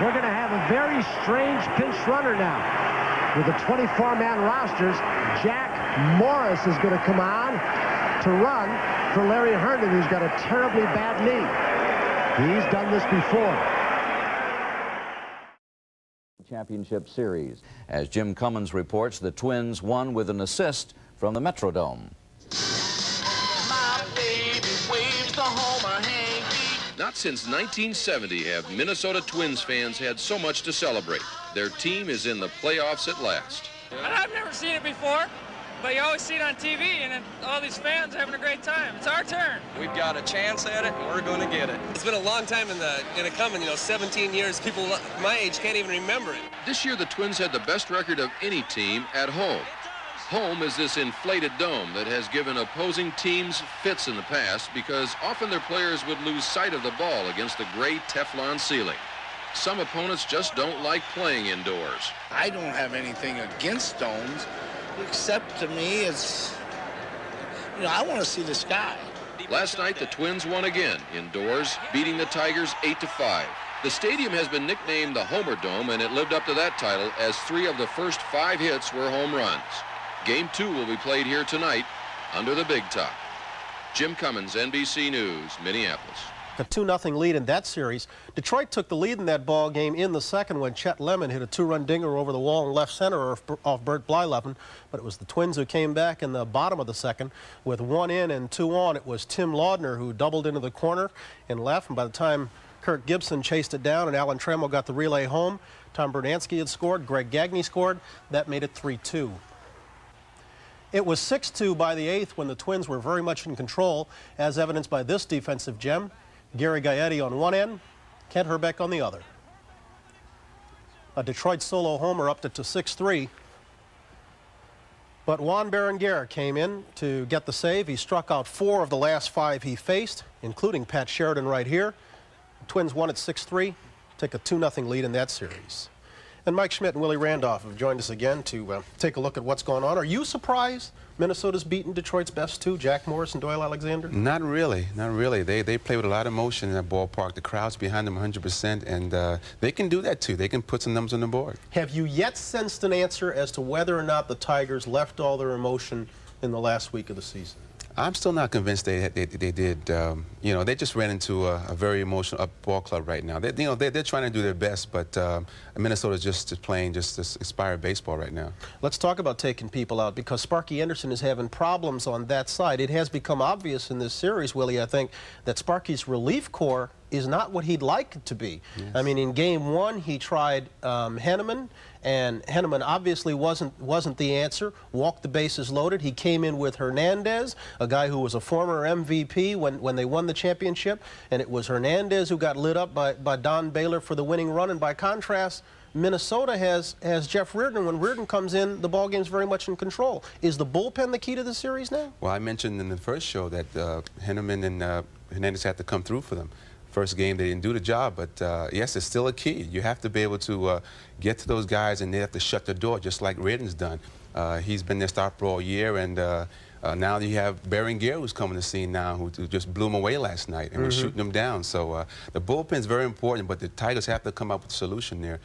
We're going to have a very strange pinch runner now. With the 24-man rosters, Jack Morris is going to come on to run for Larry Herndon, who's got a terribly bad knee. He's done this before. Championship Series. As Jim Cummins reports, the Twins won with an assist from the Metrodome. My baby waves the home hanky. Not since 1970 have Minnesota Twins fans had so much to celebrate. Their team is in the playoffs at last. I've never seen it before, but you always see it on TV, and all these fans are having a great time. It's our turn. We've got a chance at it, and we're going to get it. It's been a long time in it coming, 17 years. People my age can't even remember it. This year, the Twins had the best record of any team at home. Home is this inflated dome that has given opposing teams fits in the past because often their players would lose sight of the ball against the gray Teflon ceiling. Some opponents just don't like playing indoors. I don't have anything against domes, except to me it's, I want to see the sky. Last night, the Twins won again indoors, beating the Tigers 8-5. The stadium has been nicknamed the Homer Dome, and it lived up to that title as 3 of the first 5 hits were home runs. Game 2 will be played here tonight under the big top. Jim Cummins, NBC News, Minneapolis. A 2-0 lead in that series. Detroit took the lead in that ball game in the second when Chet Lemon hit a 2-run dinger over the wall in left center off Bert Blyleven. But it was the Twins who came back in the bottom of the second with 1 in and 2 on. It was Tim Laudner who doubled into the corner and left. And by the time Kirk Gibson chased it down and Alan Trammell got the relay home, Tom Brunansky had scored, Greg Gagne scored. That made it 3-2. It was 6-2 by the 8th when the Twins were very much in control, as evidenced by this defensive gem. Gary Gaetti on one end, Kent Herbeck on the other. A Detroit solo homer upped it to 6-3. But Juan Berenguer came in to get the save. He struck out 4 of the last 5 he faced, including Pat Sheridan right here. The Twins won at 6-3, take a 2-0 lead in that series. And Mike Schmidt and Willie Randolph have joined us again to take a look at what's going on. Are you surprised Minnesota's beaten Detroit's best 2, Jack Morris and Doyle Alexander? Not really, not really. They play with a lot of emotion in that ballpark. The crowd's behind them 100%, and they can do that too. They can put some numbers on the board. Have you yet sensed an answer as to whether or not the Tigers left all their emotion in the last week of the season? I'm still not convinced they did. They just ran into a very emotional ball club right now. They're trying to do their best, but Minnesota's just playing just this inspired baseball right now. Let's talk about taking people out, because Sparky Anderson is having problems on that side. It has become obvious in this series, Willie, I think, that Sparky's relief corps is not what he'd like it to be. Yes. I mean, in Game 1, he tried Henneman, and Henneman obviously wasn't the answer. Walked the bases loaded. He came in with Hernandez, a guy who was a former MVP when they won the championship, and it was Hernandez who got lit up by Don Baylor for the winning run. And by contrast, Minnesota has Jeff Reardon. When Reardon comes in, the ball game's very much in control. Is the bullpen the key to the series now? Well, I mentioned in the first show that Henneman and Hernandez had to come through for them. First game, they didn't do the job, but yes, it's still a key. You have to be able to get to those guys, and they have to shut the door, just like Reardon's done. He's been their stopper all year, and now you have Berenguer who's coming to the scene now, who just blew him away last night, and we're shooting them down. So the bullpen's very important, but the Tigers have to come up with a solution there.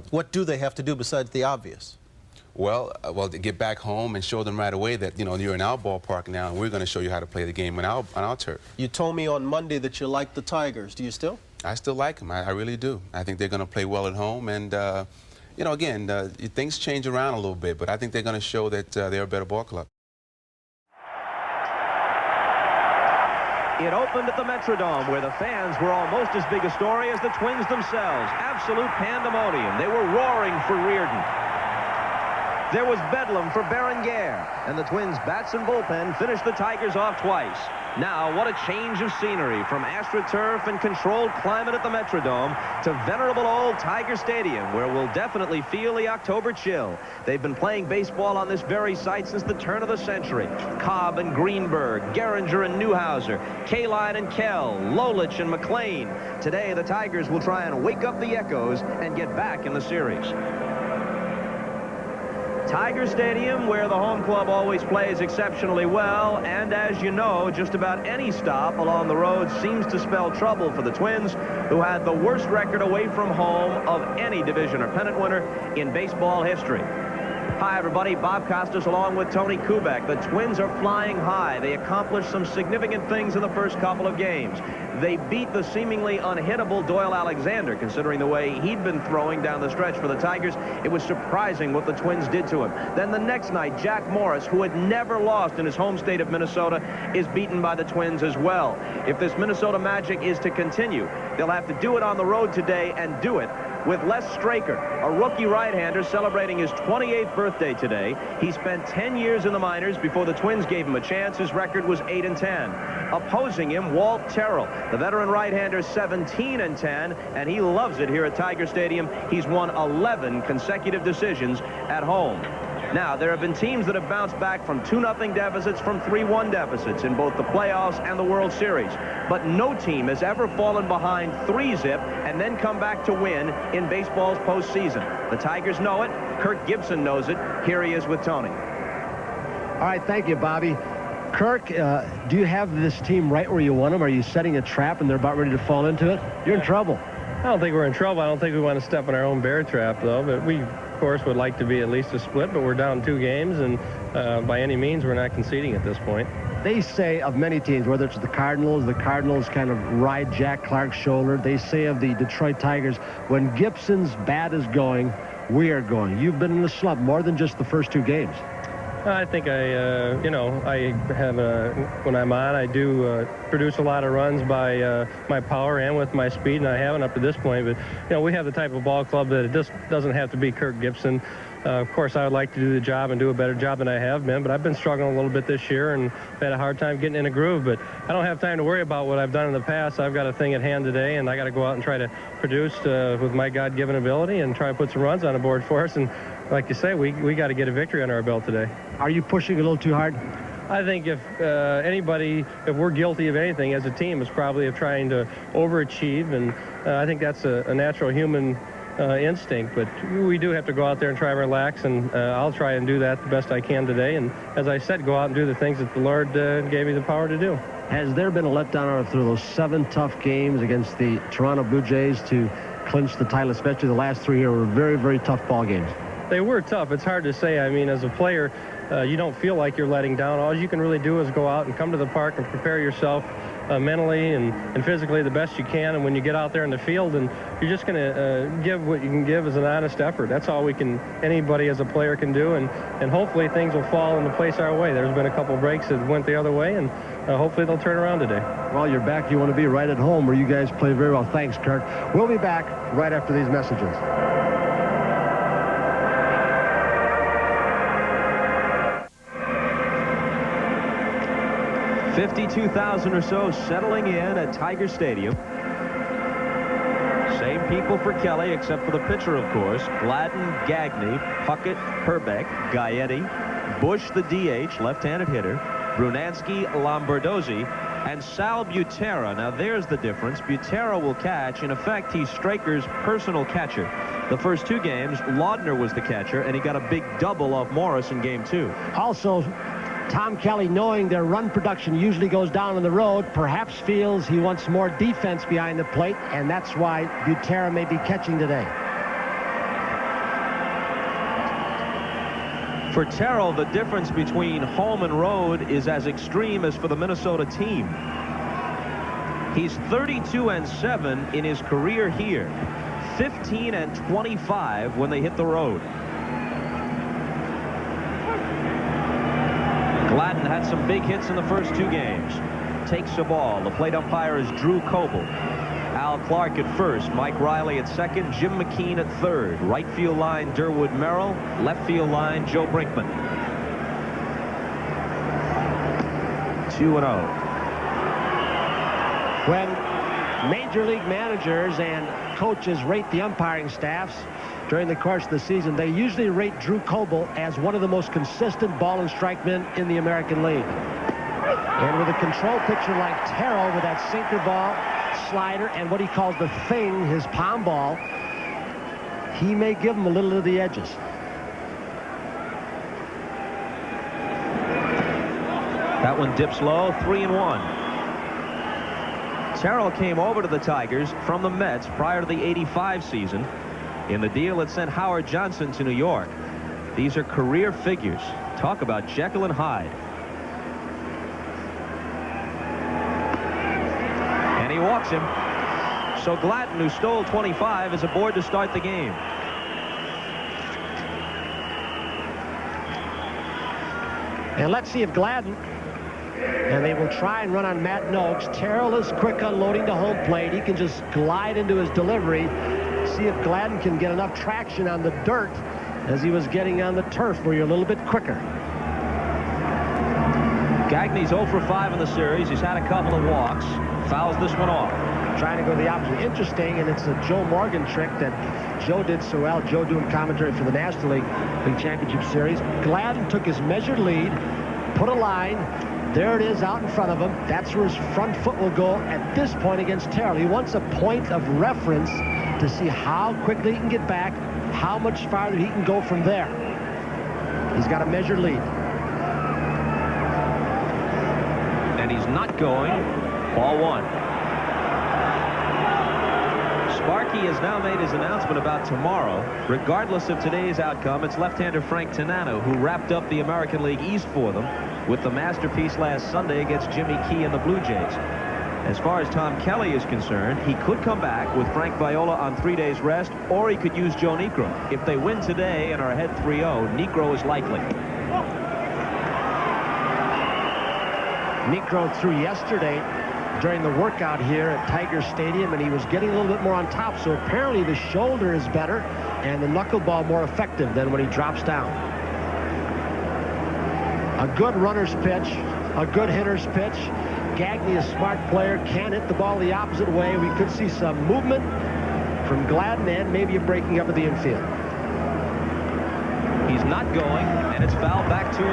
What do they have to do besides the obvious? Well, to get back home and show them right away that, you're in our ballpark now, and we're going to show you how to play the game on our turf. You told me on Monday that you liked the Tigers. Do you still? I still like them. I really do. I think they're going to play well at home, and, again, things change around a little bit, but I think they're going to show that they're a better ball club. It opened at the Metrodome, where the fans were almost as big a story as the Twins themselves. Absolute pandemonium. They were roaring for Reardon. There was bedlam for Berenguer, and the Twins' bats and bullpen finished the Tigers off twice. Now, what a change of scenery from AstroTurf and controlled climate at the Metrodome to venerable old Tiger Stadium, where we'll definitely feel the October chill. They've been playing baseball on this very site since the turn of the century. Cobb and Greenberg, Gehringer and Newhouser, Kaline and Kell, Lolich and McLean. Today, the Tigers will try and wake up the echoes and get back in the series. Tiger Stadium, where the home club always plays exceptionally well, and as you know, just about any stop along the road seems to spell trouble for the Twins, who had the worst record away from home of any division or pennant winner in baseball history. Hi, everybody. Bob Costas along with Tony Kubek. The Twins are flying high. They accomplished some significant things in the first couple of games. They beat the seemingly unhittable Doyle Alexander, considering the way he'd been throwing down the stretch for the Tigers. It was surprising what the Twins did to him. Then the next night, Jack Morris, who had never lost in his home state of Minnesota, is beaten by the Twins as well. If this Minnesota magic is to continue, they'll have to do it on the road today and do it with Les Straker, a rookie right-hander celebrating his 28th birthday today. He spent 10 years in the minors before the Twins gave him a chance. His record was 8-10. Opposing him, Walt Terrell, the veteran right-hander, 17-10, and he loves it here at Tiger Stadium. He's won 11 consecutive decisions at home. Now, there have been teams that have bounced back from 2-0 deficits, from 3-1 deficits in both the playoffs and the World Series. But no team has ever fallen behind 3-zip and then come back to win in baseball's postseason. The Tigers know it. Kirk Gibson knows it. Here he is with Tony. All right, thank you, Bobby. Kirk, do you have this team right where you want them? Are you setting a trap and they're about ready to fall into it? You're in trouble. I don't think we're in trouble. I don't think we want to step in our own bear trap, though. But we, of course, would like to be at least a split, but we're down 2 games, and by any means, we're not conceding at this point. They say of many teams, whether it's the Cardinals kind of ride Jack Clark's shoulder. They say of the Detroit Tigers, when Gibson's bat is going, we are going. You've been in the slump more than just the first 2 games. I think I have when I'm on, I do produce a lot of runs by my power and with my speed, and I haven't up to this point. But, we have the type of ball club that it just doesn't have to be Kirk Gibson. Of course, I would like to do the job and do a better job than I have been, but I've been struggling a little bit this year and had a hard time getting in a groove. But I don't have time to worry about what I've done in the past. I've got a thing at hand today, and I got to go out and try to produce with my God-given ability and try to put some runs on the board for us. And like you say, we got to get a victory under our belt today. Are you pushing a little too hard? I think if we're guilty of anything as a team, it's probably of trying to overachieve, and I think that's a natural human instinct. But we do have to go out there and try to relax, and I'll try and do that the best I can today. And as I said, go out and do the things that the Lord gave me the power to do. Has there been a letdown through those 7 tough games against the Toronto Blue Jays to clinch the title, especially the last 3 here were very, very tough ball games? They were tough. It's hard to say. I mean, as a player, you don't feel like you're letting down. All you can really do is go out and come to the park and prepare yourself mentally and physically the best you can. And when you get out there in the field, and you're just going to give what you can give as an honest effort. That's all anybody as a player can do. And hopefully things will fall into place our way. There's been a couple breaks that went the other way, and hopefully they'll turn around today. Well, you're back. You want to be right at home where you guys play very well. Thanks, Kirk. We'll be back right after these messages. 52,000 or so settling in at Tiger Stadium. Same people for Kelly, except for the pitcher, of course. Gladden, Gagne, Puckett, Herbeck, Gaetti, Bush, the DH, left-handed hitter, Brunansky, Lombardozzi, and Sal Butera. Now, there's the difference. Butera will catch. In effect, he's Straker's personal catcher. The first 2 games, Laudner was the catcher, and he got a big double off Morris in Game 2. Also, Tom Kelly, knowing their run production usually goes down on the road, perhaps feels he wants more defense behind the plate, and that's why Butera may be catching today. For Terrell, the difference between home and road is as extreme as for the Minnesota team. He's 32-7 in his career here, 15-25 when they hit the road. Gladden had some big hits in the first 2 games. Takes the ball. The plate umpire is Drew Coble. Al Clark at first. Mike Riley at second. Jim McKean at third. Right field line, Durwood Merrill. Left field line, Joe Brinkman. 2-0. When Major League managers and coaches rate the umpiring staffs during the course of the season, they usually rate Drew Coble as one of the most consistent ball and strike men in the American League. And with a control pitcher like Terrell with that sinker ball, slider, and what he calls the thing, his palm ball, he may give him a little of the edges. That one dips low, 3-1. Terrell came over to the Tigers from the Mets prior to the '85 season in the deal that sent Howard Johnson to New York. These are career figures. Talk about Jekyll and Hyde. And he walks him. So Gladden, who stole 25, is aboard to start the game. And let's see if Gladden, and they will try and run on Matt Noakes. Terrell is quick unloading to home plate. He can just glide into his delivery. See if Gladden can get enough traction on the dirt as he was getting on the turf, where you're a little bit quicker. Gagney's 0 for 5 in the series. He's had a couple of walks. Fouls this one off. Trying to go the opposite. Interesting, and it's a Joe Morgan trick that Joe did so well. Joe doing commentary for the National League Championship Series. Gladden took his measured lead, put a line. There it is out in front of him. That's where his front foot will go at this point against Terrell. He wants a point of reference to see how quickly he can get back, how much farther he can go from there. He's got a measured lead. And he's not going. Ball 1. Sparky has now made his announcement about tomorrow. Regardless of today's outcome, it's left-hander Frank Tanano who wrapped up the American League East for them with the masterpiece last Sunday against Jimmy Key and the Blue Jays. As far as Tom Kelly is concerned, he could come back with Frank Viola on 3 days rest, or he could use Joe Niekro. If they win today and are ahead 3-0, Niekro is likely. Niekro threw yesterday during the workout here at Tiger Stadium, and he was getting a little bit more on top, so apparently the shoulder is better and the knuckleball more effective than when he drops down. A good runner's pitch, a good hitter's pitch. Gagney, a smart player, can hit the ball the opposite way. We could see some movement from Gladden and maybe a breaking up of the infield. He's not going, and it's fouled back 2-2.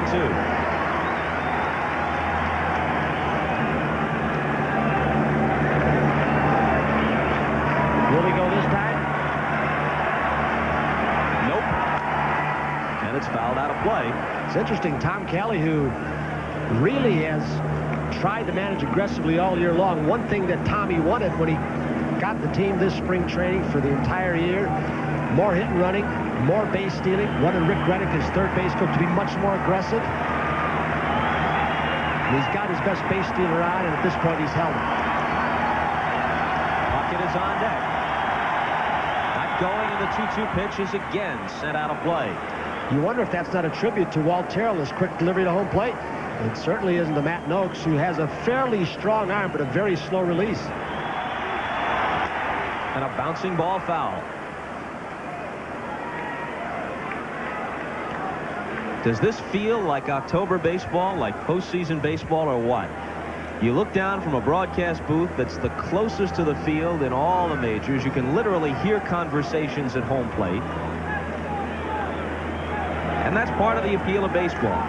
Will he go this time? Nope. And it's fouled out of play. It's interesting, Tom Kelly, who really has tried to manage aggressively all year long. One thing that Tommy wanted when he got the team this spring training for the entire year, more hit and running, more base stealing. Wanted Rick Reddick, his third base coach, to be much more aggressive. And he's got his best base stealer on, and at this point he's held it. Puckett is on deck. Not going, and the 2-2 pitch is again sent out of play. You wonder if that's not a tribute to Walt Terrell, his quick delivery to home plate. It certainly isn't to Matt Noakes, who has a fairly strong arm, but a very slow release. And a bouncing ball foul. Does this feel like October baseball, like postseason baseball, or what? You look down from a broadcast booth that's the closest to the field in all the majors. You can literally hear conversations at home plate. And that's part of the appeal of baseball.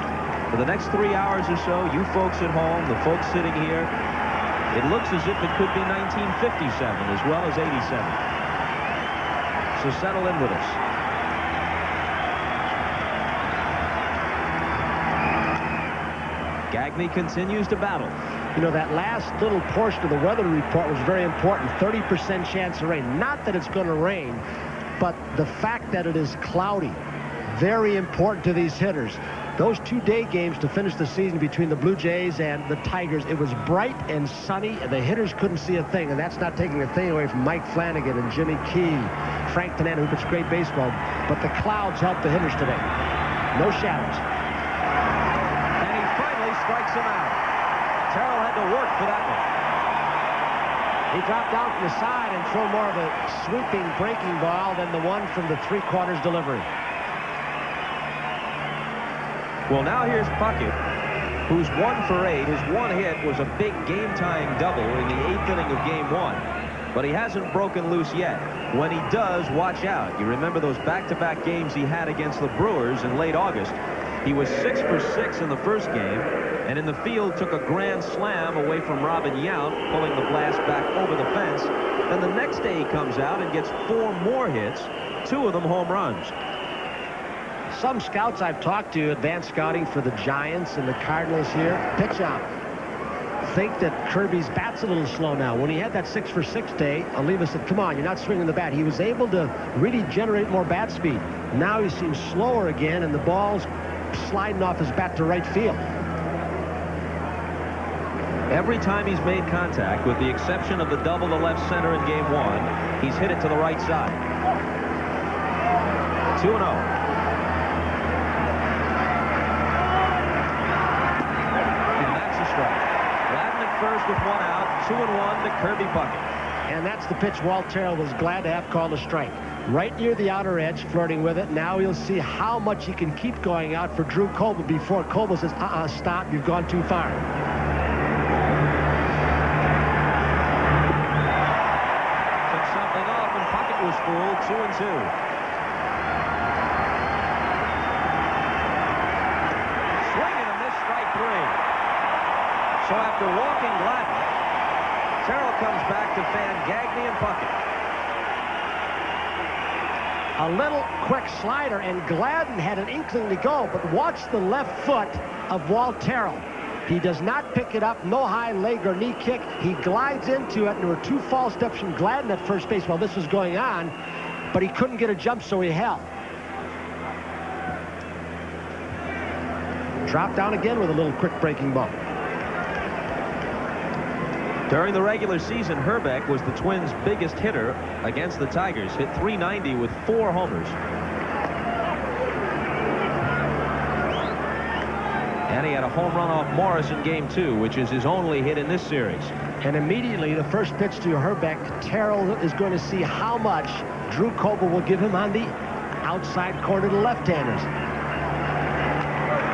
For the next 3 hours or so, you folks at home, the folks sitting here, it looks as if it could be 1957 as well as 87. So settle in with us. Gagney continues to battle. You know, that last little portion of the weather report was very important. 30% chance of rain. Not that it's going to rain, but the fact that it is cloudy. Very important to these hitters. Those 2-day games to finish the season between the Blue Jays and the Tigers, it was bright and sunny, and the hitters couldn't see a thing, and that's not taking a thing away from Mike Flanagan and Jimmy Key, Frank Tanana, who pitched great baseball, but the clouds helped the hitters today. No shadows. And he finally strikes him out. Terrell had to work for that one. He dropped down from the side and threw more of a sweeping breaking ball than the one from the three-quarters delivery. Well, now here's Puckett, who's 1 for 8. His one hit was a big game-tying double in the 8th inning of Game 1. But he hasn't broken loose yet. When he does, watch out. You remember those back-to-back games he had against the Brewers in late August. He was 6 for 6 in the first game, and in the field took a grand slam away from Robin Yount, pulling the blast back over the fence. Then the next day he comes out and gets 4 more hits, 2 of them home runs. some scouts I've talked to, advanced scouting for the Giants and the Cardinals here, pitch out, think that Kirby's bat's a little slow now. When he had that 6-for-6 day, Oliva said, come on, you're not swinging the bat. He was able to really generate more bat speed. Now he seems slower again, and the ball's sliding off his bat to right field. Every time he's made contact, with the exception of the double to left center in game 1, he's hit it to the right side. 2-0. And that's a strike. Gladden at first with 1 out, 2-1 to Kirby Puckett. And that's the pitch Walt Terrell was glad to have called a strike. Right near the outer edge, flirting with it. Now he'll see how much he can keep going out for Drew Coble before Coble says, stop, you've gone too far. Was fooled. 2-2. Swing and a miss, strike 3. So after walking Gladden, Terrell comes back to fan Gagne and Puckett. A little quick slider, and Gladden had an inkling to go, but watch the left foot of Walt Terrell. He does not pick it up, no high leg or knee kick. He glides into it, and there were 2 false steps from Gladden at first base while this was going on, but he couldn't get a jump, so he held. Dropped down again with a little quick breaking ball. During the regular season, Herbeck was the Twins' biggest hitter against the Tigers. Hit .390 with 4 homers. And he had a home run off Morris in game 2, which is his only hit in this series. And immediately, the first pitch to Herbeck, Terrell is going to see how much Drew Coble will give him on the outside corner to left-handers.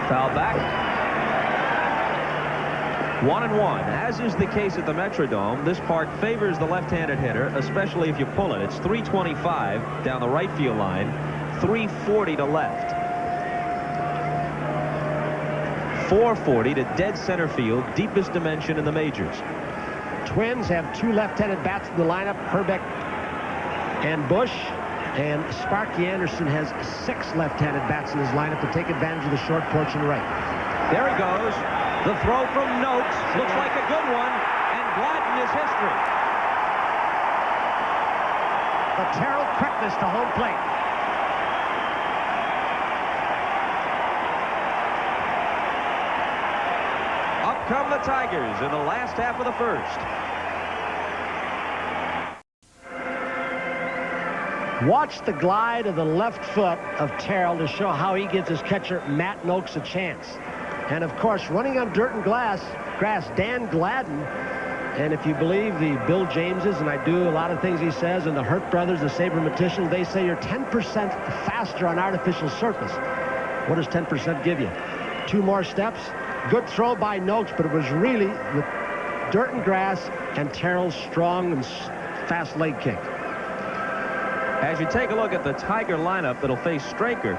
Foul back. 1-1. As is the case at the Metrodome, this park favors the left-handed hitter, especially if you pull it. It's 325 down the right field line, 340 to left. 440 to dead center field, deepest dimension in the majors. Twins have 2 left-handed bats in the lineup, Herbeck and Bush, and Sparky Anderson has 6 left-handed bats in his lineup to take advantage of the short porch and right. There he goes. The throw from Noakes looks like a good one, and Gladden is history. The Terrell quickness to home plate. Up come the Tigers in the last half of the first. Watch the glide of the left foot of Terrell to show how he gives his catcher Matt Noakes a chance. And of course, running on dirt and grass, Dan Gladden. And if you believe the Bill Jameses, and I do a lot of things he says, and the Hurt brothers, the sabermeticians, they say you're 10% faster on artificial surface. What does 10% give you? 2 more steps. Good throw by Noakes, but it was really with dirt and grass and Terrell's strong and fast leg kick. As you take a look at the Tiger lineup that'll face Straker,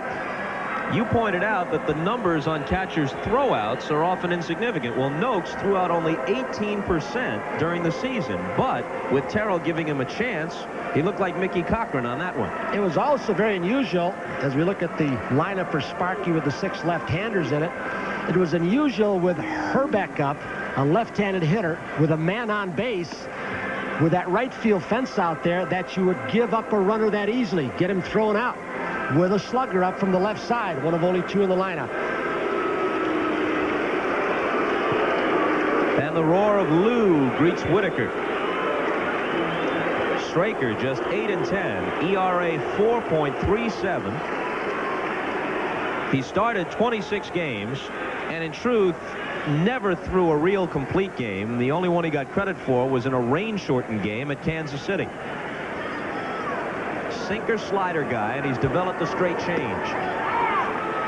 you pointed out that the numbers on catchers' throwouts are often insignificant. Well, Noakes threw out only 18% during the season, but with Terrell giving him a chance, he looked like Mickey Cochran on that one. It was also very unusual, as we look at the lineup for Sparky with the 6 left-handers in it, it was unusual with Herbeck up, a left-handed hitter, with a man on base, with that right field fence out there, that you would give up a runner that easily, get him thrown out, with a slugger up from the left side, one of only 2 in the lineup. And the roar of Lou greets Whitaker. Straker just 8-10, ERA 4.37. He started 26 games, and in truth, never threw a real complete game. The only one he got credit for was in a rain-shortened game at Kansas City. Sinker slider guy, and he's developed a straight change.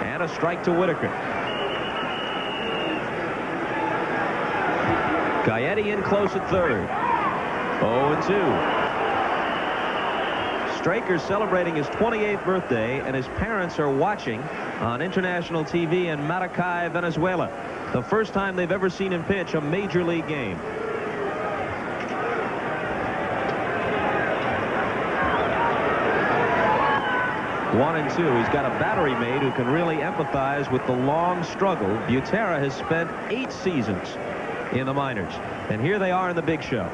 And a strike to Whitaker. Gaetti in close at third. 0-2. Straker's celebrating his 28th birthday, and his parents are watching on international TV in Maracay, Venezuela. The first time they've ever seen him pitch a major league game. 1-2. He's got a battery mate who can really empathize with the long struggle. Butera has spent 8 seasons in the minors, and here they are in the big show.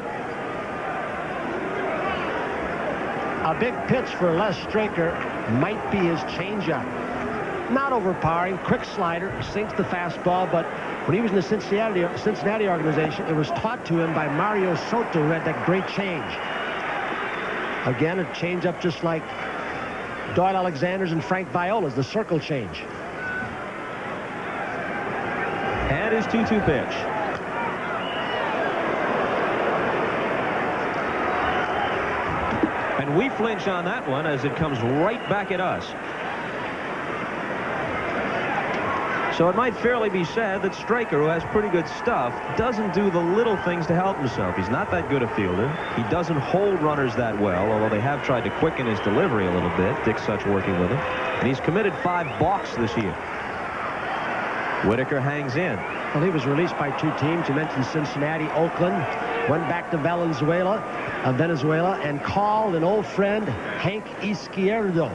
A big pitch for Les Straker might be his changeup. Not overpowering, quick slider, sinks the fastball, but when he was in the Cincinnati organization, it was taught to him by Mario Soto, who had that great change. Again, a changeup just like Doyle Alexander's and Frank Viola's, the circle change. And his 2-2 pitch. And we flinch on that one as it comes right back at us. So it might fairly be said that Straker, who has pretty good stuff, doesn't do the little things to help himself. He's not that good a fielder. He doesn't hold runners that well, although they have tried to quicken his delivery a little bit. Dick Such working with him. And he's committed 5 balks this year. Whitaker hangs in. Well, he was released by 2 teams. You mentioned Cincinnati, Oakland. Went back to Venezuela, and called an old friend, Hank Izquierdo.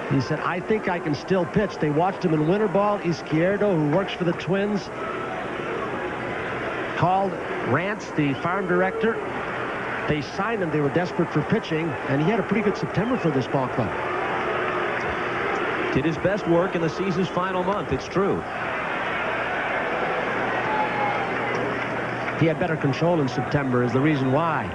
He said, I think I can still pitch. They watched him in winter ball. Izquierdo, who works for the Twins, called Rance, the farm director. They signed him. They were desperate for pitching, and he had a pretty good September for this ball club. Did his best work in the season's final month, it's true. He had better control in September is the reason why.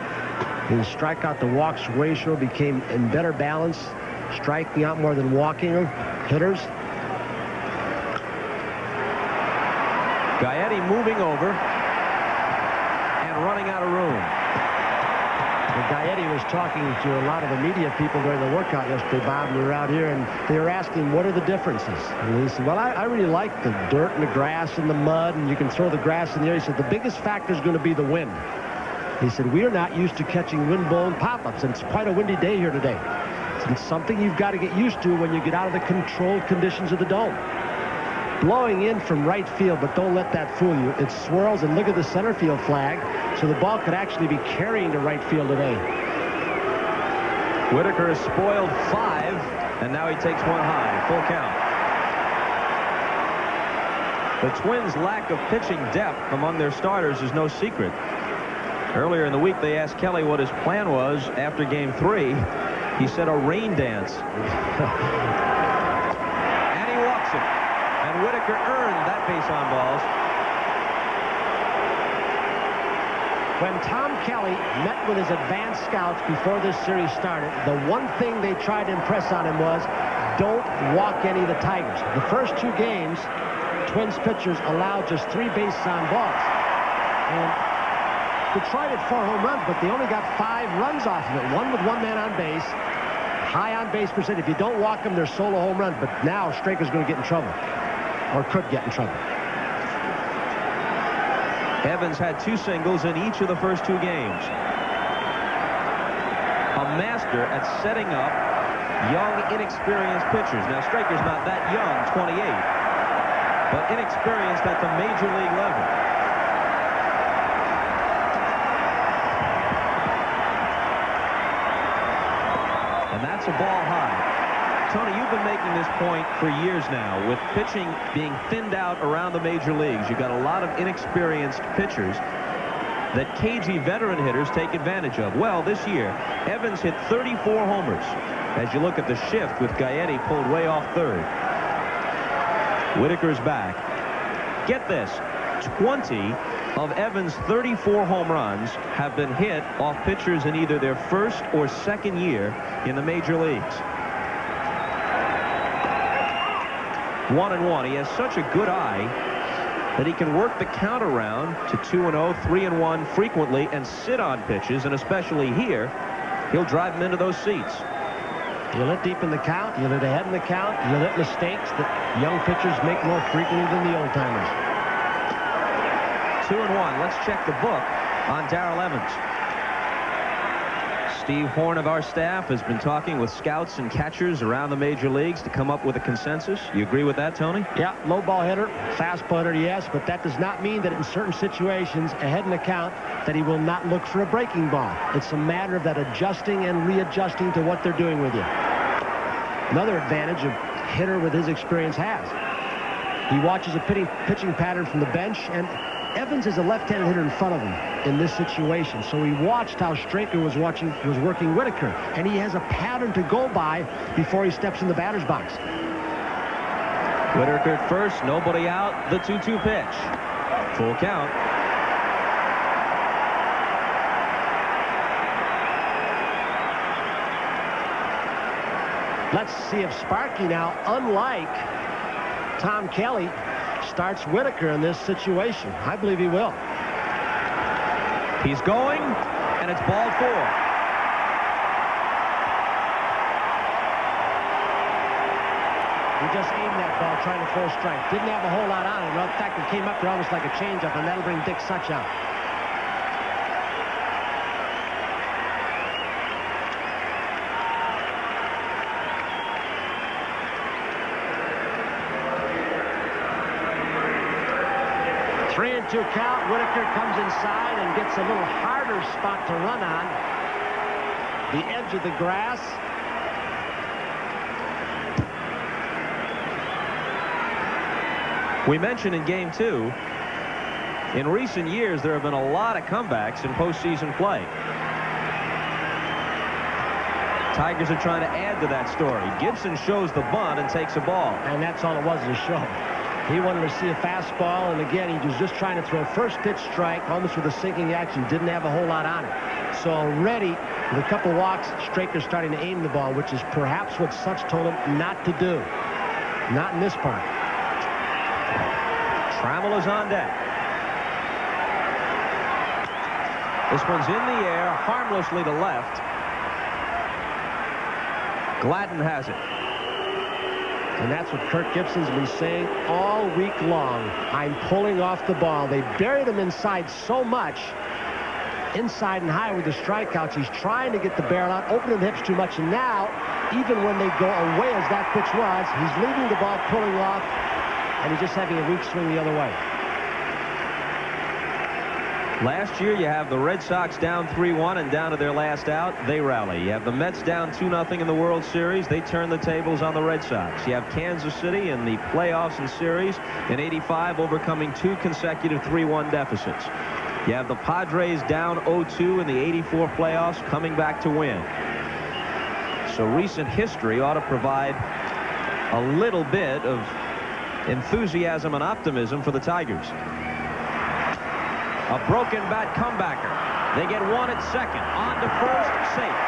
His strikeout to walks ratio became in better balance, striking out more than walking hitters. Gaetti moving over and running out of room. Gaetti was talking to a lot of the media people during the workout yesterday, Bob, and we were out here, and they were asking, what are the differences? And he said, well, I really like the dirt and the grass and the mud, and you can throw the grass in the air. He said, the biggest factor is going to be the wind. He said, we are not used to catching wind-blown pop-ups, and it's quite a windy day here today. It's something you've got to get used to when you get out of the controlled conditions of the dome. Blowing in from right field, but don't let that fool you. It swirls, and look at the center field flag, so the ball could actually be carrying to right field today. Whitaker has spoiled 5, and now he takes one high. Full count. The Twins' lack of pitching depth among their starters is no secret. Earlier in the week, they asked Kelly what his plan was after Game 3. He said a rain dance. And he walks it. And Whitaker earned that base on balls. When Tom Kelly met with his advanced scouts before this series started, the one thing they tried to impress on him was, don't walk any of the Tigers. The first 2 games, Twins pitchers allowed just 3 bases on balls. And Detroit had 4 home runs, but they only got 5 runs off of it. 1 with 1 man on base. High on base percent. If you don't walk them, they're solo home runs. But now Straker's going to get in trouble, or could get in trouble. Evans had 2 singles in each of the first 2 games. A master at setting up young, inexperienced pitchers. Now, Straker's not that young, 28, but inexperienced at the major league level. And that's a ball high. Tony, you've been making this point for years now. With pitching being thinned out around the major leagues, you've got a lot of inexperienced pitchers that cagey veteran hitters take advantage of. Well, this year, Evans hit 34 homers. As you look at the shift with Gaetti pulled way off third. Whitaker's back. Get this, 20 of Evans' 34 home runs have been hit off pitchers in either their first or second year in the major leagues. 1-1. He has such a good eye that he can work the count around to 2-0, 3-1 frequently and sit on pitches, and especially here, he'll drive them into those seats. You'll hit deep in the count, you'll hit ahead in the count, you'll hit mistakes that young pitchers make more frequently than the old timers. 2-1. Let's check the book on Darrell Evans. Steve Horn of our staff has been talking with scouts and catchers around the major leagues to come up with a consensus. You agree with that, Tony? Yeah, low ball hitter, fast hitter, yes, but that does not mean that in certain situations, ahead in the count, that he will not look for a breaking ball. It's a matter of that adjusting and readjusting to what they're doing with you. Another advantage a hitter with his experience has. He watches a pitching pattern from the bench, and Evans is a left-handed hitter in front of him in this situation. So he watched how Straker was working Whitaker, and he has a pattern to go by before he steps in the batter's box. Whitaker at first, nobody out. The 2-2 pitch. Full count. Let's see if Sparky now, unlike Tom Kelly, starts Whitaker in this situation. I believe he will. He's going, and it's ball 4. He just aimed that ball trying to throw a strike. Didn't have a whole lot on it. In fact, it came up there almost like a changeup, and that'll bring Dick Such out. Three and 2 count. Whitaker comes inside and gets a little harder spot to run on. The edge of the grass. We mentioned in Game 2, in recent years, there have been a lot of comebacks in postseason play. Tigers are trying to add to that story. Gibson shows the bunt and takes a ball. And that's all it was, a show. He wanted to see a fastball, and again, he was just trying to throw first pitch strike, almost with a sinking action. Didn't have a whole lot on it. So already, with a couple walks, Straker's starting to aim the ball, which is perhaps what Such told him not to do. Not in this part. Trammell is on deck. This one's in the air, harmlessly to left. Gladden has it. And that's what Kirk Gibson's been saying all week long. I'm pulling off the ball. They buried him inside so much, inside and high with the strikeouts. He's trying to get the barrel out, opening the hips too much. And now, even when they go away as that pitch was, he's leaving the ball pulling off, and he's just having a weak swing the other way. Last year, you have the Red Sox down 3-1 and down to their last out. They rally. You have the Mets down 2-0 in the World Series. They turn the tables on the Red Sox. You have Kansas City in the playoffs and series in '85, overcoming 2 consecutive 3-1 deficits. You have the Padres down 0-2 in the '84 playoffs, coming back to win. So recent history ought to provide a little bit of enthusiasm and optimism for the Tigers. A broken bat comebacker. They get one at second. On to first, safe.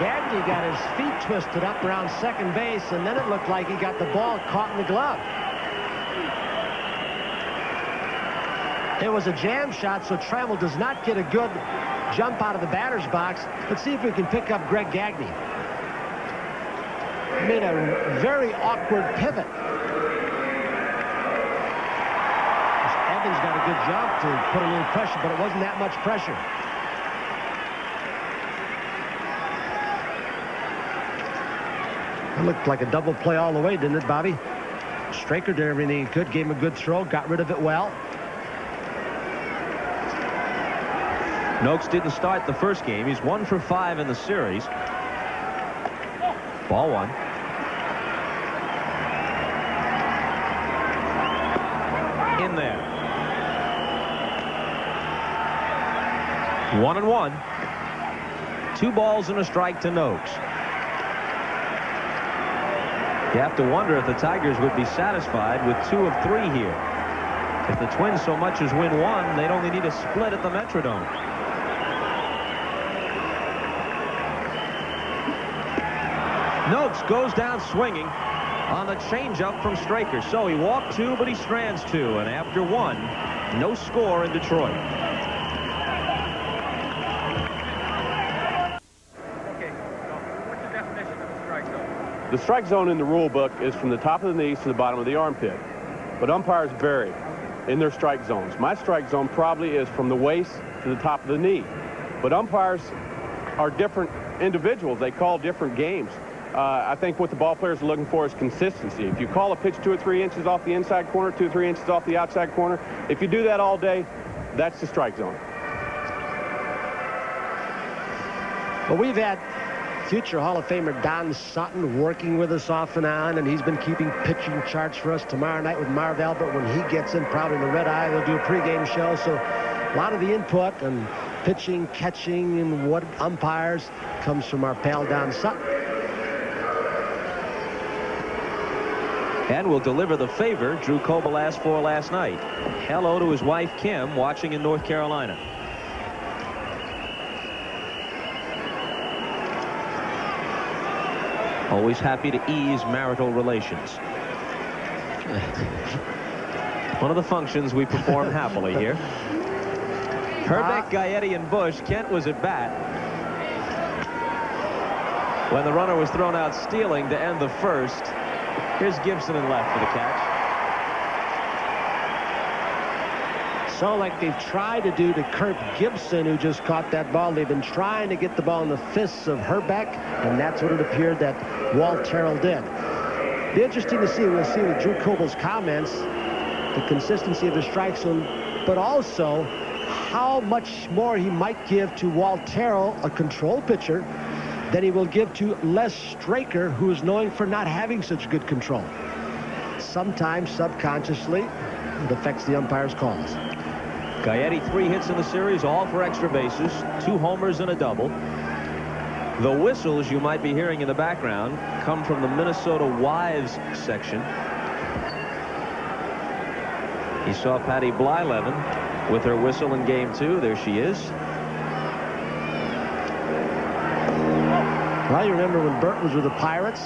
Gagne got his feet twisted up around second base, and then it looked like he got the ball caught in the glove. It was a jam shot, so Trammell does not get a good jump out of the batter's box. Let's see if we can pick up Greg Gagne. Made a very awkward pivot. Evans got a good jump to put a little pressure, but it wasn't that much pressure. It looked like a double play all the way, didn't it, Bobby? Straker did everything he could, gave him a good throw, got rid of it well. Noakes didn't start the first game. He's 1 for 5 in the series. Ball 1. In there. 1-1. 2 balls and a strike to Noakes. You have to wonder if the Tigers would be satisfied with 2 of 3 here. If the Twins so much as win 1, they'd only need a split at the Metrodome. Noakes goes down swinging on the changeup from Straker. So he walked 2, but he strands 2. And after 1, no score in Detroit. The strike zone in the rule book is from the top of the knees to the bottom of the armpit. But umpires vary in their strike zones. My strike zone probably is from the waist to the top of the knee. But umpires are different individuals. They call different games. I think what the ball players are looking for is consistency. If you call a pitch 2 or 3 inches off the inside corner, 2 or 3 inches off the outside corner, if you do that all day, that's the strike zone. Well, we've had future Hall of Famer Don Sutton working with us off and on, and he's been keeping pitching charts for us. Tomorrow night with Marv Albert, when he gets in, probably in the Red Eye, they'll do a pregame show. So a lot of the input and pitching, catching, and what umpires comes from our pal Don Sutton. And will deliver the favor Drew Coble asked for last night. Hello to his wife Kim, watching in North Carolina. Always happy to ease marital relations. One of the functions we perform happily here. Herbeck, Gaetti, and Bush. Kent was at bat when the runner was thrown out stealing to end the first. Here's Gibson in left for the catch. So like they've tried to do to Kurt Gibson, who just caught that ball, they've been trying to get the ball in the fists of Herbeck, and that's what it appeared that Walt Terrell did. Be interesting to see. We'll see with Drew Coble's comments, the consistency of the strike zone, but also how much more he might give to Walt Terrell, a control pitcher, than he will give to Les Straker, who is known for not having such good control. Sometimes subconsciously it affects the umpire's calls. Gaetti 3 hits in the series, all for extra bases, 2 homers and a double. The whistles you might be hearing in the background come from the Minnesota Wives section. He saw Patty Blyleven with her whistle in game 2. There she is. Well, you remember when Bert was with the Pirates,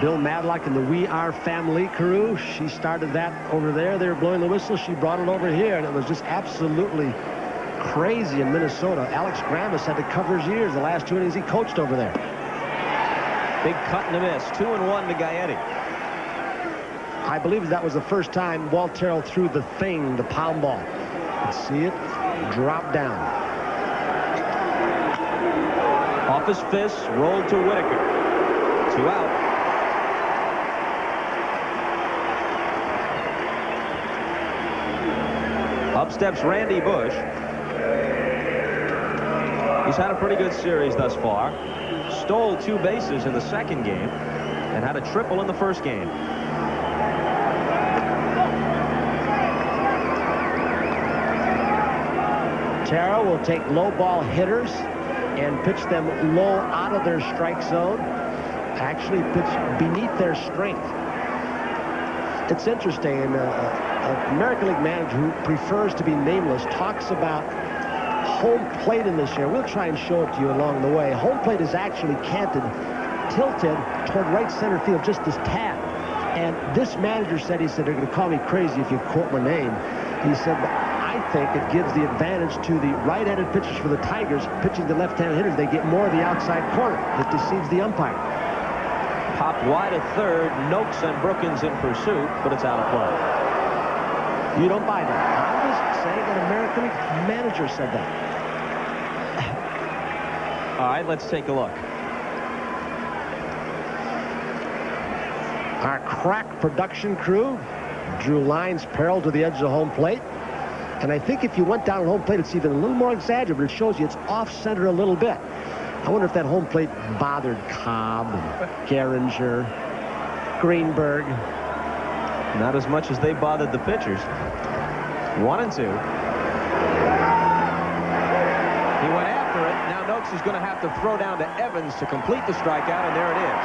Bill Madlock and the We Are Family crew, she started that over there. They were blowing the whistle. She brought it over here, and it was just absolutely crazy in Minnesota. Alex Gramis had to cover his ears the last 2 innings he coached over there. Big cut and a miss. 2-1 to Gaetti. I believe that was the first time Walt Terrell threw the thing, the pound ball. Let's see it drop down. Off his fist, rolled to Whitaker. 2 out. Up steps Randy Bush. He's had a pretty good series thus far. Stole 2 bases in the second game and had a triple in the first game. Terrell will take low ball hitters and pitch them low out of their strike zone. Actually pitch beneath their strength. It's interesting. An American League manager who prefers to be nameless talks about home plate in this year. We'll try and show it to you along the way. Home plate is actually canted, tilted toward right center field, just this tad. And this manager said, he said, they're going to call me crazy if you quote my name. He said, I think it gives the advantage to the right-handed pitchers for the Tigers. Pitching to left-handed hitters, they get more of the outside corner. It deceives the umpire. Popped wide at third. Noakes and Brookins in pursuit, but it's out of play. You don't buy that. I'm just saying an American League manager said that. All right, let's take a look. Our crack production crew drew lines parallel to the edge of the home plate. And I think if you went down home plate, it's even a little more exaggerated, but it shows you it's off-center a little bit. I wonder if that home plate bothered Cobb, and Gehringer, Greenberg. Not as much as they bothered the pitchers. 1-2. He went after it. Now Noakes is going to have to throw down to Evans to complete the strikeout, and there it is.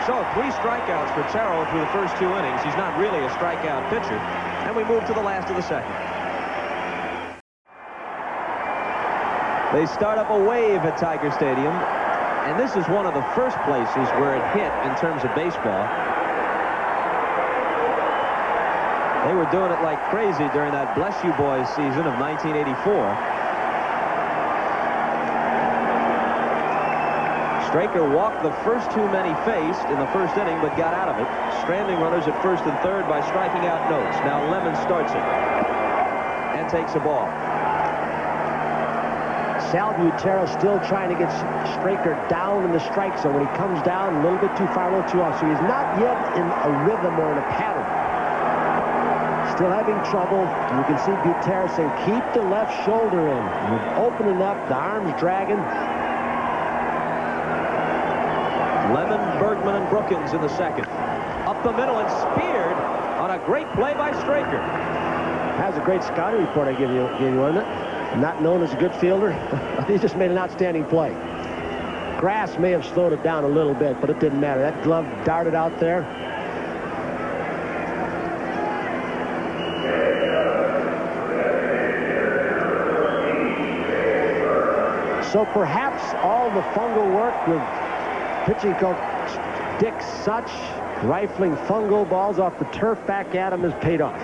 So 3 strikeouts for Terrell through the first 2 innings. He's not really a strikeout pitcher. And we move to the last of the second. They start up a wave at Tiger Stadium, and this is one of the first places where it hit in terms of baseball. They were doing it like crazy during that Bless You Boys season of 1984. Straker walked the first 2 men he faced in the first inning, but got out of it. Stranding runners at first and third by striking out Noakes. Now Lemon starts it and takes a ball. Sal Butera still trying to get Straker down in the strike zone. When he comes down a little bit too far, a little too off. So he's not yet in a rhythm or in a pattern. Still having trouble. You can see Butera saying, keep the left shoulder in. You're opening up, the arms dragging. Lemon, Bergman, and Brookins in the second. Up the middle and speared on a great play by Straker. That's a great scouting report I gave you, wasn't it? Not known as a good fielder. He just made an outstanding play. Grass may have slowed it down a little bit, but it didn't matter. That glove darted out there. So perhaps all the fungal work with pitching coach Dick Such, rifling fungal balls off the turf back at him, has paid off.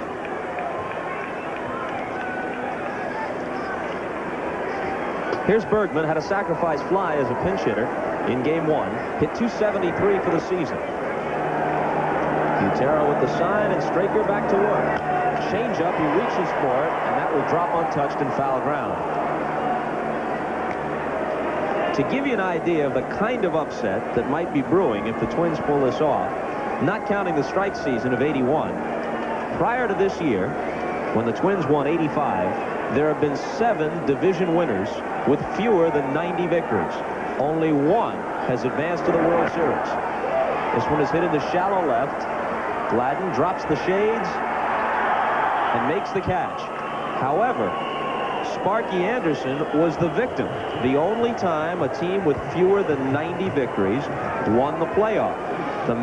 Here's Bergman, had a sacrifice fly as a pinch hitter in game 1. Hit 273 for the season. Terrell with the sign, and Straker back to work. Change up, he reaches for it, and that will drop untouched in foul ground. To give you an idea of the kind of upset that might be brewing if the Twins pull this off, not counting the strike season of '81, prior to this year, when the Twins won '85, there have been 7 division winners with fewer than 90 victories. Only one has advanced to the World Series. This one is hit in the shallow left. Gladden drops the shades and makes the catch. However, Sparky Anderson was the victim. The only time a team with fewer than 90 victories won the playoff. The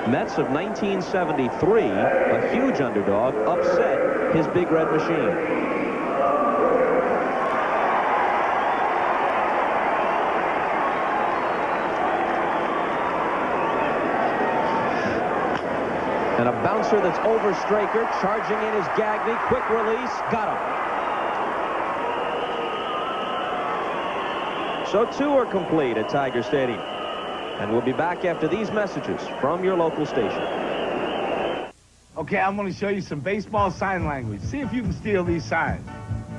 Mets of 1973, a huge underdog, upset his Big Red Machine. And a bouncer that's over Straker. Charging in is Gagne. Quick release. Got him. So 2 are complete at Tiger Stadium. And we'll be back after these messages from your local station. Okay, I'm going to show you some baseball sign language. See if you can steal these signs.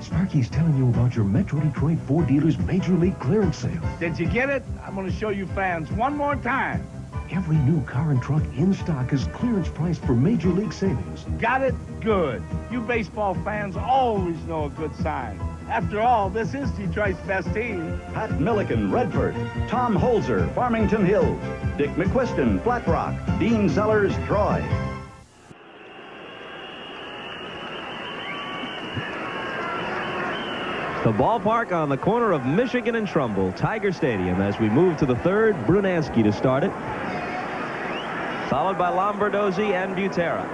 Sparky's telling you about your Metro Detroit Ford dealer's Major League clearance sale. Did you get it? I'm going to show you fans one more time. Every new car and truck in stock is clearance priced for Major League savings. Got it? Good. You baseball fans always know a good sign. After all, this is Detroit's best team. Pat Milliken, Redford. Tom Holzer, Farmington Hills. Dick McQuiston, Flat Rock. Dean Sellers, Troy. The ballpark on the corner of Michigan and Trumbull, Tiger Stadium, as we move to the 3rd. Brunansky to start it, followed by Lombardozzi and Butera.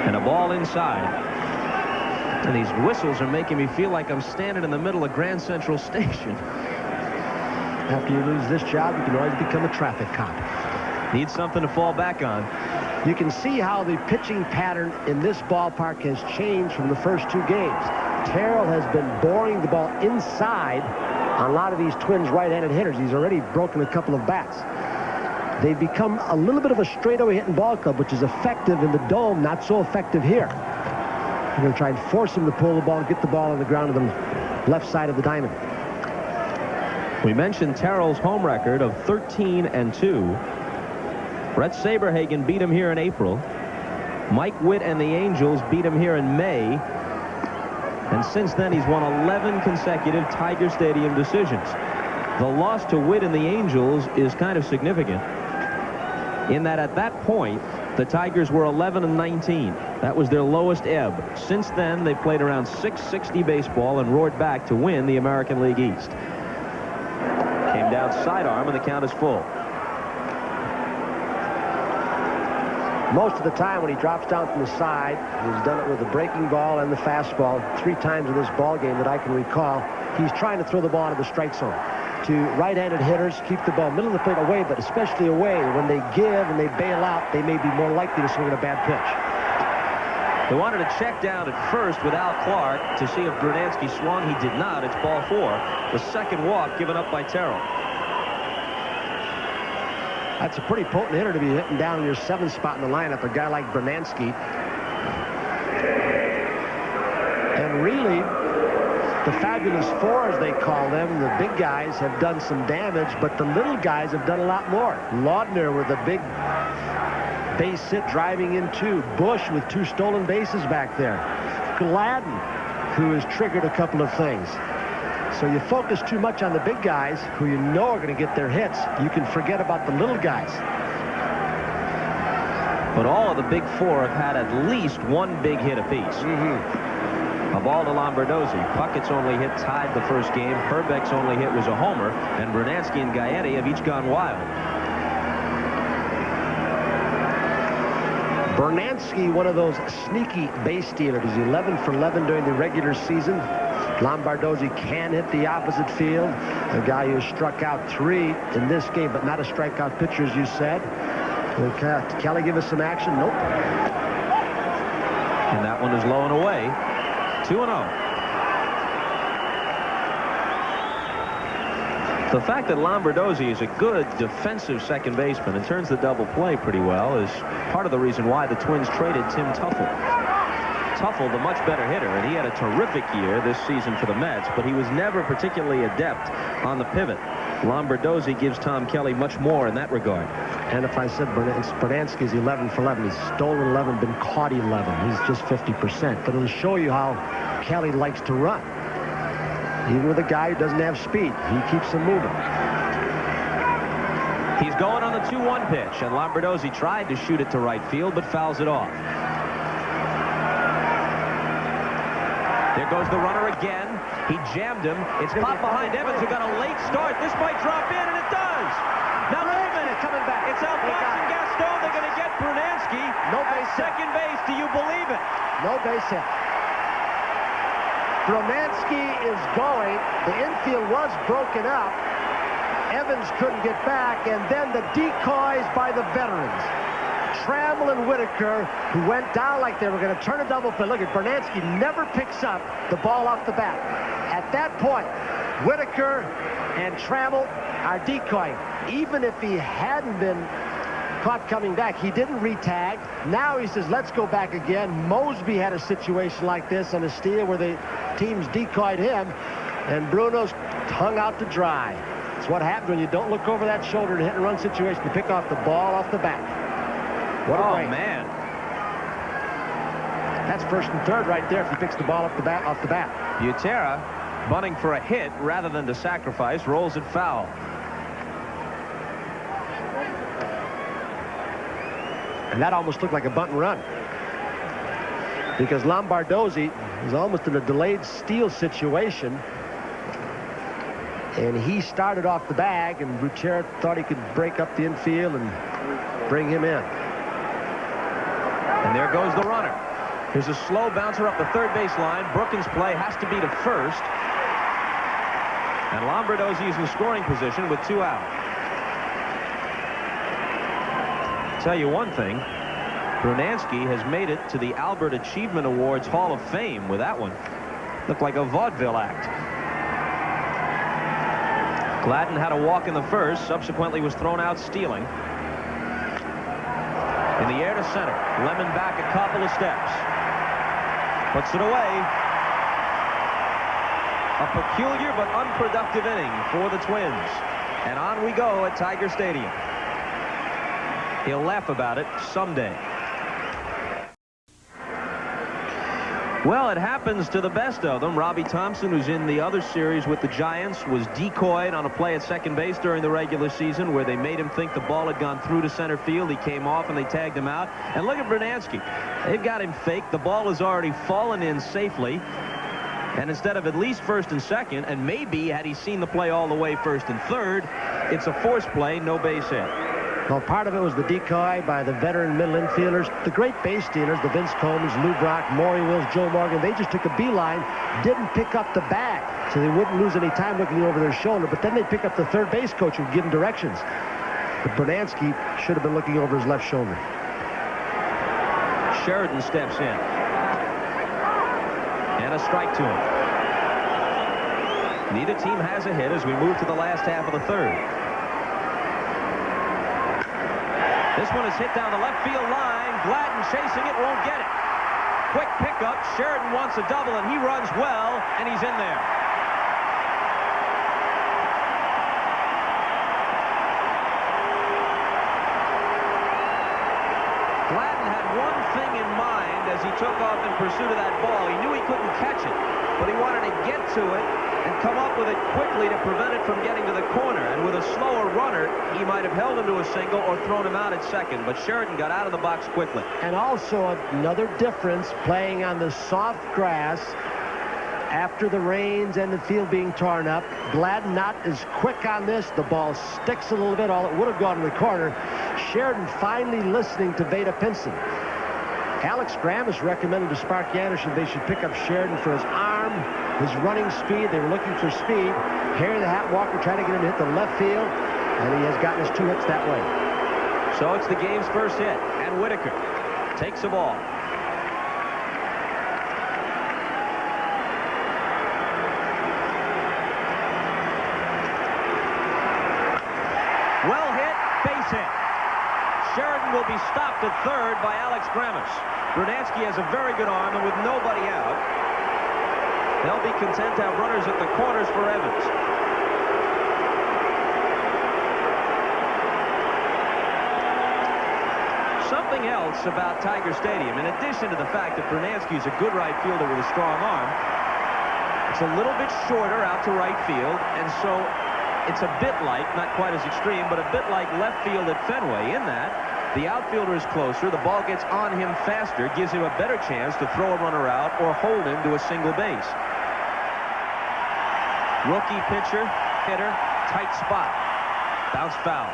And a ball inside. And these whistles are making me feel like I'm standing in the middle of Grand Central Station. After you lose this job, you can always become a traffic cop. Need something to fall back on. You can see how the pitching pattern in this ballpark has changed from the first 2 games. Terrell has been boring the ball inside on a lot of these Twins right-handed hitters. He's already broken a couple of bats. They've become a little bit of a straightaway hitting ball club, which is effective in the Dome, not so effective here. We're going to try and force him to pull the ball and get the ball on the ground to the left side of the diamond. We mentioned Terrell's home record of 13-2. Brett Saberhagen beat him here in April. Mike Witt and the Angels beat him here in May. And since then, he's won 11 consecutive Tiger Stadium decisions. The loss to Witt and the Angels is kind of significant in that at that point, the Tigers were 11-19. That was their lowest ebb. Since then, they played around .660 baseball and roared back to win the American League East. Came down sidearm, and the count is full. Most of the time when he drops down from the side, he's done it with the breaking ball and the fastball 3 times in this ball game that I can recall. He's trying to throw the ball into the strike zone. To right-handed hitters, keep the ball middle of the plate away, but especially away. When they give and they bail out, they may be more likely to swing at a bad pitch. They wanted to check down at first with Al Clark to see if Brunansky swung. He did not. It's ball 4. The second walk given up by Terrell. That's a pretty potent hitter to be hitting down in your 7th spot in the lineup, a guy like Brunansky. And really, the Fabulous Four, as they call them, the big guys have done some damage, but the little guys have done a lot more. Laudner with a big base hit driving in 2. Bush with 2 stolen bases back there. Gladden, who has triggered a couple of things. So you focus too much on the big guys who you know are going to get their hits. You can forget about the little guys. But all of the big four have had at least one big hit apiece. A ball to Lombardozzi. Puckett's only hit tied the first game. Herbeck's only hit was a homer. And Brunansky and Gaetti have each gone wild. Brunansky, one of those sneaky base stealers. He's 11 for 11 during the regular season. Lombardozzi can hit the opposite field. A guy who struck out 3 in this game, but not a strikeout pitcher, as you said. Okay. Kelly give us some action? Nope. And that one is low and away. 2-0. The fact that Lombardozzi is a good defensive second baseman and turns the double play pretty well is part of the reason why the Twins traded Tim Tuffle. Tuffle, the much better hitter, and he had a terrific year this season for the Mets, but he was never particularly adept on the pivot. Lombardozzi gives Tom Kelly much more in that regard. And if I said Brunansky's 11 for 11, he's stolen 11, been caught 11. He's just 50%. But it'll show you how Kelly likes to run. Even with a guy who doesn't have speed, he keeps him moving. He's going on the 2-1 pitch, and Lombardozzi tried to shoot it to right field, but fouls it off. There goes the runner again. He jammed him. It's popped behind Evans, who got a late start. This might drop in, and it does. Now, wait a minute. Coming back. It's Alphonse and Gaston. They're going to get Brunansky. No base hit. Second base. Do you believe it? No base hit. Brunansky is going. The infield was broken up. Evans couldn't get back, and then the decoys by the veterans. Trammell and Whitaker, who went down like they were going to turn a double play. Look at Brunansky, never picks up the ball off the bat. At that point, Whitaker and Trammell are decoying. Even if he hadn't been caught coming back, he didn't retag. Now he says, let's go back again. Mosby had a situation like this on a steal where the teams decoyed him, and Bruno's hung out to dry. It's what happens when you don't look over that shoulder in a hit-and-run situation. You pick off the ball off the bat. What a break. Man. That's first and third right there if he picks the ball off the bat. Butera, bunting for a hit rather than to sacrifice, rolls it foul. And that almost looked like a bunt and run. Because Lombardozzi was almost in a delayed steal situation. And he started off the bag, and Butera thought he could break up the infield and bring him in. And there goes the runner. Here's a slow bouncer up the third base line. Brookins' play has to be to first. And Lombardozzi is in scoring position with 2 out. Tell you one thing, Brunansky has made it to the Albert Achievement Awards Hall of Fame with that one. Looked like a vaudeville act. Gladden had a walk in the first, subsequently was thrown out stealing. In the air to center, Lemon back a couple of steps. Puts it away. A peculiar but unproductive inning for the Twins. And on we go at Tiger Stadium. He'll laugh about it someday. Well, it happens to the best of them. Robbie Thompson, who's in the other series with the Giants, was decoyed on a play at second base during the regular season where they made him think the ball had gone through to center field. He came off and they tagged him out. And look at Brunansky. They've got him faked. The ball has already fallen in safely. And instead of at least first and second, and maybe had he seen the play all the way first and third, it's a forced play, no base hit. Well, part of it was the decoy by the veteran middle infielders. The great base stealers, the Vince Combs, Lou Brock, Maury Wills, Joe Morgan, they just took a beeline, didn't pick up the bag, so they wouldn't lose any time looking over their shoulder. But then they'd pick up the third base coach who would give them directions. But Brunansky should have been looking over his left shoulder. Sheridan steps in. And a strike to him. Neither team has a hit as we move to the last half of the third. This one is hit down the left field line. Gladden chasing it, won't get it. Quick pickup. Sheridan wants a double, and he runs well, and he's in there. Gladden had one thing in mind as he took off in pursuit of that ball. He knew he couldn't catch it, but he wanted to get to it and come up with it quickly to prevent it from getting to the corner. And with a slower runner, he might have held him to a single or thrown him out at second. But Sheridan got out of the box quickly. And also another difference playing on the soft grass after the rains and the field being torn up. Gladden not as quick on this. The ball sticks a little bit. All it would have gone to the corner. Sheridan finally listening to Veda Pinson. Alex Grammas recommended to Sparky Anderson they should pick up Sheridan for his arm, his running speed. They were looking for speed. Harry the Hat Walker trying to get him to hit the left field, and he has gotten his 2 hits that way. So it's the game's first hit, and Whitaker takes the ball. Well hit, base hit. Sheridan will be stopped at third by Alex Grammas. Brunansky has a very good arm, and with nobody out, they'll be content to have runners at the corners for Evans. Something else about Tiger Stadium, in addition to the fact that Brunansky is a good right fielder with a strong arm, it's a little bit shorter out to right field, and so it's a bit like, not quite as extreme, but a bit like left field at Fenway in that the outfielder is closer, the ball gets on him faster, gives him a better chance to throw a runner out or hold him to a single base. Rookie pitcher, hitter, tight spot. Bounce foul.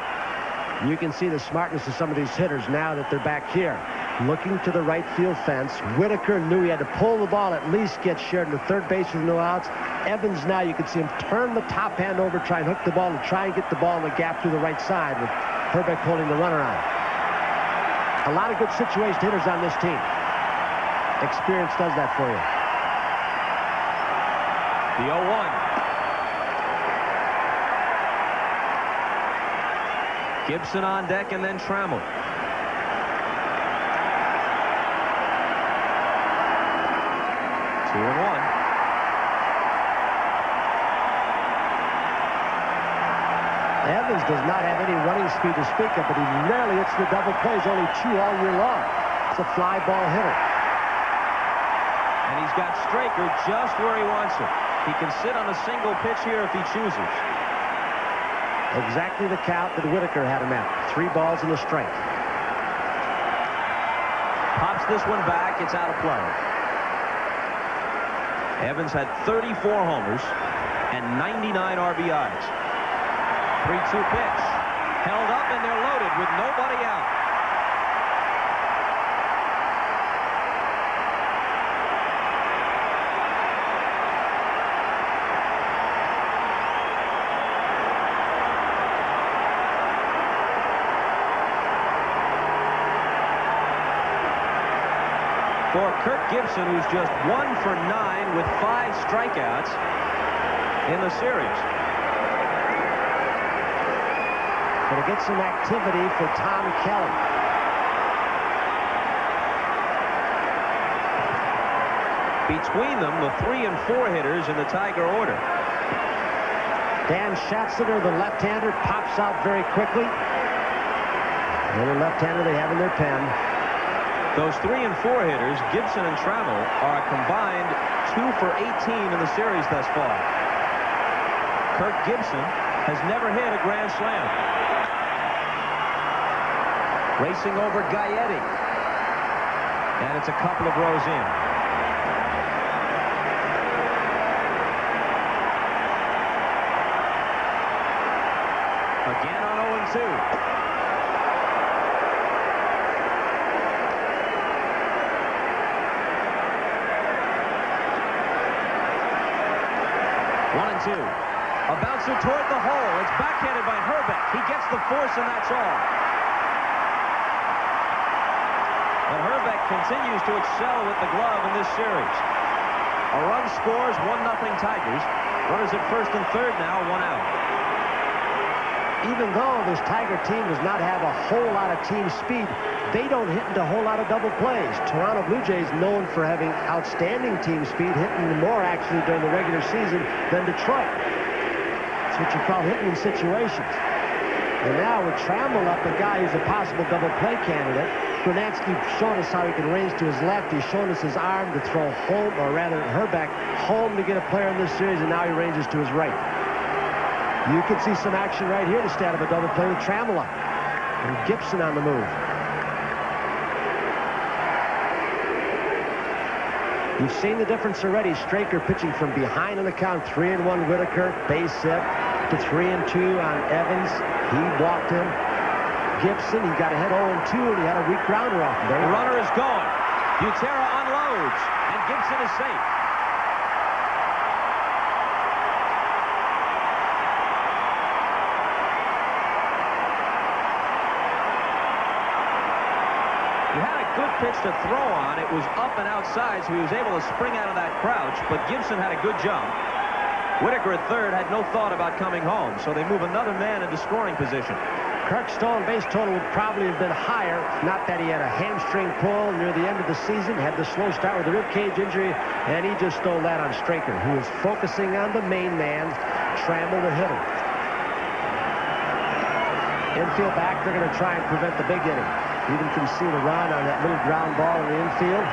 You can see the smartness of some of these hitters now that they're back here. Looking to the right field fence. Whitaker knew he had to pull the ball, at least get Sheridan to third base with no outs. Evans now, you can see him turn the top hand over, try and hook the ball, and try and get the ball in the gap through the right side with Herbeck holding the runner on. A lot of good situation hitters on this team. Experience does that for you. The 0-1. Gibson on deck, and then Trammell. Two and one. Evans does not have any running speed to speak of, but he rarely hits the double plays, only 2 all year long. It's a fly ball hitter. And he's got Straker just where he wants him. He can sit on a single pitch here if he chooses. Exactly the count that Whitaker had him at. 3 balls and a strike. Pops this one back. It's out of play. Evans had 34 homers and 99 RBIs. 3-2 pitch. Held up, and they're loaded with nobody out. For Kirk Gibson, who's just 1 for 9 with 5 strikeouts in the series. Going to get some activity for Tom Kelly. Between them, the 3 and 4 hitters in the Tiger order. Dan Schatzler, the left-hander, pops out very quickly. Another left-hander they have in their pen. Those 3 and 4 hitters, Gibson and Trammell, are a combined 2 for 18 in the series thus far. Kirk Gibson has never hit a grand slam. Racing over Gaetti. And it's a couple of rows in. Again on 0-2. One and 2. A bouncer toward the hole. It's backhanded by Herbeck. He gets the force, and that's all. And Herbeck continues to excel with the glove in this series. A run scores, 1-0 Tigers. Runners at first and third now, 1 out. Even though this Tiger team does not have a whole lot of team speed, they don't hit into a whole lot of double plays. Toronto Blue Jays known for having outstanding team speed, hitting more actually during the regular season than Detroit. That's what you call hitting in situations. And now with Trammell up, a guy who's a possible double play candidate, Brunansky showing us how he can range to his left. He's showing us his arm to throw home, or rather Herbeck home to get a player in this series, and now he ranges to his right. You can see some action right here to start of a double play with Trammell up. And Gibson on the move. You've seen the difference already. Straker pitching from behind on the count. 3-1 Whitaker. Base hit to 3-2 on Evans. He walked him. Gibson, he got ahead 0-2, and he had a weak grounder off him. The runner is gone. Butera unloads, and Gibson is safe. He had a good pitch to throw on. It was up and outside, so he was able to spring out of that crouch, but Gibson had a good jump. Whitaker at third had no thought about coming home, so they move another man into scoring position. Kirk's stolen base total would probably have been higher, not that he had a hamstring pull near the end of the season, had the slow start with a ribcage injury, and he just stole that on Straker, who was focusing on the main man, Trammell, the hitter. Infield back, they're going to try and prevent the big inning. Even concede a run on that little ground ball in the infield.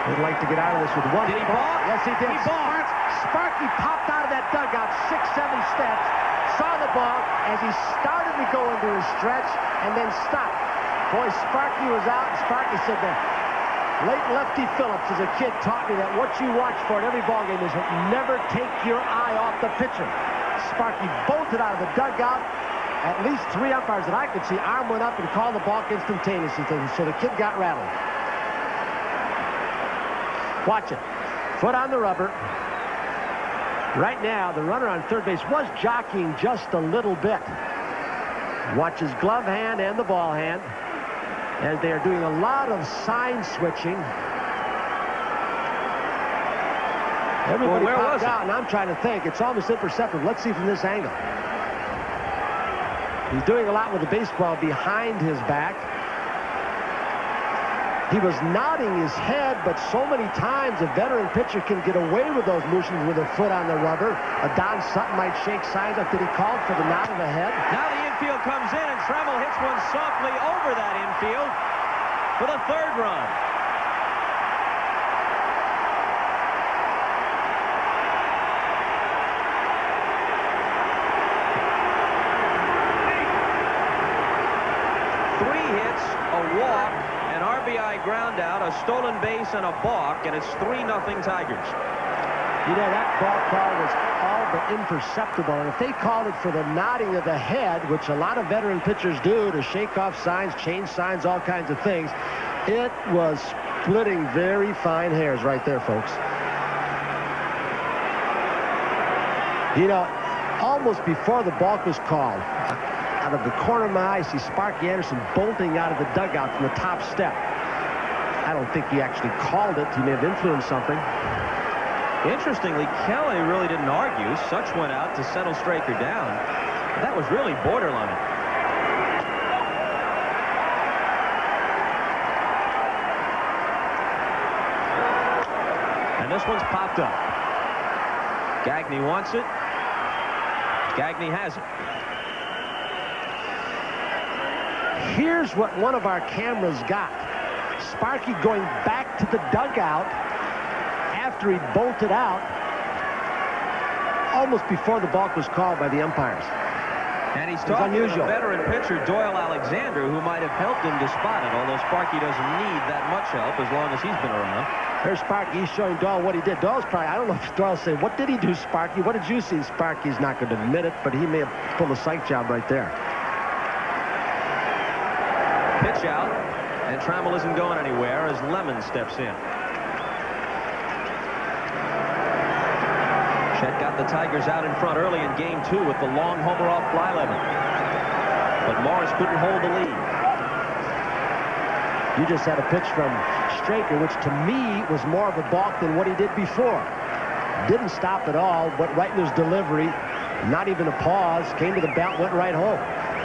They'd like to get out of this with one. Did he balk? Yes, he did. He balked. Sparky popped out of that dugout 6-7 steps, saw the ball as he started to go into his stretch and then stopped. Boy, Sparky was out, and Sparky said that late Lefty Phillips as a kid taught me that what you watch for at every ballgame is never take your eye off the pitcher. Sparky bolted out of the dugout. At least 3 umpires that I could see, arm went up and called the balk instantaneously, so the kid got rattled. Watch it. Foot on the rubber. Right now, the runner on third base was jockeying just a little bit. Watch his glove hand and the ball hand, as they are doing a lot of sign switching. Everybody popped out, and I'm trying to think. It's almost imperceptible. Let's see from this angle. He's doing a lot with the baseball behind his back. He was nodding his head, but so many times a veteran pitcher can get away with those motions with a foot on the rubber. Don Sutton might shake signs up. Did he call for the nod of the head? Now the infield comes in, and Trammell hits one softly over that infield for the third run. Walk, an RBI ground out, a stolen base, and a balk, and it's 3-0 Tigers. You know, that ball call was all but imperceptible, and if they called it for the nodding of the head, which a lot of veteran pitchers do to shake off signs, change signs, all kinds of things, it was splitting very fine hairs right there, folks. You know, almost before the balk was called, out of the corner of my eye, I see Sparky Anderson bolting out of the dugout from the top step. I don't think he actually called it. He may have influenced something. Interestingly, Kelly really didn't argue. Such went out to settle Straker down. That was really borderline. And this one's popped up. Gagne wants it. Gagne has it. Here's what one of our cameras got. Sparky going back to the dugout after he bolted out almost before the balk was called by the umpires. And he's talking to a veteran pitcher, Doyle Alexander, who might have helped him to spot it, although Sparky doesn't need that much help as long as he's been around. There's Sparky. He's showing Doyle what he did. Doyle's probably, I don't know if Doyle's saying, what did he do, Sparky? What did you see? Sparky's not going to admit it, but he may have pulled a psych job right there. Pitch out, and Trammell isn't going anywhere as Lemon steps in. Chet got the Tigers out in front early in Game 2 with the long homer off Blyleven. But Morris couldn't hold the lead. You just had a pitch from Straker, which to me was more of a balk than what he did before. Didn't stop at all, but right in his delivery, not even a pause, came to the bat, went right home.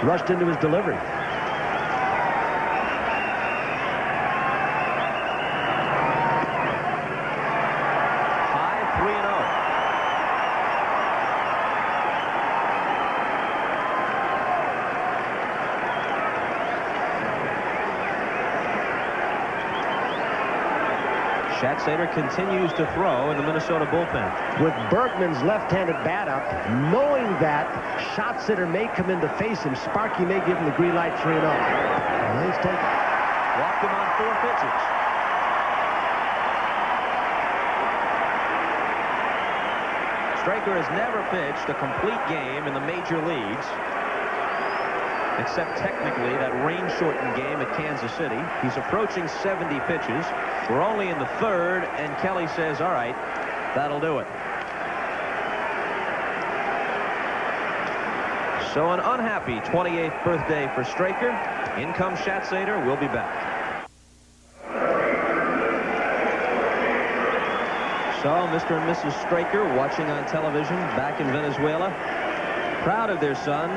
Rushed into his delivery. Schatzeder continues to throw in the Minnesota bullpen. With Bergman's left-handed bat up, knowing that Schatzeder may come in to face him, Sparky may give him the green light 3-0. He's taken. Walked him on 4 pitches. Straker has never pitched a complete game in the major leagues, except technically that rain-shortened game at Kansas City. He's approaching 70 pitches. We're only in the 3rd, and Kelly says, all right, that'll do it. So an unhappy 28th birthday for Straker. In comes Schatzeder. We'll be back. So Mr. and Mrs. Straker watching on television back in Venezuela. Proud of their son,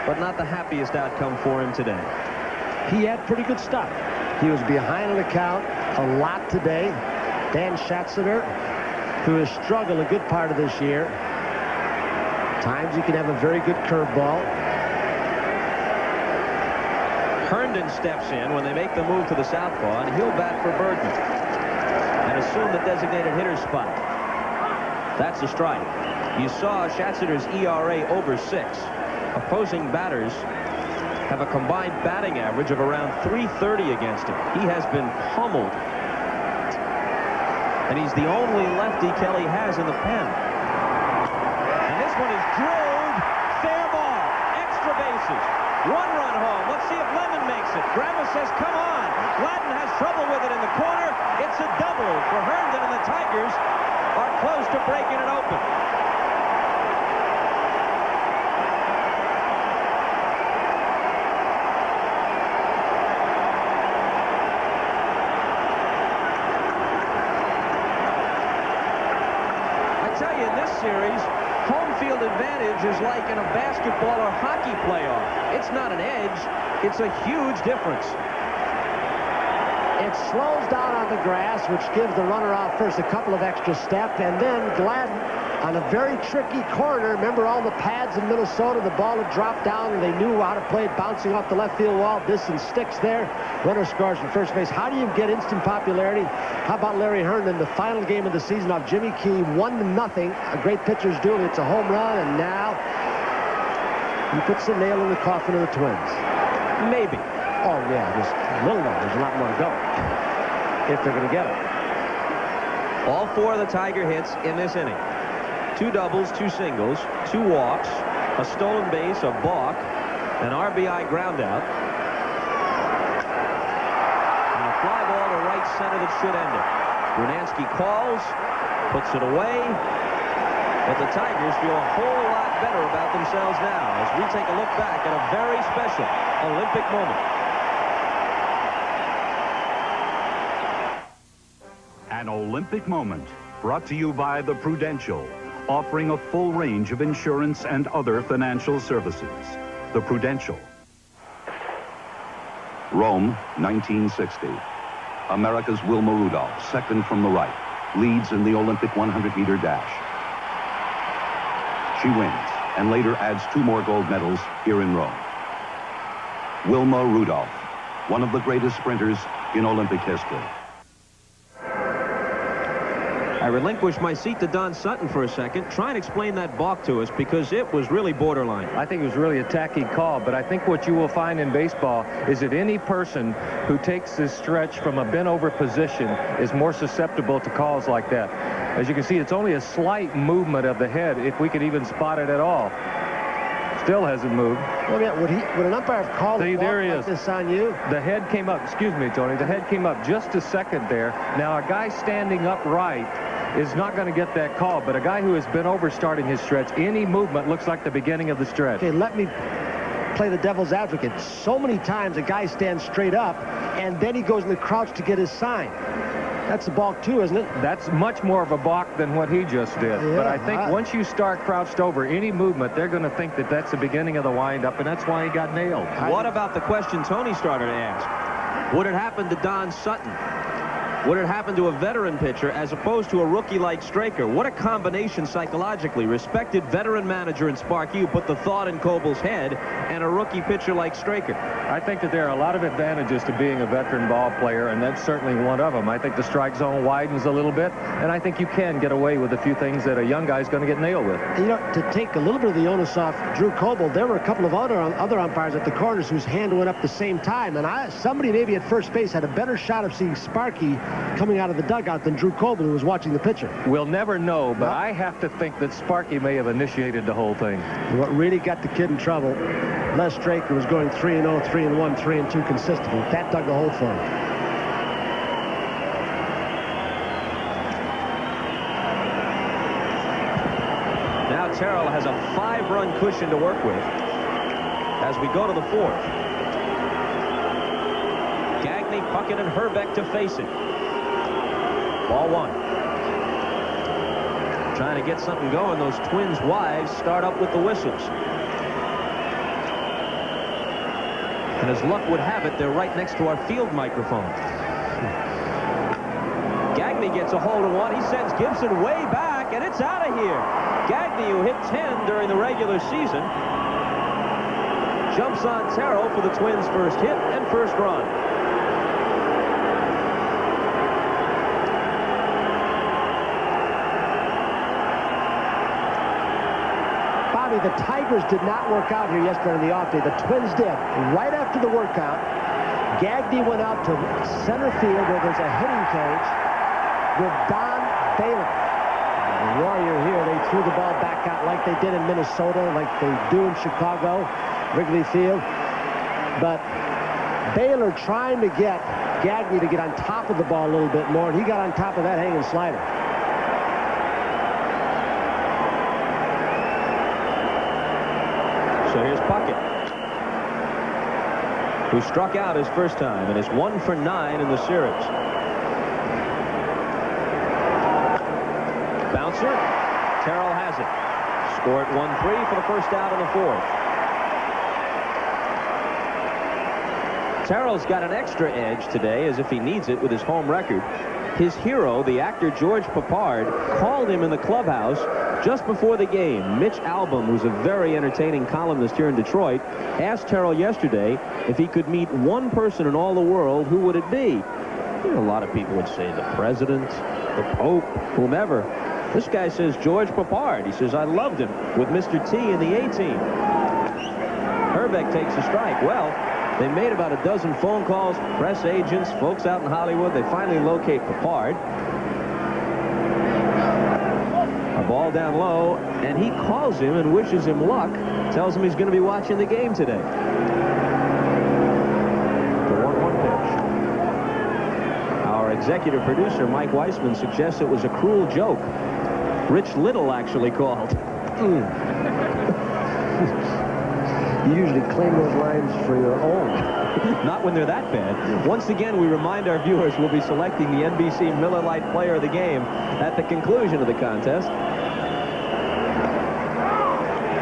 but not the happiest outcome for him today. He had pretty good stuff. He was behind on the count a lot today. Dan Schatzeder, who has struggled a good part of this year. Times he can have a very good curveball. Herndon steps in when they make the move to the southpaw, and he'll bat for Bergman and assume the designated hitter spot. That's a strike. You saw Schatzeder's ERA over 6. Opposing batters have a combined batting average of around .330 against him. He has been pummeled, and he's the only lefty Kelly has in the pen. And this one is drilled. Fair ball. Extra bases. 1-run home. Let's see if Lemon makes it. Grandma says, come on. Gladden has trouble with it in the corner. It's a double for Herndon, and the Tigers are close to breaking it open. I tell you, in this series, home field advantage is like in a basketball or hockey playoff. It's not an edge. It's a huge difference. It slows down on the grass, which gives the runner out first a couple of extra steps, and then Gladden on a very tricky corner. Remember all the pads in Minnesota, the ball had dropped down, and they knew how to play it, bouncing off the left field wall. Distance sticks there. Runner scores from first base. How do you get instant popularity? How about Larry Herndon, the final game of the season off Jimmy Key, 1-0. A great pitcher's duel. It's a home run, and now he puts the nail in the coffin of the Twins. Maybe. Oh, yeah, just a little more. There's a lot more to go if they're going to get it. All 4 of the Tiger hits in this inning. 2 doubles, 2 singles, 2 walks, a stolen base, a balk, an RBI groundout, and a fly ball to right center that should end it. Brunansky calls, puts it away, but the Tigers feel a whole lot better about themselves now as we take a look back at a very special Olympic moment. An Olympic moment brought to you by the Prudential, offering a full range of insurance and other financial services. The Prudential. Rome, 1960. America's Wilma Rudolph, second from the right, leads in the Olympic 100-meter dash. She wins and later adds 2 more gold medals here in Rome. Wilma Rudolph, one of the greatest sprinters in Olympic history. I relinquish my seat to Don Sutton for a second. Try and explain that balk to us, because it was really borderline. I think it was really a tacky call, but I think what you will find in baseball is that any person who takes this stretch from a bent-over position is more susceptible to calls like that. As you can see, it's only a slight movement of the head, if we could even spot it at all. Still hasn't moved. Well, yeah, would an umpire have called See, there he like is. This on you? The head came up, excuse me, Tony, the head came up just a second there. Now, a guy standing upright is not going to get that call, but a guy who has been over starting his stretch, any movement looks like the beginning of the stretch. Okay, let me play the devil's advocate. So many times a guy stands straight up, and then he goes in the crouch to get his sign. That's a balk too, isn't it? That's much more of a balk than what he just did. Yeah, but I think once you start crouched over, any movement, they're going to think that that's the beginning of the windup, and that's why he got nailed. What about the question Tony started to ask? Would it happen to Don Sutton? would it happen to a veteran pitcher as opposed to a rookie like Straker? What a combination psychologically. Respected veteran manager in Sparky who put the thought in Cobal's head, and a rookie pitcher like Straker. I think that there are a lot of advantages to being a veteran ball player, and that's certainly one of them. I think the strike zone widens a little bit, and I think you can get away with a few things that a young guy's going to get nailed with. You know, to take a little bit of the onus off Drew Coble, there were a couple of other umpires at the corners whose hand went up the same time, and somebody maybe at first base had a better shot of seeing Sparky coming out of the dugout than Drew Coble, who was watching the pitcher. We'll never know, but I have to think that Sparky may have initiated the whole thing. What really got the kid in trouble, Les Straker was going 3-0, 3-1, 3-2 consistently. That dug the hole for him. Now Terrell has a 5-run cushion to work with as we go to the 4th. Gagne, Puckett, and Herbeck to face it. Ball 1. Trying to get something going. Those Twins wives start up with the whistles. And as luck would have it, they're right next to our field microphone. Gagne gets a hold of one. He sends Gibson way back, and it's out of here. Gagne, who hit 10 during the regular season, jumps on Terrell for the Twins' first hit and first run. The Tigers did not work out here yesterday on the off day. The Twins did. Right after the workout, Gagne went out to center field where there's a hitting cage with Don Baylor. The Warrior here, they threw the ball back out like they did in Minnesota, like they do in Chicago, Wrigley Field. But Baylor trying to get Gagne to get on top of the ball a little bit more, and he got on top of that hanging slider. So here's Puckett, who struck out his first time and is 1 for 9 in the series. Bouncer. Terrell has it. Score at 1-3 for the first out in the 4th. Terrell's got an extra edge today, as if he needs it with his home record. His hero, the actor George Papard, called him in the clubhouse just before the game. Mitch Albom, who's a very entertaining columnist here in Detroit, asked Terrell yesterday if he could meet one person in all the world, who would it be? You know, a lot of people would say the president, the Pope, whomever. This guy says George Papard. He says, I loved him with Mr. T in the A-team. Herbeck takes a strike. Well, they made about a dozen phone calls, press agents, folks out in Hollywood. They finally locate Papard. A ball down low, and he calls him and wishes him luck, tells him he's going to be watching the game today. The 1-1 pitch. Our executive producer, Mike Weissman, suggests it was a cruel joke. Rich Little actually called. You usually claim those lines for your own. Not when they're that bad. Once again, we remind our viewers we'll be selecting the NBC Miller Lite Player of the Game at the conclusion of the contest.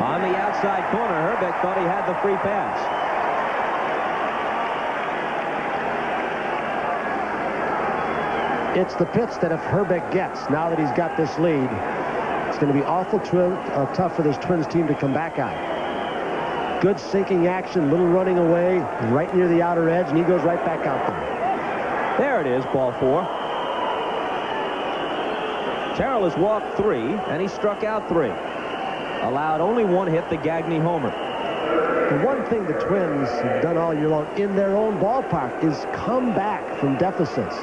On the outside corner, Herbeck thought he had the free pass. It's the pitch that if Herbeck gets, now that he's got this lead, it's going to be awful tough for this Twins team to come back on. Good sinking action, little running away, right near the outer edge, and he goes right back out there. There it is, ball 4. Terrell has walked 3, and he struck out 3. Allowed only 1 hit, the Gagne homer. The one thing the Twins have done all year long in their own ballpark is come back from deficits.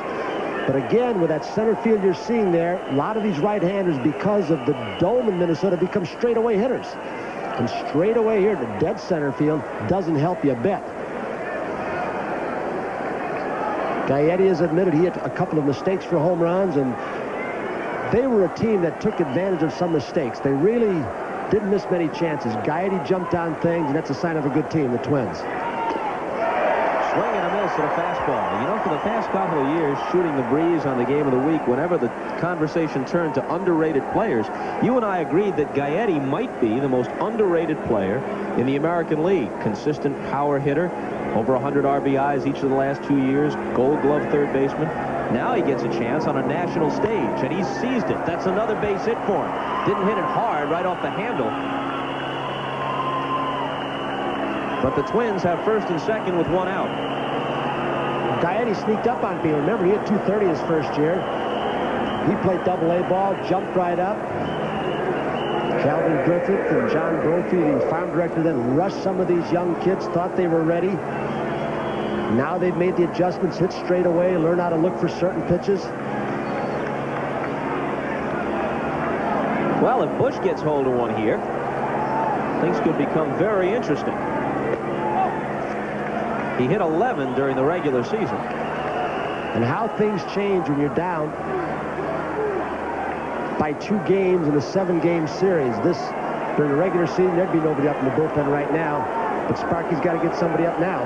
But again, with that center field you're seeing there, a lot of these right-handers, because of the dome in Minnesota, become straightaway hitters. And straight away here to dead center field doesn't help you a bit. Gaetti has admitted he had a couple of mistakes for home runs, and they were a team that took advantage of some mistakes. They really didn't miss many chances. Gaetti jumped on things, and that's a sign of a good team, the Twins. Swing and a miss at a fastball. You know, for the past couple of years, shooting the breeze on the game of the week, whenever the conversation turned to underrated players, you and I agreed that Gaetti might be the most underrated player in the American League. Consistent power hitter, over 100 RBIs each of the last 2 years, Gold Glove third baseman. Now he gets a chance on a national stage, and he's seized it. That's another base hit for him. Didn't hit it hard right off the handle. But the Twins have first and second with one out. Gaetti sneaked up on Beal. Remember, he had 230 his first year. He played double-A ball, jumped right up. Calvin Griffith and John Brophy, the farm director, then rushed some of these young kids, thought they were ready. Now they've made the adjustments, hit straight away, learn how to look for certain pitches. Well, if Bush gets hold of one here, things could become very interesting. He hit 11 during the regular season. And how things change when you're down by 2 games in a 7-game series. This, during the regular season, there'd be nobody up in the bullpen right now. But Sparky's got to get somebody up now.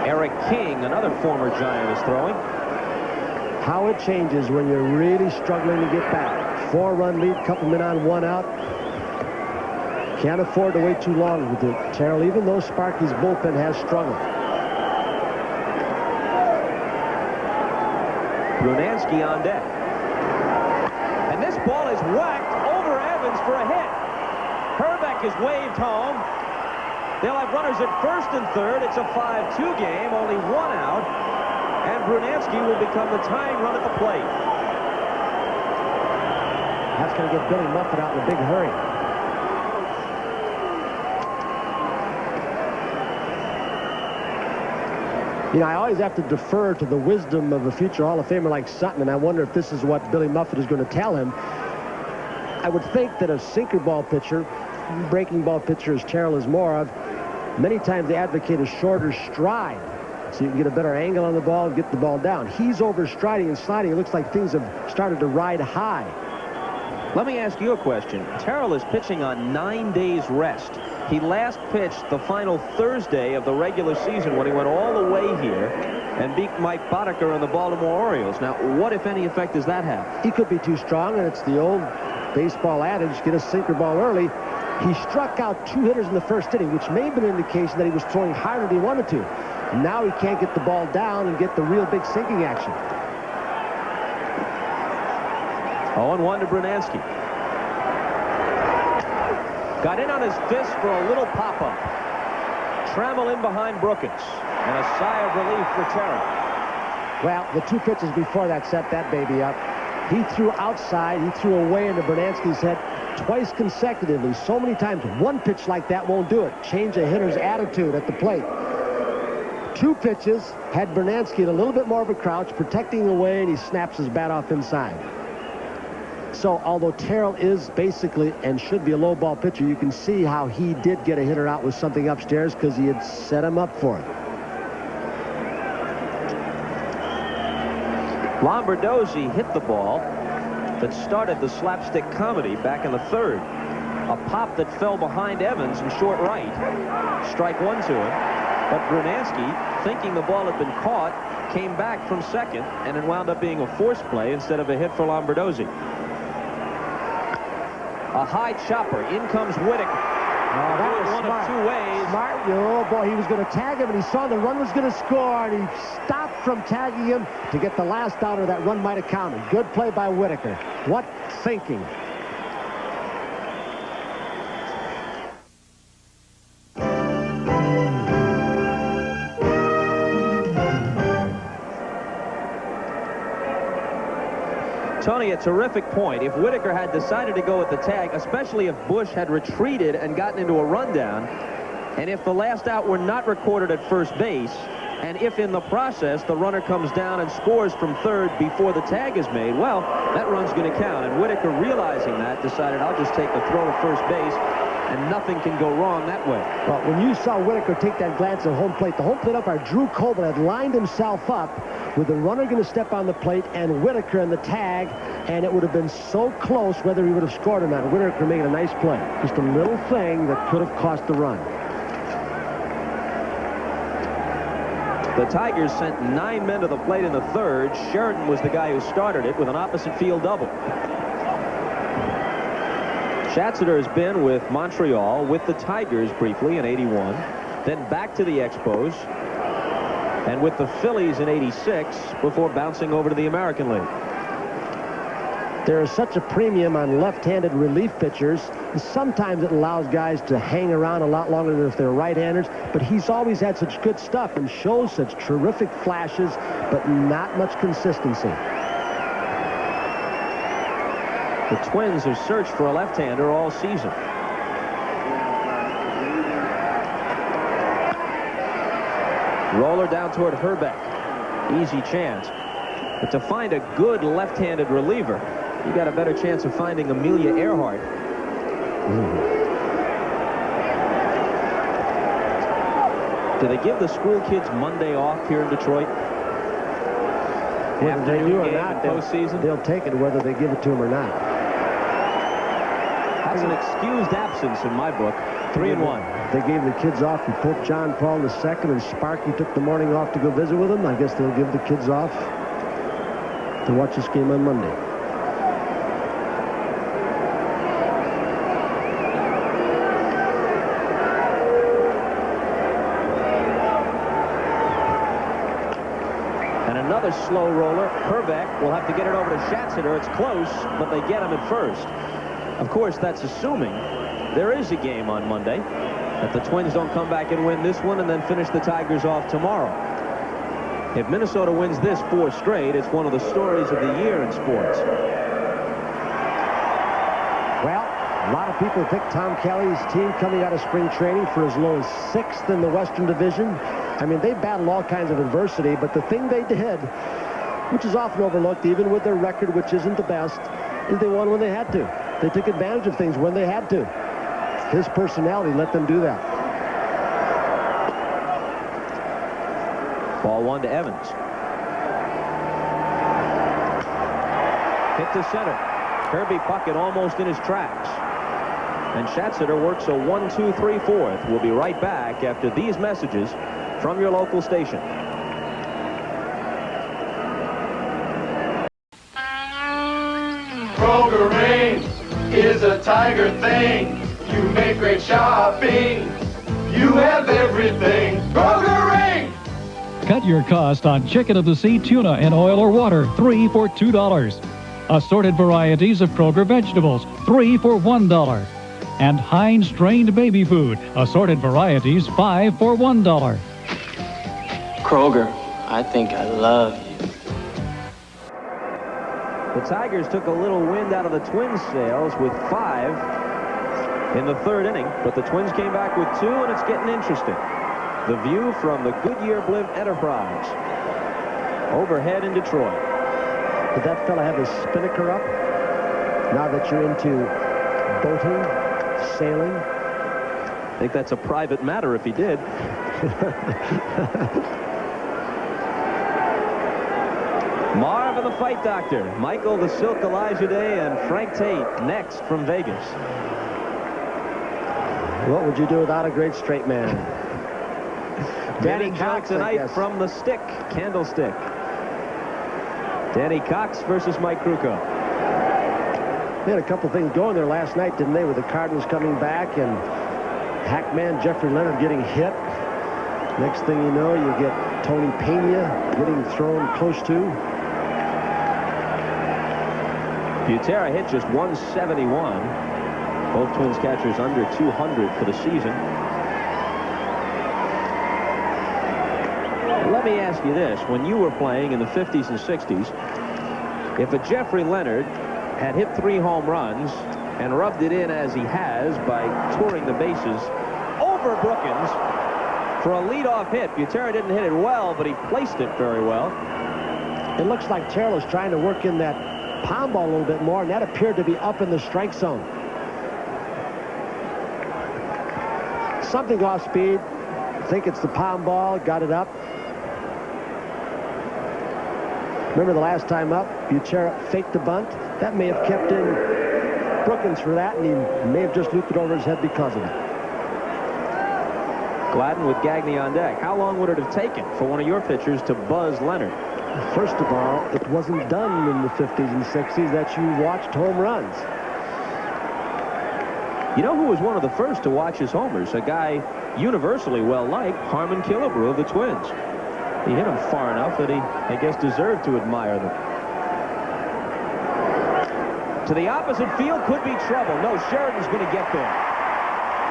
Eric King, another former Giant, is throwing. How it changes when you're really struggling to get back. 4-run lead, couple men on, 1 out. Can't afford to wait too long with it, Terrell, even though Sparky's bullpen has struggled. Brunansky on deck. And this ball is whacked over Evans for a hit. Herbeck is waved home. They'll have runners at first and third. It's a 5-2 game, only 1 out. And Brunansky will become the tying run at the plate. That's going to get Billy Muffet out in a big hurry. You know, I always have to defer to the wisdom of a future Hall of Famer like Sutton, and I wonder if this is what Billy Muffet is going to tell him. I would think that a sinker ball pitcher, breaking ball pitcher as Terrell is more of, many times they advocate a shorter stride so you can get a better angle on the ball and get the ball down. He's overstriding and sliding. It looks like things have started to ride high. Let me ask you a question. Terrell is pitching on 9 days rest. He last pitched the final Thursday of the regular season when he went all the way here and beat Mike Boddicker and the Baltimore Orioles. Now, what, if any, effect does that have? He could be too strong, and it's the old baseball adage, get a sinker ball early. He struck out 2 hitters in the first inning, which may have been an indication that he was throwing harder than he wanted to. Now he can't get the ball down and get the real big sinking action. 0-1 to Brunansky. Got in on his fist for a little pop-up. Trammell in behind Brookins. And a sigh of relief for Terrell. Well, the 2 pitches before that set that baby up. He threw outside. He threw away into Brunansky's head twice consecutively. So many times, 1 pitch like that won't do it. Change a hitter's attitude at the plate. 2 pitches had Brunansky in a little bit more of a crouch, protecting away, and he snaps his bat off inside. So, although Terrell is basically and should be a low ball pitcher, you can see how he did get a hitter out with something upstairs because he had set him up for it. Lombardozzi hit the ball that started the slapstick comedy back in the 3rd. A pop that fell behind Evans in short right. Strike 1 to him. But Brunansky, thinking the ball had been caught, came back from second, and it wound up being a force play instead of a hit for Lombardozzi. A high chopper. In comes Whitaker. That was one smart. of 2 ways. Smart. Oh, boy, he was going to tag him, and he saw the run was going to score, and he stopped from tagging him to get the last out, or that run might have counted. Good play by Whitaker. What thinking. Tony, a terrific point. If Whitaker had decided to go with the tag, especially if Bush had retreated and gotten into a rundown, and if the last out were not recorded at first base, and if in the process the runner comes down and scores from 3rd before the tag is made, well, that run's going to count. And Whitaker, realizing that, decided, I'll just take the throw to first base, and nothing can go wrong that way. Well, when you saw Whitaker take that glance at home plate, the home plate umpire, Drew Coble, had lined himself up with the runner going to step on the plate and Whitaker in the tag, and it would have been so close whether he would have scored or not. Whitaker made a nice play. Just a little thing that could have cost the run. The Tigers sent 9 men to the plate in the 3rd. Sheridan was the guy who started it with an opposite field double. Schatzeder has been with Montreal, with the Tigers briefly in '81, then back to the Expos, and with the Phillies in '86 before bouncing over to the American League. There is such a premium on left-handed relief pitchers. Sometimes it allows guys to hang around a lot longer than if they're right-handers, but he's always had such good stuff and shows such terrific flashes, but not much consistency. The Twins have searched for a left-hander all season. Roller down toward Herbeck. Easy chance. But to find a good left-handed reliever, you got a better chance of finding Amelia Earhart. Do they give the school kids Monday off here in Detroit? Whether they do or not, they'll take it whether they give it to them or not. That's an excused absence in my book. 3-1. They gave the kids off for Pope John Paul II, and Sparky took the morning off to go visit with them. I guess they'll give the kids off to watch this game on Monday. And another slow roller. Herbeck will have to get it over to Schatzeder. It's close, but they get him at first. Of course, that's assuming there is a game on Monday, that the Twins don't come back and win this one and then finish the Tigers off tomorrow. If Minnesota wins this 4 straight, it's one of the stories of the year in sports. Well, a lot of people think Tom Kelly's team coming out of spring training for as low as 6th in the Western Division. I mean, they battled all kinds of adversity, but the thing they did, which is often overlooked, even with their record, which isn't the best, is they won when they had to. They took advantage of things when they had to. His personality let them do that. Ball 1 to Evans. Hit to center. Kirby Puckett almost in his tracks. And Schatzeder works a 1-2-3-4. We'll be right back after these messages from your local station. Kroger Rain is a Tiger thing. You make great shopping. You have everything. Kroger Rain. Cut your cost on chicken of the sea, tuna, and oil or water, 3 for $2. Assorted varieties of Kroger vegetables, 3 for $1. And Heinz strained baby food, assorted varieties, 5 for $1. Kroger, I think I love you. The Tigers took a little wind out of the Twins' sails with 5 in the 3rd inning, but the Twins came back with 2, and it's getting interesting. The view from the Goodyear Blimp Enterprise overhead in Detroit. Did that fella have his spinnaker up? Now that you're into boating, sailing? I think that's a private matter if he did. Marv and the Fight Doctor, Michael the Silk Elijah Day, and Frank Tate next from Vegas. What would you do without a great straight man? Danny Cox tonight from the stick, Candlestick. Danny Cox versus Mike Krukow. They had a couple things going there last night, didn't they, with the Cardinals coming back and Hackman Jeffrey Leonard getting hit. Next thing you know, you get Tony Pena getting thrown close to. Butera hit just 171. Both Twins catchers under 200 for the season. Let me ask you this. When you were playing in the 50s and 60s, if a Jeffrey Leonard had hit 3 home runs and rubbed it in as he has by touring the bases over Brookins for a leadoff hit, Butera didn't hit it well, but he placed it very well. It looks like Terrell is trying to work in that palm ball a little bit more, and that appeared to be up in the strike zone. Something off speed. I think it's the palm ball. Got it up. Remember the last time up, Butera faked the bunt. That may have kept in Brookins for that, and he may have just looped it over his head because of it. Gladden with Gagne on deck. How long would it have taken for one of your pitchers to buzz Leonard? First of all, it wasn't done in the 50s and 60s that you watched home runs. You know who was one of the first to watch his homers? A guy universally well-liked, Harmon Killebrew of the Twins. He hit him far enough that he, I guess, deserved to admire them. To the opposite field, could be trouble. No, Sheridan's going to get there.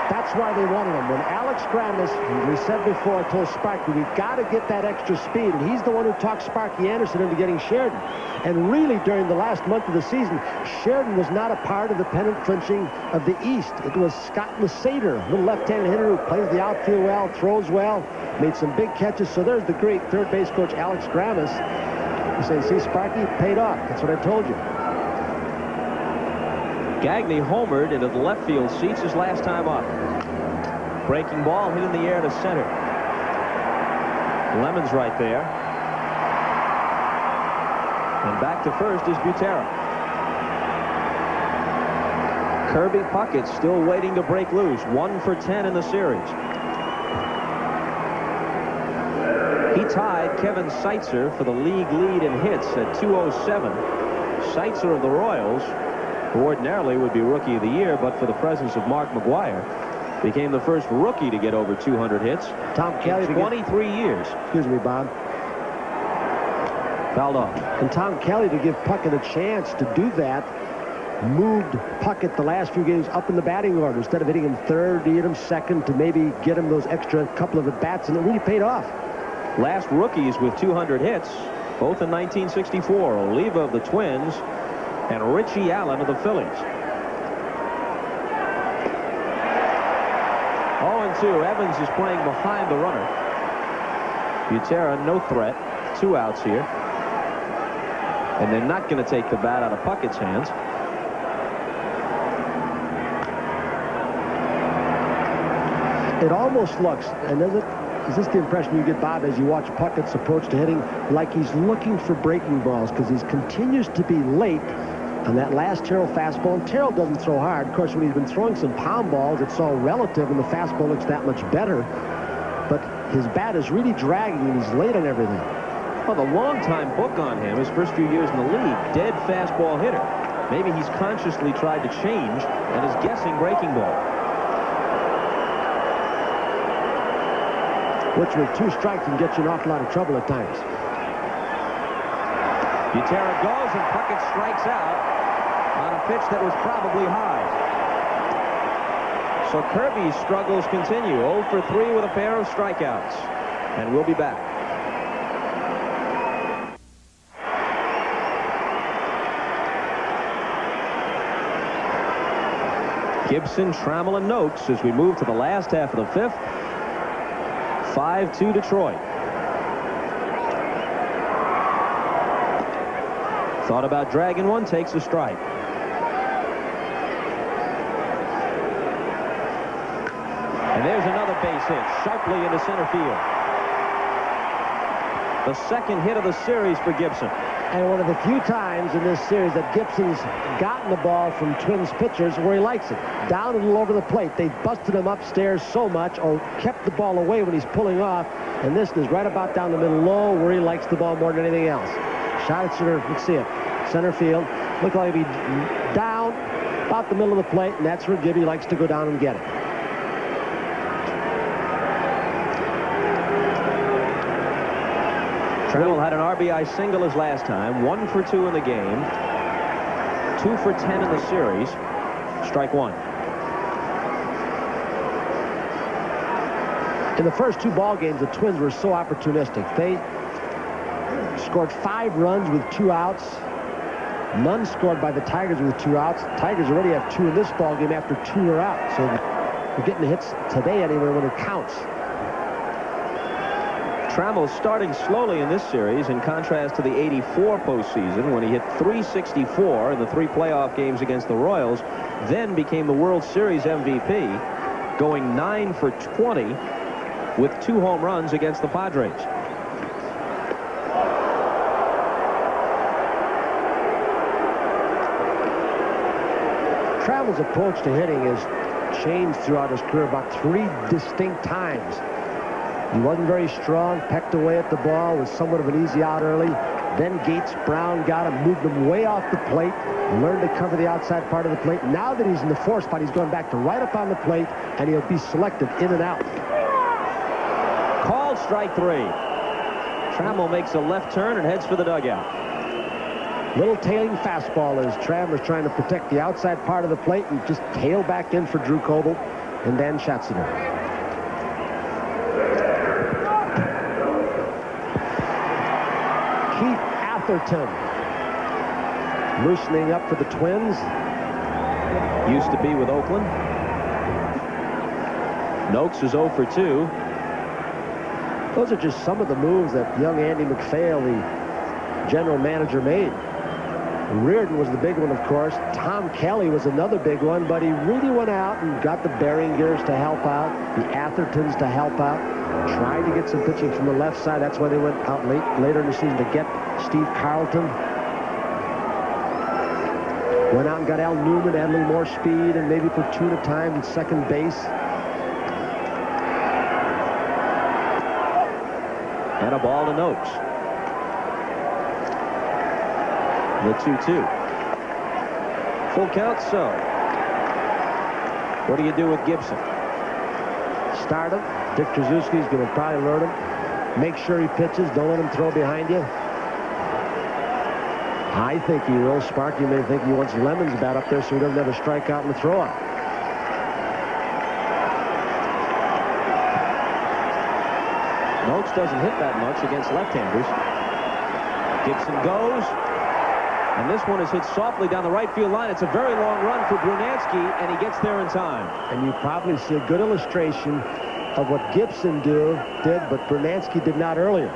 That's why they wanted him. When Alex Grammas, we said before, told Sparky, we've got to get that extra speed, and he's the one who talked Sparky Anderson into getting Sheridan. And really, during the last month of the season, Sheridan was not a part of the pennant clinching of the East. It was Scott Lasater, a little left-handed hitter who plays the outfield well, throws well, made some big catches. So there's the great third base coach, Alex Grammas. He said, see, Sparky, paid off. That's what I told you. Gagne homered into the left field seats his last time up. Breaking ball hit in the air to center. Lemon's right there. And back to first is Butera. Kirby Puckett still waiting to break loose. 1 for 10 in the series. He tied Kevin Seitzer for the league lead in hits at 207. Seitzer of the Royals, who ordinarily would be Rookie of the Year, but for the presence of Mark McGwire, became the first rookie to get over 200 hits. Tom Kelly in 23 years. Excuse me, Bob. Fouled off. And Tom Kelly, to give Puckett a chance to do that, moved Puckett the last few games up in the batting order. Instead of hitting him third, he hit him second to maybe get him those extra couple of at-bats, and it really paid off. Last rookies with 200 hits, both in 1964. Oliva of the Twins and Richie Allen of the Phillies. 0-2. Evans is playing behind the runner. Butera, no threat. 2 outs here. And they're not going to take the bat out of Puckett's hands. It almost looks, and is this the impression you get, Bob, as you watch Puckett's approach to hitting, like he's looking for breaking balls, because he continues to be late on that last Terrell fastball. And Terrell doesn't throw hard. Of course, when he's been throwing some pound balls, it's all relative, and the fastball looks that much better. But his bat is really dragging, and he's late on everything. Well, the long-time book on him, his first few years in the league, dead fastball hitter. Maybe he's consciously tried to change and is guessing breaking ball. Which with 2 strikes can get you an awful lot of trouble at times. Butera goes and Puckett strikes out on a pitch that was probably high. So Kirby's struggles continue. 0 for 3 with a pair of strikeouts. And we'll be back. Gibson, Trammell, and Noakes as we move to the last half of the 5th. 5-2 Detroit. Thought about dragging one, takes a strike. And there's another base hit, sharply into center field. The second hit of the series for Gibson. And one of the few times in this series that Gibson's gotten the ball from Twins pitchers where he likes it. Down a little over the plate. They busted him upstairs so much, or kept the ball away when he's pulling off. And this is right about down the middle, low, where he likes the ball more than anything else. Shot at center, let's see it. Center field. Look like he'll be down about the middle of the plate, and that's where Gibby likes to go down and get it. Trammell had an RBI single his last time. 1 for 2 in the game. 2 for 10 in the series. Strike 1. In the first 2 ball games, the Twins were so opportunistic. They scored 5 runs with 2 outs. None scored by the Tigers with 2 outs. Tigers already have 2 in this ball game after 2 are out. So they're getting the hits today anyway when it counts. Trammell starting slowly in this series in contrast to the 84 postseason when he hit .364 in the 3 playoff games against the Royals, then became the World Series MVP, going 9 for 20 with 2 home runs against the Padres. Trammell's approach to hitting has changed throughout his career about 3 distinct times. He wasn't very strong, pecked away at the ball, was somewhat of an easy out early. Then Gates Brown got him, moved him way off the plate, learned to cover the outside part of the plate. Now that he's in the 4 spot, he's going back to right up on the plate, and he'll be selective in and out. Called strike 3. Trammell makes a left turn and heads for the dugout. Little tailing fastball as Trammell's trying to protect the outside part of the plate and just tail back in for Drew Coble and Dan Schatziner. Keith Atherton loosening up for the Twins. Used to be with Oakland. Noakes is 0 for 2. Those are just some of the moves that young Andy MacPhail, the general manager, made. Reardon was the big one, of course. Tom Kelly was another big one, but he really went out and got the Beringers to help out, the Athertons to help out, tried to get some pitching from the left side. That's why they went out later in the season to get Steve Carlton. Went out and got Al Newman, had a little more speed, and maybe platoon at time in second base. And a ball to Noakes. The 2-2. Full count, so. What do you do with Gibson? Start him. Dick Trzaskowski's going to probably alert him. Make sure he pitches. Don't let him throw behind you. I think he will. Sparky may think he wants Lemon's bat up there so he doesn't have a strikeout and a throw-out. Noakes doesn't hit that much against left-handers. Gibson goes. And this one is hit softly down the right field line. It's a very long run for Brunansky, and he gets there in time. And you probably see a good illustration of what Gibson did, but Brunansky did not earlier.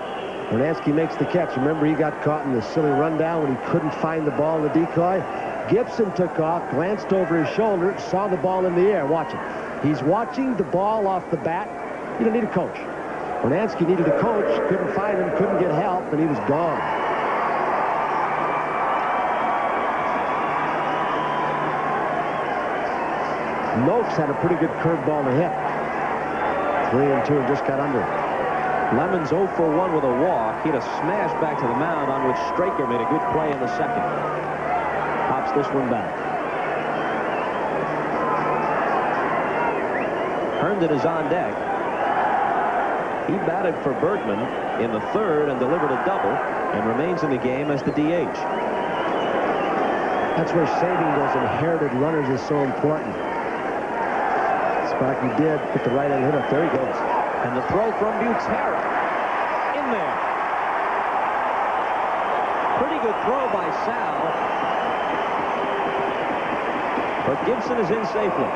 Brunansky makes the catch. Remember, he got caught in the silly rundown when he couldn't find the ball in the decoy. Gibson took off, glanced over his shoulder, saw the ball in the air. Watch it. He's watching the ball off the bat. You don't need a coach. Brunansky needed a coach, couldn't find him, couldn't get help, and he was gone. Noakes had a pretty good curveball to hit. 3-2 and just got under it. Lemon's 0 for 1 with a walk. He had a smash back to the mound on which Straker made a good play in the second. Pops this one back. Herndon is on deck. He batted for Bergman in the third and delivered a double and remains in the game as the DH. That's where saving those inherited runners is so important. Sparky did put the right-hand hit up. There he goes. And the throw from Butera. In there. Pretty good throw by Sal. But Gibson is in safely.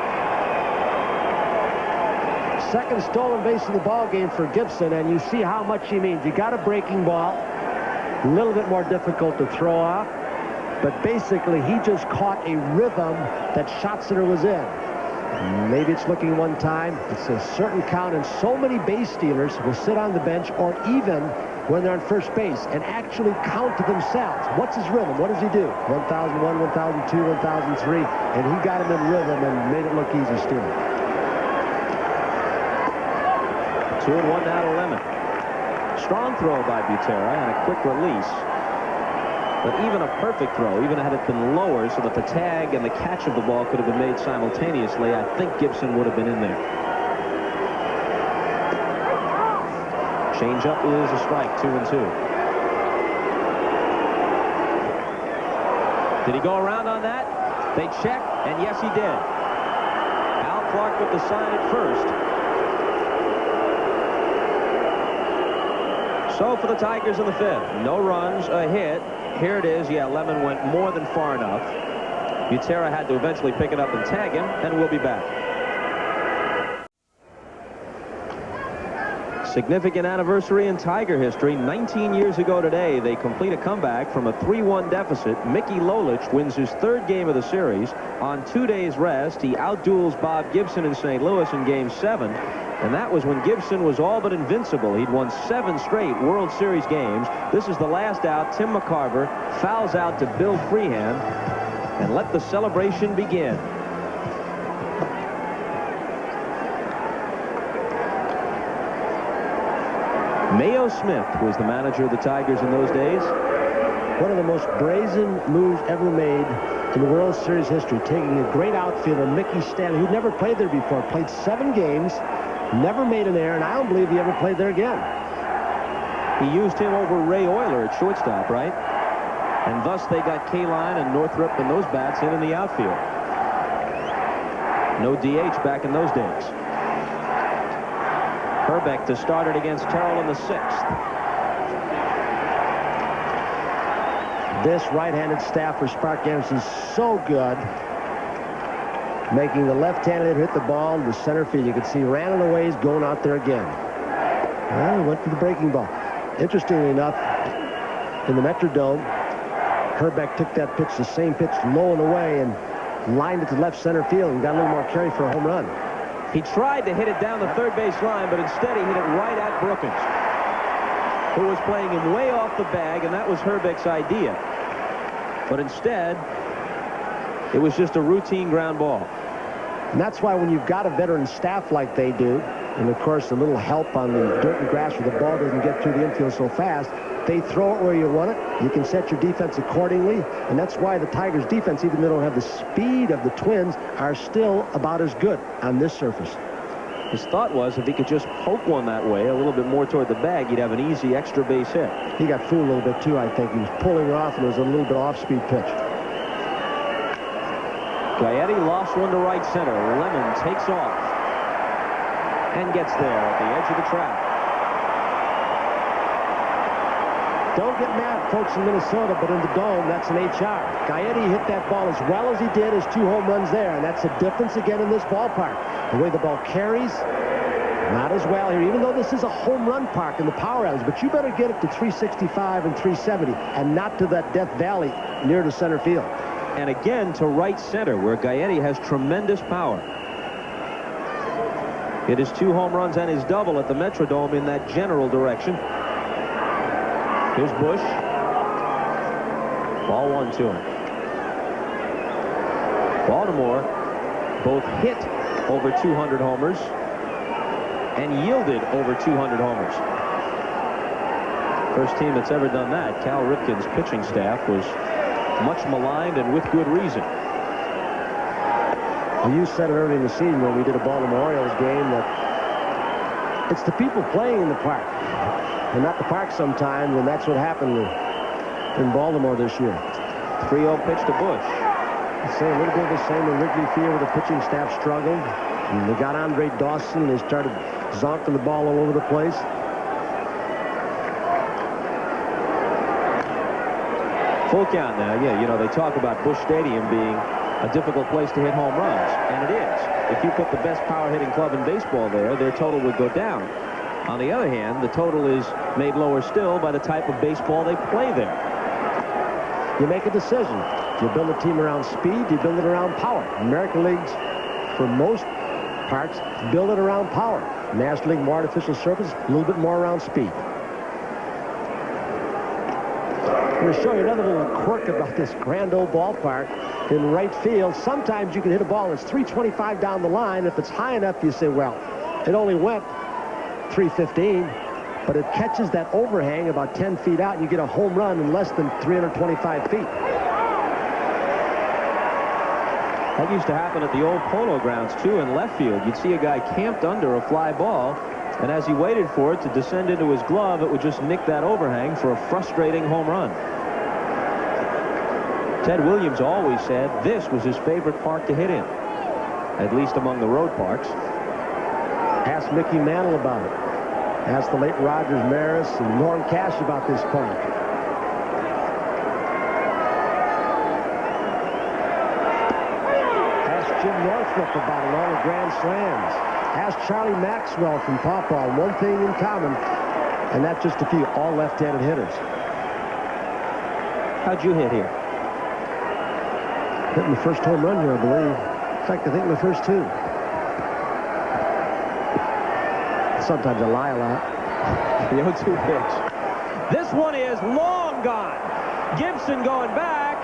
Second stolen base of the ball game for Gibson, and you see how much he means. You got a breaking ball. A little bit more difficult to throw off. But basically, he just caught a rhythm that Schatziner was in. Maybe it's looking one time. It's a certain count, and so many base stealers will sit on the bench or even when they're on first base and actually count to themselves. What's his rhythm? What does he do? 1001, 1002, 1003, and he got him in rhythm and made it look easy stealing. 2-1 now to Lemon. Strong throw by Butera and a quick release. But even a perfect throw, even had it been lower so that the tag and the catch of the ball could have been made simultaneously, I think Gibson would have been in there. Change up is a strike, 2-2. Did he go around on that? They check, and yes, he did. Al Clark with the sign at first. So for the Tigers in the fifth, no runs, a hit. Here it is. Yeah, Lemon went more than far enough. Butera had to eventually pick it up and tag him, and we'll be back. Significant anniversary in Tiger history. 19 years ago today, they complete a comeback from a 3-1 deficit. Mickey Lolich wins his third game of the series. On 2 days rest, he outduels Bob Gibson in St. Louis in Game 7. And that was when Gibson was all but invincible. He'd won 7 straight World Series games. This is the last out. Tim McCarver fouls out to Bill Freehan. And let the celebration begin. Mayo Smith was the manager of the Tigers in those days. One of the most brazen moves ever made in the World Series history, taking a great outfielder, Mickey Stanley, who'd never played there before, played 7 games, never made an error, and I don't believe he ever played there again. He used him over Ray Euler at shortstop, right? And thus they got Kaline and Northrup and those bats in the outfield. No DH back in those days. Herbeck to start it against Terrell in the 6th. This right-handed staff for Sparky Anderson is so good, making the left-handed hit the ball to center field. You can see ran it away, he's going out there again. Well, he went for the breaking ball. Interestingly enough, in the Metrodome, Herbeck took that pitch, the same pitch, low and away, and lined it to left center field and got a little more carry for a home run. He tried to hit it down the third base line, but instead he hit it right at Brookins, who was playing him way off the bag, and that was Herbeck's idea. But instead, it was just a routine ground ball. And that's why when you've got a veteran staff like they do, and of course a little help on the dirt and grass where the ball doesn't get through the infield so fast, they throw it where you want it. You can set your defense accordingly, and that's why the Tigers' defense, even though they don't have the speed of the Twins, are still about as good on this surface. His thought was if he could just poke one that way, a little bit more toward the bag, he'd have an easy extra base hit. He got fooled a little bit too, I think. He was pulling off, and it was a little bit off-speed pitch. Gaetti lost one to right center. Lemon takes off and gets there at the edge of the track. Don't get mad, folks in Minnesota, but in the Dome, that's an HR. Gaetti hit that ball as well as he did his 2 home runs there, and that's the difference again in this ballpark. The way the ball carries, not as well here, even though this is a home run park in the power alleys, but you better get it to 365 and 370 and not to that Death Valley near the center field. And again to right center, where Gaetti has tremendous power. Hit his 2 home runs and his double at the Metrodome in that general direction. Here's Bush. Ball 1 to him. Baltimore both hit over 200 homers and yielded over 200 homers. First team that's ever done that. Cal Ripken's pitching staff was much maligned and with good reason. Well, you said it early in the season when we did a Baltimore Orioles game that it's the people playing in the park and not the park sometimes, and that's what happened in Baltimore this year. 3-0 pitch to Bush. I'd say a little bit of the same in Wrigley Field where the pitching staff struggled. And they got Andre Dawson and they started zonking the ball all over the place. Full count now. Yeah, you know, they talk about Busch Stadium being a difficult place to hit home runs, and it is. If you put the best power hitting club in baseball there, their total would go down. On the other hand, the total is made lower still by the type of baseball they play there. You make a decision. Do you build a team around speed? Do you build it around power? American leagues, for most parts, build it around power. National League, more artificial surface, a little bit more around speed. I'm going to show you another little quirk about this grand old ballpark in right field. Sometimes you can hit a ball that's 325 down the line. If it's high enough, you say, well, it only went 315, but it catches that overhang about 10 feet out, and you get a home run in less than 325 feet. That used to happen at the old Polo Grounds, too, in left field. You'd see a guy camped under a fly ball, and as he waited for it to descend into his glove, it would just nick that overhang for a frustrating home run. Ted Williams always said this was his favorite park to hit in, at least among the road parks. Ask Mickey Mantle about it. Ask the late Rogers Maris and Norm Cash about this park. Ask Jim Northrup about it, all the grand slams. Ask Charlie Maxwell from Pawpaw. One thing in common, and that's just a few, all left-handed hitters. How'd you hit here? Hitting the first home run here, I believe. In fact, I think the first 2. Sometimes I lie a lot. The 0-2 pitch. This one is long gone. Gibson going back.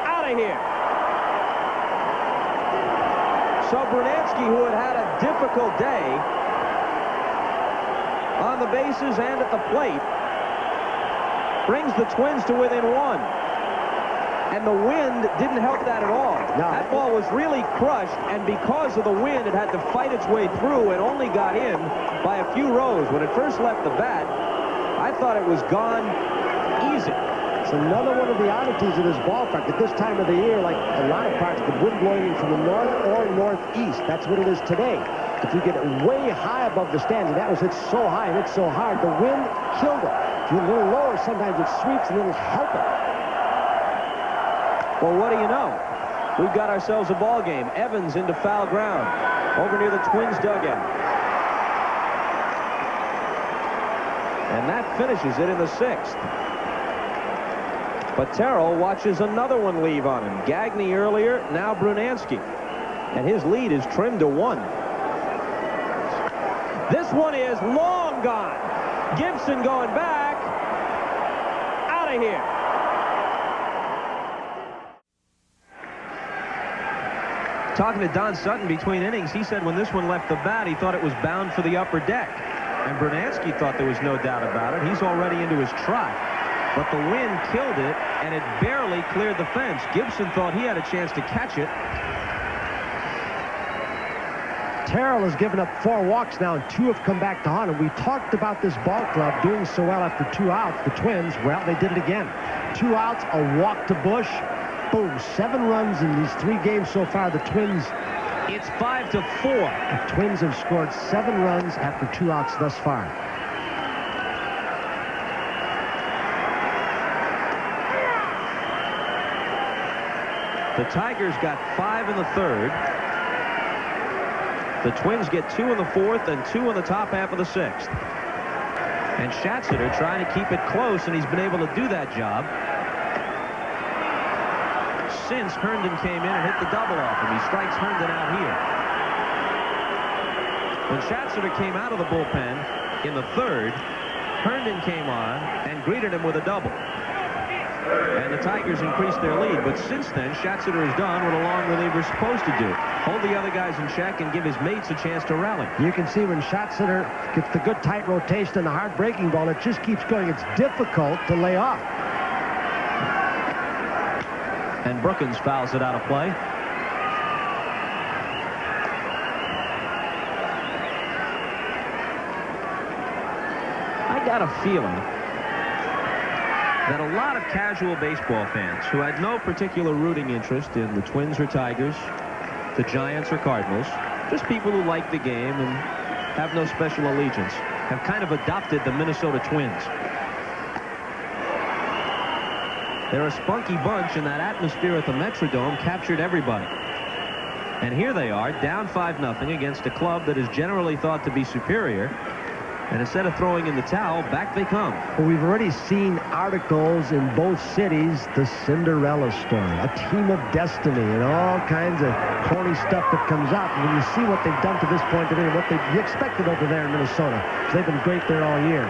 Out of here. So Brunansky, who had had a difficult day on the bases and at the plate, brings the Twins to within 1. And the wind didn't help that at all. No. That ball was really crushed, and because of the wind, it had to fight its way through and only got in by a few rows. When it first left the bat, thought it was gone easy. It's another one of the oddities of this ballpark. At this time of the year, like a lot of parts, the wind blowing in from the north or northeast. That's what it is today. If you get it way high above the stands, and that was hit so high and hit so hard, the wind killed it. If you're a little lower, sometimes it sweeps and it'll help it. Well, what do you know? We've got ourselves a ball game. Evans into foul ground over near the Twins dugout. And that finishes it in the 6th. But Terrell watches another one leave on him. Gagne earlier, now Brunansky. And his lead is trimmed to 1. This one is long gone. Gibson going back. Out of here. Talking to Don Sutton between innings, he said when this one left the bat, he thought it was bound for the upper deck. And Brunansky thought there was no doubt about it. He's already into his trot. But the wind killed it, and it barely cleared the fence. Gibson thought he had a chance to catch it. Terrell has given up 4 walks now, and 2 have come back to haunt him. We talked about this ball club doing so well after 2 outs. The Twins, well, they did it again. 2 outs, a walk to Bush. Boom, 7 runs in these 3 games so far. The Twins, it's 5-4. The Twins have scored 7 runs after 2 outs thus far. The Tigers got 5 in the 3rd. The Twins get 2 in the 4th and 2 in the top half of the 6th. And Schatzeder trying to keep it close, and he's been able to do that job since Herndon came in and hit the double off him. He strikes Herndon out here. When Schatzeder came out of the bullpen in the 3rd, Herndon came on and greeted him with a double. And the Tigers increased their lead. But since then, Schatzeder has done what a long reliever is supposed to do. Hold the other guys in check and give his mates a chance to rally. You can see when Schatzeder gets the good tight rotation and the hard breaking ball, it just keeps going. It's difficult to lay off. And Brookins fouls it out of play. I got a feeling that a lot of casual baseball fans who had no particular rooting interest in the Twins or Tigers, the Giants or Cardinals, just people who like the game and have no special allegiance, have kind of adopted the Minnesota Twins. They're a spunky bunch, and that atmosphere at the Metrodome captured everybody. And here they are, down 5-0 against a club that is generally thought to be superior. And instead of throwing in the towel, back they come. Well, we've already seen articles in both cities, the Cinderella story, a team of destiny, and all kinds of corny stuff that comes out. And when you see what they've done to this point today, what you expected over there in Minnesota, so they've been great there all year.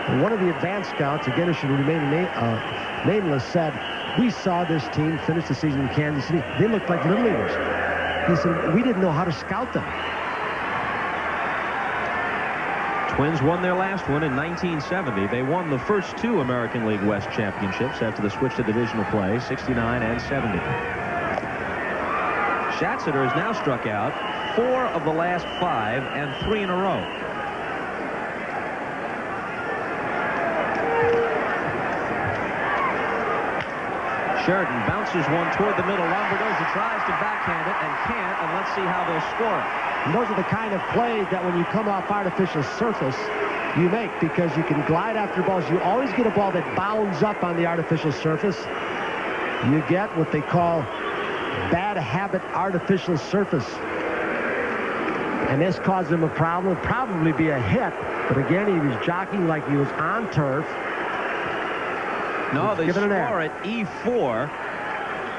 And one of the advanced scouts, again, who should remain nameless, said, we saw this team finish the season in Kansas City. They looked like little leaguers. He said, we didn't know how to scout them. Twins won their last one in 1970. They won the first 2 American League West championships after the switch to divisional play, 69 and 70. Schatzeder has now struck out 4 of the last 5 and 3 in a row. Sheridan bounces one toward the middle. Lombardozzi tries to backhand it and can't, and let's see how they'll score it. And those are the kind of plays that when you come off artificial surface, you make, because you can glide after balls. You always get a ball that bounds up on the artificial surface. You get what they call bad habit artificial surface. And this caused him a problem. It'd probably be a hit, but again, he was jockeying like he was on turf. No, they score at E4.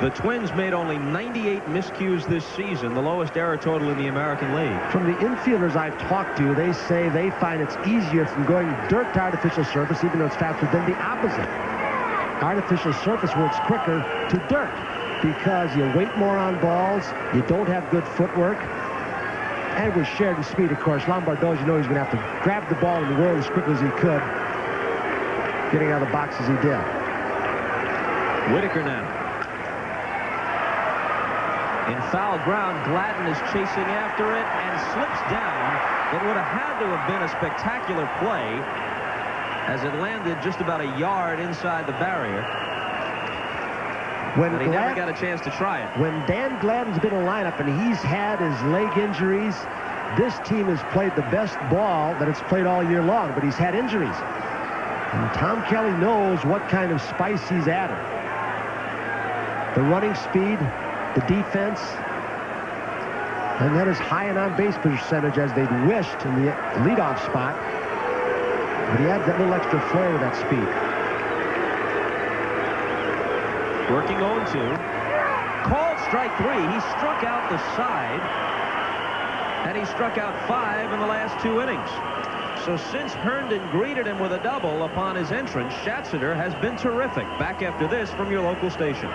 The Twins made only 98 miscues this season, the lowest error total in the American League. From the infielders I've talked to, they say they find it's easier from going dirt to artificial surface, even though it's faster, than the opposite. Artificial surface works quicker to dirt because you wait more on balls, you don't have good footwork, and with Sheridan speed, of course, Lombardozzi, you know he's going to have to grab the ball in the world as quickly as he could, getting out of the box as he did. Whitaker now. In foul ground, Gladden is chasing after it and slips down. It would have had to have been a spectacular play as it landed just about a yard inside the barrier. But he never got a chance to try it. When Dan Gladden's been in lineup and he's had his leg injuries, this team has played the best ball that it's played all year long, but he's had injuries. And Tom Kelly knows what kind of spice he's added. The running speed, the defense, and that is high an on-base percentage as they'd wished in the leadoff spot. But he adds that little extra flair with that speed. Working 0-2. Called strike 3. He struck out the side, and he struck out 5 in the last 2 innings. So since Herndon greeted him with a double upon his entrance, Schatzeder has been terrific. Back after this from your local station.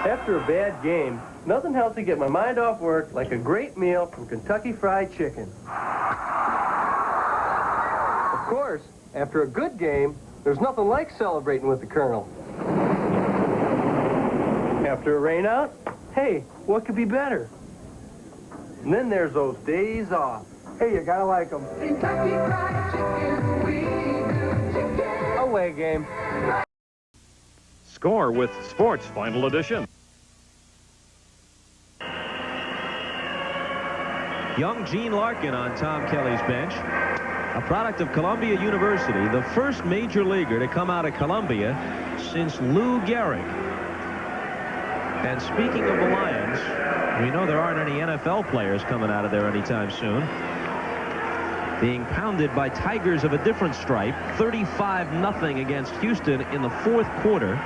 After a bad game, nothing helps to get my mind off work like a great meal from Kentucky Fried Chicken. Of course, after a good game, there's nothing like celebrating with the Colonel. After a rainout, hey, what could be better? And then there's those days off. Hey, you gotta like them. Kentucky Fried Chicken, we do chicken. Away game. Score with Sports Final Edition. Young Gene Larkin on Tom Kelly's bench. A product of Columbia University, the first major leaguer to come out of Columbia since Lou Gehrig. And speaking of the Lions, we know there aren't any NFL players coming out of there anytime soon. Being pounded by Tigers of a different stripe, 35-0 against Houston in the 4th quarter.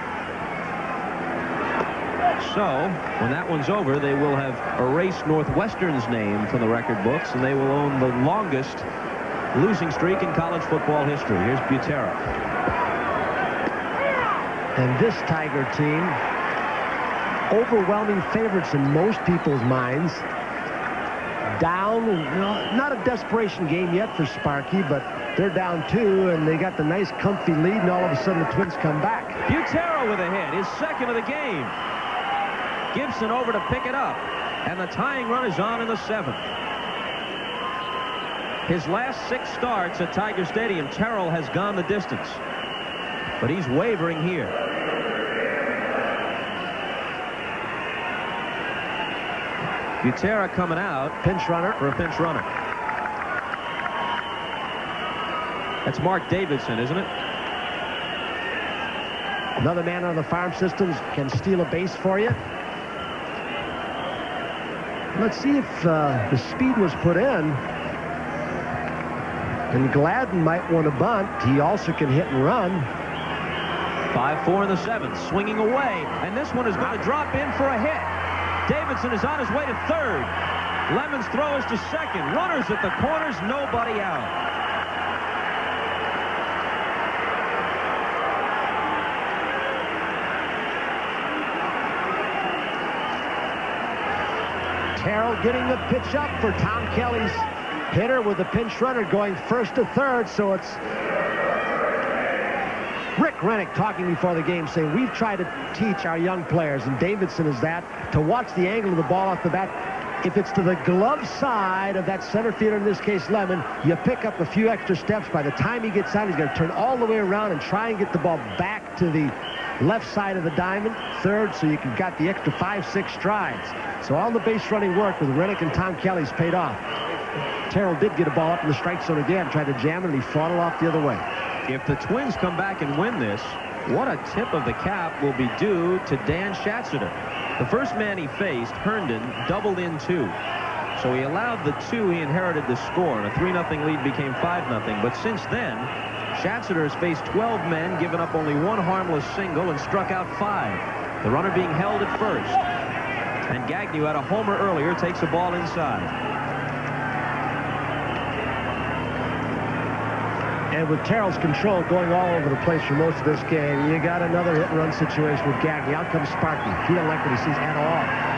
So, when that one's over, they will have erased Northwestern's name from the record books, and they will own the longest losing streak in college football history. Here's Butera. And this Tiger team, overwhelming favorites in most people's minds. Down, not a desperation game yet for Sparky, but they're down 2, and they got the nice comfy lead, and all of a sudden the Twins come back. Butera with a hit, his second of the game. Gibson over to pick it up, and the tying run is on in the 7th. His last 6 starts at Tiger Stadium, Terrell has gone the distance, but he's wavering here. Butera coming out, pinch runner for a pinch runner. That's Mark Davidson, isn't it? Another man on the farm systems can steal a base for you. Let's see if the speed was put in. And Gladden might want to bunt. He also can hit and run. 5-4 in the 7th, swinging away, and this one is going to drop in for a hit. Davidson is on his way to 3rd. Lemon's throw is to 2nd. Runners at the corners, nobody out. Terrell getting the pitch up for Tom Kelly's hitter with the pinch runner going 1st to 3rd, so it's Rick Rennick talking before the game saying we've tried to teach our young players, and Davidson is that, to watch the angle of the ball off the bat. If it's to the glove side of that center fielder, in this case Lemon, you pick up a few extra steps. By the time he gets out, he's going to turn all the way around and try and get the ball back to the left side of the diamond, 3rd, so you can got the extra 5-6 strides. So all the base running work with Rennick and Tom Kelly's paid off. Terrell did get a ball up in the strike zone again, tried to jam it, and he fought it off the other way. If the Twins come back and win this, what a tip of the cap will be due to Dan Schatzeder. The first man he faced, Herndon, doubled in 2. So he allowed the 2 he inherited to score, and a 3-0 lead became 5-0. But since then, Schatzeder has faced 12 men, given up only 1 harmless single, and struck out 5. The runner being held at 1st. And Gagnew had a homer earlier, takes a ball inside. And with Terrell's control going all over the place for most of this game, you got another hit-and-run situation with Gagnew. Out comes Sparky. He don't like what he sees at all.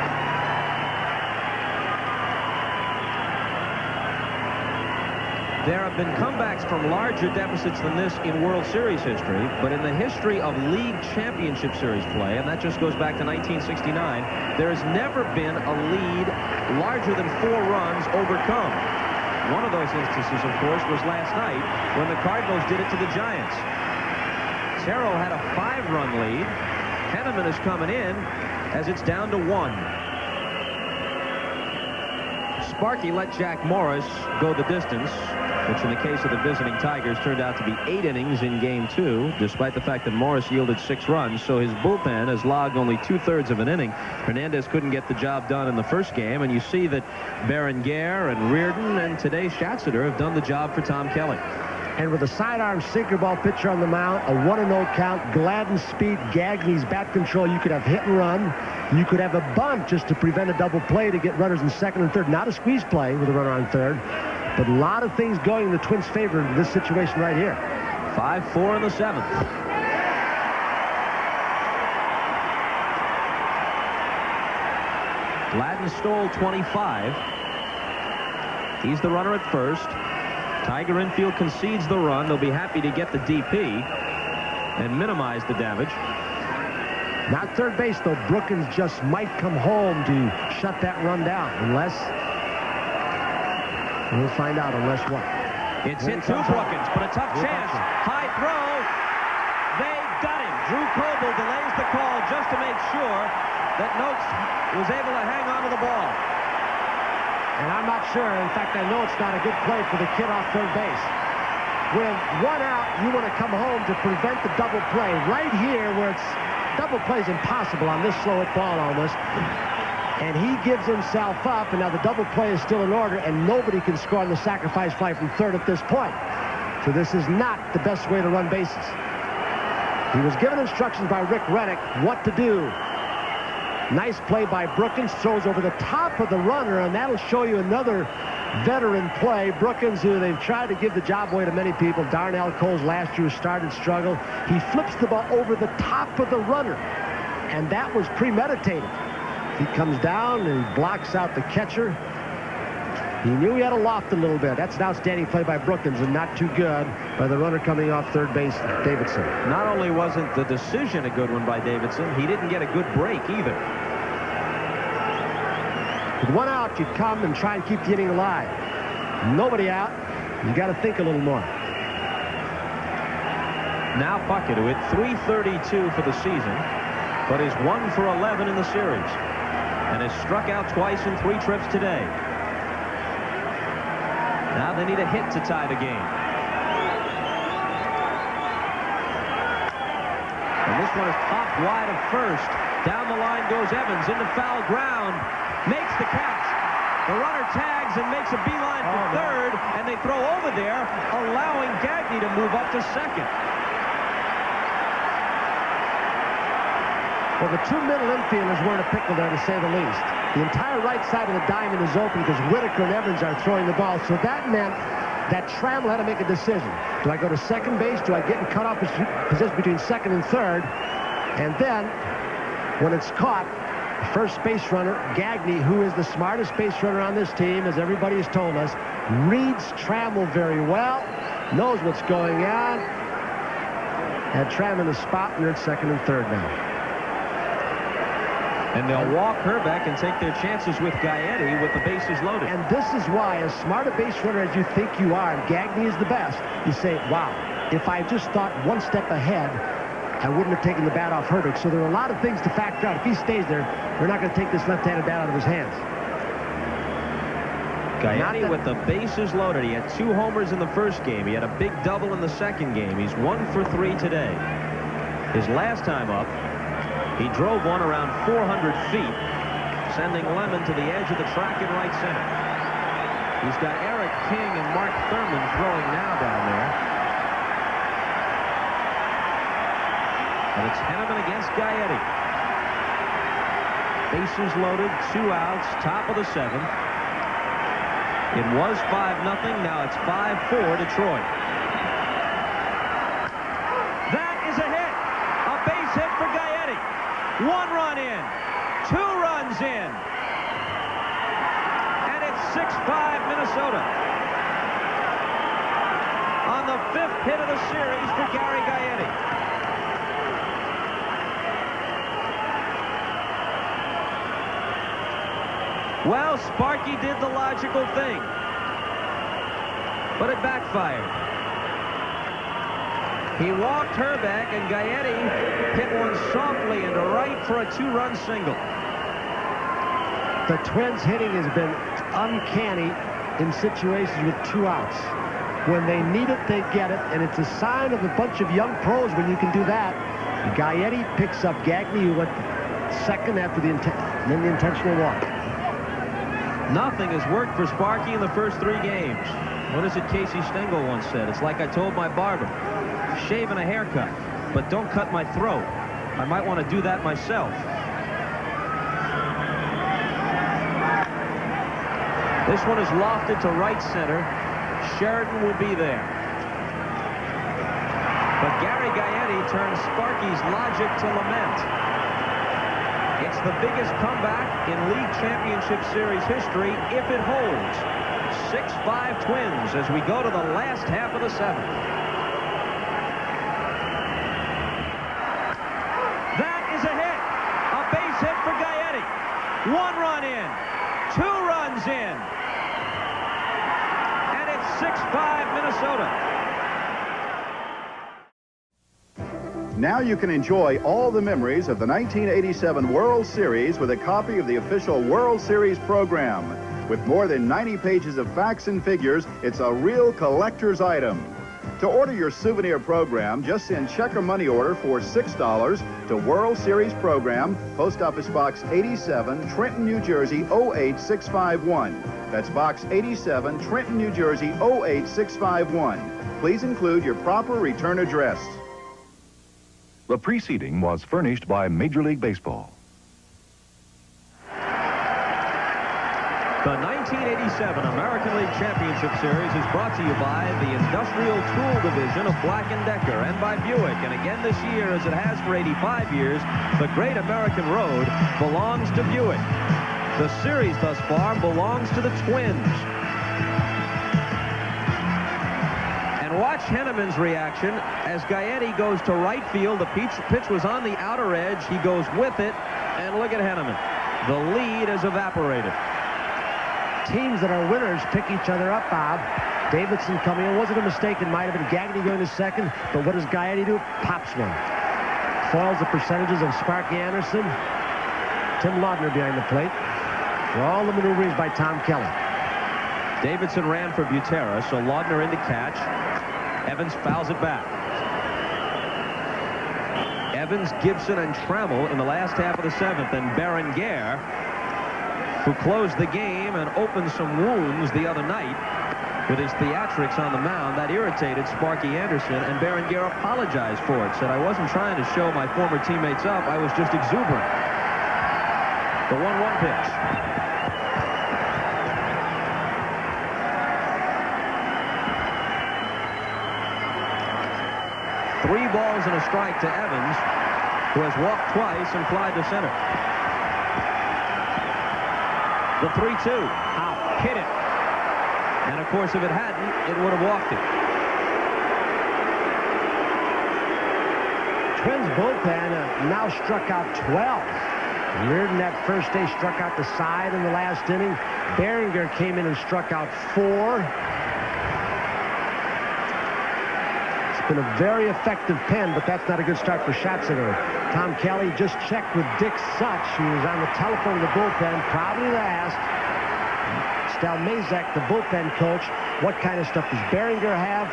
There have been comebacks from larger deficits than this in World Series history, but in the history of League Championship Series play, and that just goes back to 1969, there has never been a lead larger than 4 runs overcome. One of those instances, of course, was last night when the Cardinals did it to the Giants. Terrell had a 5-run lead. Henneman is coming in as it's down to 1. Sparky let Jack Morris go the distance, which in the case of the visiting Tigers turned out to be 8 innings in Game 2, despite the fact that Morris yielded 6 runs. So his bullpen has logged only 2/3 of an inning. Hernandez couldn't get the job done in the first game, and you see that Berenguer and Reardon and today Schatzeder have done the job for Tom Kelly. And with a sidearm sinker ball pitcher on the mound, a 1-0 count, Gladden's speed, Gagney's bat control, you could have hit and run. You could have a bunt just to prevent a double play to get runners in second and third. Not a squeeze play with a runner on third. But a lot of things going in the Twins' favor in this situation right here. 5-4 in the 7th. Gladden stole 25. He's the runner at first. Tiger infield concedes the run. They'll be happy to get the DP and minimize the damage. Not third base, though. Brookins just might come home to shut that run down, unless... We'll find out unless what. It's hit to Brookins, but a tough chance. High throw. They got him. Drew Coble delays the call just to make sure that Noakes was able to hang on to the ball. And I'm not sure. In fact, I know it's not a good play for the kid off third base. With 1 out, you want to come home to prevent the double play. Right here, where it's double play is impossible on this slow ball almost. And he gives himself up, and now the double play is still in order, and nobody can score on the sacrifice fly from third at this point. So this is not the best way to run bases. He was given instructions by Rick Reddick what to do. Nice play by Brookins, throws over the top of the runner, and that'll show you another veteran play. Brookins, who they've tried to give the job away to many people. Darnell Coles last year started struggle. He flips the ball over the top of the runner, and that was premeditated. He comes down and he blocks out the catcher. He knew he had a loft a little bit. That's an outstanding play by Brookins, and not too good by the runner coming off third base, Davidson. Not only wasn't the decision a good one by Davidson, he didn't get a good break either. With 1 out, you'd come and try and keep the inning alive. Nobody out. You got to think a little more. Now Puckett, who hit .332 for the season, but is 1 for 11 in the series, and has struck out twice in 3 trips today. Now they need a hit to tie the game. And this one is popped wide of first. Down the line goes Evans into foul ground. Makes the catch. The runner tags and makes a beeline for third, and they throw over there, allowing Gagney to move up to second. Well, the 2 middle infielders were in a pickle there, to say the least. The entire right side of the diamond is open because Whitaker and Evans are throwing the ball. So that meant that Trammell had to make a decision. Do I go to second base? Do I get in cutoff position between second and third? And then, when it's caught, first base runner, Gagney, who is the smartest base runner on this team, as everybody has told us, reads Trammell very well, knows what's going on. Had Trammell in the spot, and they're at second and third now. And they'll walk Herbeck and take their chances with Gaetti with the bases loaded. And this is why, as smart a base runner as you think you are, and Gagney is the best, you say, wow, if I just thought 1 step ahead, I wouldn't have taken the bat off Herbeck. So there are a lot of things to factor out. If he stays there, they're not going to take this left-handed bat out of his hands. Gaetti with the bases loaded. He had 2 homers in the first game. He had a big double in the second game. He's 1 for 3 today. His last time up, he drove one around 400 feet, sending Lemon to the edge of the track in right center. He's got Eric King and Mark Thurman throwing now down there. And it's Henneman against Gaetti. Bases loaded, 2 outs, top of the 7th. It was 5-0, now it's 5-4 Detroit. That is a hit! A base hit for Gaetti. 1 run in, 2 runs in, and it's 6-5 Minnesota. On the 5th hit of the series for Gary Gaetti. Well, Sparky did the logical thing. but it backfired. He walked Herbeck, and Gaetti hit one softly into right for a 2-run single. The Twins hitting has been uncanny in situations with 2 outs. When they need it, they get it, and it's a sign of a bunch of young pros when you can do that. Gaetti picks up Gagne, who went second after the intentional walk. Nothing has worked for Sparky in the first 3 games. What is it Casey Stengel once said? It's like I told my barber, shave and a haircut, but don't cut my throat. I might want to do that myself. This one is lofted to right center. Sheridan will be there. But Gary Gaetti turns Sparky's logic to lament. It's the biggest comeback in League Championship Series history if it holds. 6-5 Twins as we go to the last half of the 7th. That is a hit. A base hit for Gaetti. 1 run in. 2 runs in. And it's 6-5 Minnesota. Now you can enjoy all the memories of the 1987 World Series with a copy of the official World Series program. With more than 90 pages of facts and figures, it's a real collector's item. To order your souvenir program, just send check or money order for $6 to World Series Program, Post Office Box 87, Trenton, New Jersey 08651. That's Box 87, Trenton, New Jersey 08651. Please include your proper return address. The preceding was furnished by Major League Baseball. The 1987 American League Championship Series is brought to you by the Industrial Tool Division of Black & Decker and by Buick. And again this year, as it has for 85 years, the Great American Road belongs to Buick. The series thus far belongs to the Twins. And watch Henneman's reaction as Gaetti goes to right field. The pitch was on the outer edge. He goes with it, and look at Henneman. The lead has evaporated. Teams that are winners pick each other up, Bob. Davidson coming in. Wasn't a mistake. It might have been Gagne going to second. But what does Gaetti do? Pops one. Foils the percentages of Sparky Anderson. Tim Laudner behind the plate. For all the maneuvers by Tom Kelly. Davidson ran for Butera, so Laudner in to catch. Evans fouls it back. Evans, Gibson, and Trammell in the last half of the 7th. And Berenguer, who closed the game and opened some wounds the other night with his theatrics on the mound. That irritated Sparky Anderson, and Berenguer apologized for it. Said, I wasn't trying to show my former teammates up. I was just exuberant. The 1-1 pitch. Three balls and a strike to Evans, who has walked twice and flied to center. The 3-2. Out. Hit it. And, of course, if it hadn't, it would have walked it. Twins bullpen now struck out 12. Reardon that first day struck out the side in the last inning. Berenguer came in and struck out 4. It's been a very effective pen, but that's not a good start for Schatzinger. Tom Kelly just checked with Dick Such, who was on the telephone in the bullpen, probably to ask Stal Mazak, the bullpen coach, what kind of stuff does Berenguer have?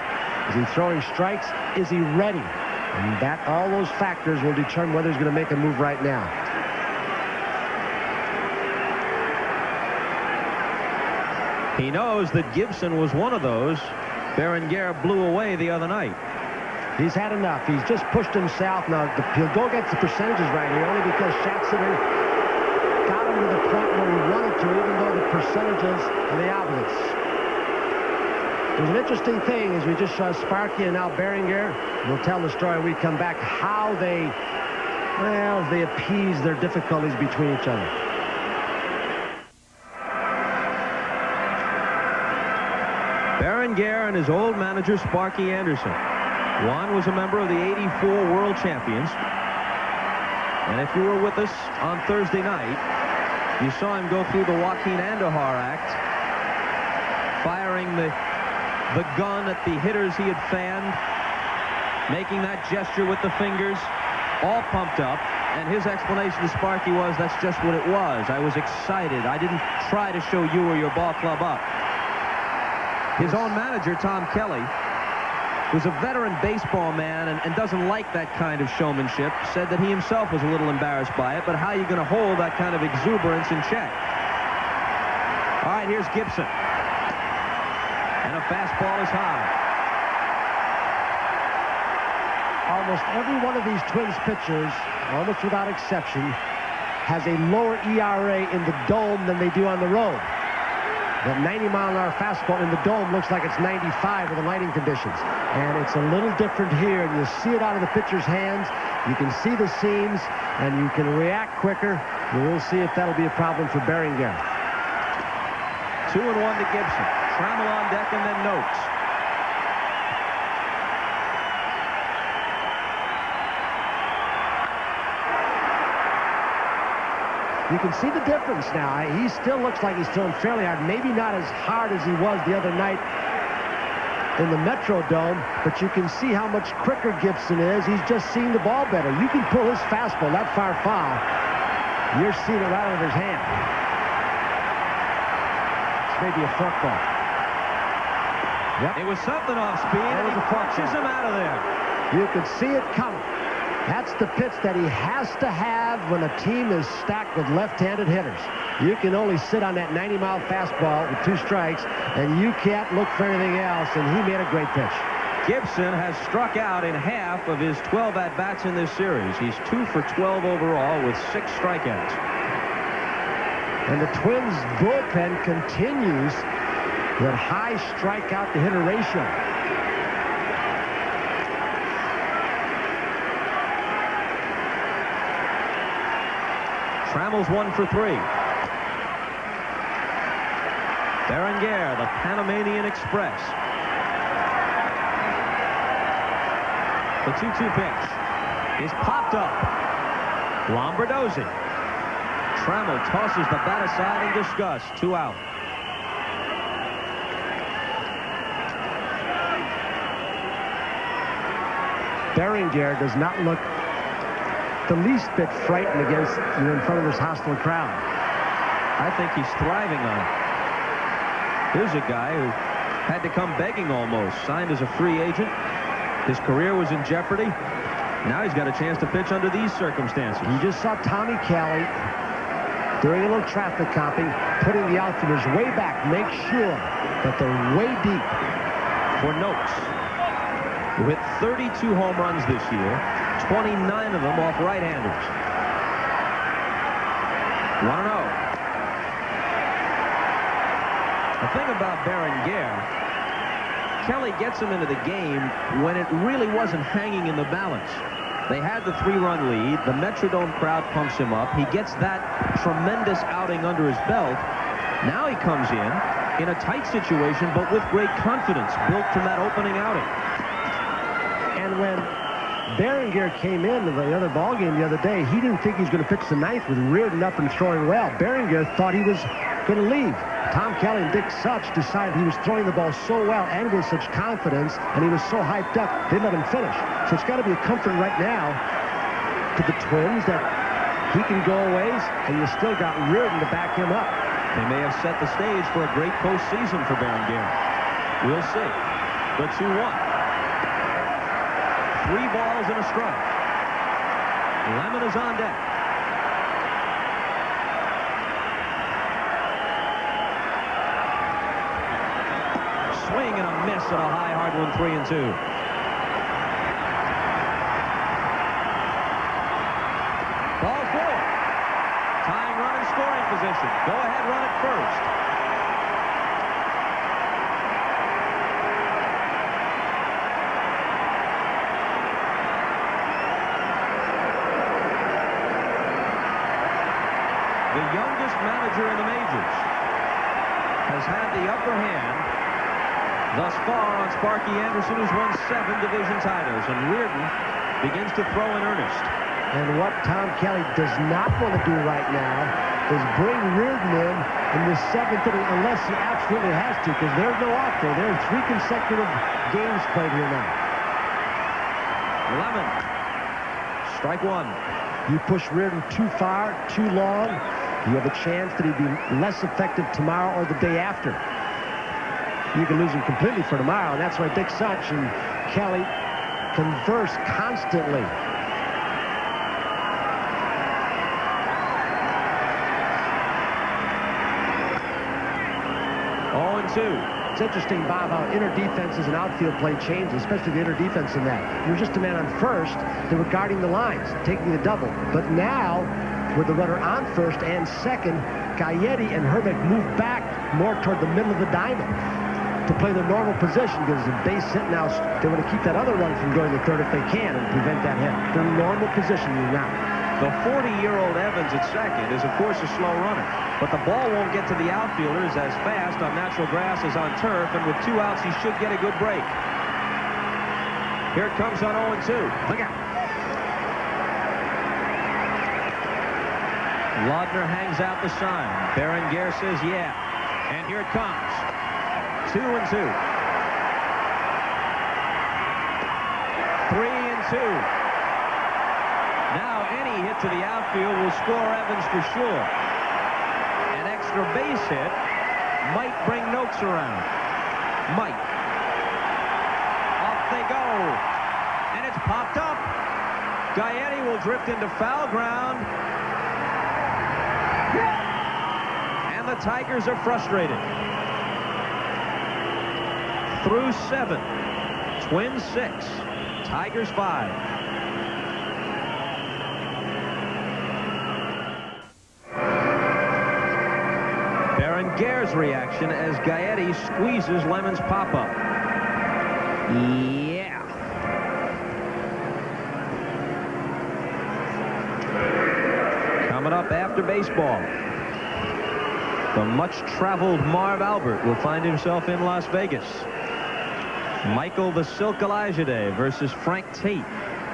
Is he throwing strikes? Is he ready? And that, all those factors will determine whether he's going to make a move right now. He knows that Gibson was one of those Berenguer blew away the other night. He's had enough. He's just pushed himself. Now, he'll go against the percentages right here, only because Schatzinger got him to the point where he wanted to, even though the percentages are the opposites. There's an interesting thing, as we just saw Sparky and now Berenguer. We'll tell the story when we come back, how they appease their difficulties between each other. Berenguer and his old manager, Sparky Anderson. One was a member of the '84 World Champions. And if you were with us on Thursday night, you saw him go through the Joaquin Andahar Act, firing the the gun at the hitters he had fanned, making that gesture with the fingers, all pumped up. And his explanation to Sparky was, that's just what it was. I was excited. I didn't try to show you or your ball club up. His own manager, Tom Kelly, who's a veteran baseball man and doesn't like that kind of showmanship, said that he himself was a little embarrassed by it, but how are you going to hold that kind of exuberance in check? All right, here's Gibson. And a fastball is high. Almost every one of these Twins pitchers, almost without exception, has a lower ERA in the dome than they do on the road. That 90-mile-an-hour fastball in the dome looks like it's 95 with the lighting conditions. And it's a little different here. And you see it out of the pitcher's hands. You can see the seams, and you can react quicker. And we'll see if that'll be a problem for Berenguer. 2-1 to Gibson. Trammell on deck and then Noakes. You can see the difference now. He still looks like he's throwing fairly hard. Maybe not as hard as he was the other night in the Metrodome, but you can see how much quicker Gibson is. He's just seeing the ball better. You can pull his fastball that far foul. You're seeing it right out of his hand. It's maybe a fork ball. Yep. It was something off speed, and he punches him out of there. You could see it coming. That's the pitch that he has to have when a team is stacked with left-handed hitters. You can only sit on that 90-mile fastball with 2 strikes, and you can't look for anything else, and he made a great pitch. Gibson has struck out in half of his 12 at-bats in this series. He's 2 for 12 overall with 6 strikeouts. And the Twins' bullpen continues that high strikeout-to-hitter ratio. Trammell's 1 for 3. Berenguer, the Panamanian Express. The 2-2 pitch is popped up. Lombardozzi. Trammell tosses the bat aside in disgust. 2 out. Berenguer does not look the least bit frightened against in front of this hostile crowd. I think he's thriving on it. Here's a guy who had to come begging almost. Signed as a free agent. His career was in jeopardy. Now he's got a chance to pitch under these circumstances. You just saw Tommy Kelly during a little traffic comping, putting the outfielders way back, make sure that they're way deep. For Noakes, who hit 32 home runs this year, 29 of them off right-handers. 1-0. The thing about Berenguer, Kelly gets him into the game when it really wasn't hanging in the balance. They had the 3-run lead. The Metrodome crowd pumps him up. He gets that tremendous outing under his belt. Now he comes in a tight situation, but with great confidence, built from that opening outing. And when Berenguer came in to the other ballgame the other day, he didn't think he was going to pitch the 9th with Reardon up and throwing well. Berenguer thought he was going to leave. Tom Kelly and Dick Such decided he was throwing the ball so well and with such confidence, and he was so hyped up, they let him finish. So it's got to be a comfort right now to the Twins that he can go a ways, and you still got Reardon to back him up. They may have set the stage for a great postseason for Berenguer. We'll see. The 2-1. 3 balls and a strike. Lemon is on deck. Swing and a miss at a high, hard one, 3-2. Ball 4. Tying run in scoring position. Go ahead, run at first. The youngest manager in the majors has had the upper hand thus far on Sparky Anderson, who's won 7 division titles, and Reardon begins to throw in earnest. And what Tom Kelly does not want to do right now is bring Reardon in the 7th inning unless he absolutely has to, because there's no outfield. There are 3 consecutive games played here now. Lemon. Strike 1. You push Reardon too far, too long, you have a chance that he'd be less effective tomorrow or the day after. You can lose him completely for tomorrow, and that's why Dick Such and Kelly converse constantly. It's interesting, Bob, how inner defenses and outfield play change, especially the inner defense in that. You were just a man on first. They were guarding the lines, taking the double. But now, with the runner on first and second, Gaetti and Herbeck move back more toward the middle of the diamond to play their normal position, because the base hit now, they want to keep that other run from going to third if they can and prevent that hit. Their normal position is now. The 40-year-old Evans at second is, of course, a slow runner. But the ball won't get to the outfielders as fast on natural grass as on turf, and with 2 outs, he should get a good break. Here it comes on 0-2. Look out. Laudner hangs out the sign. Berenguer says, yeah. And here it comes. 2-2. 3-2. Now any hit to the outfield will score Evans for sure. An extra base hit might bring Noakes around. Might. Off they go. And it's popped up. Gaetti will drift into foul ground. And the Tigers are frustrated. Through 7. Twins 6. Tigers 5. Berenguer's reaction as Gaetti squeezes Lemon's pop-up. Yeah. Coming up after baseball, the much-traveled Marv Albert will find himself in Las Vegas. Michael the Silk Elijah versus Frank Tate.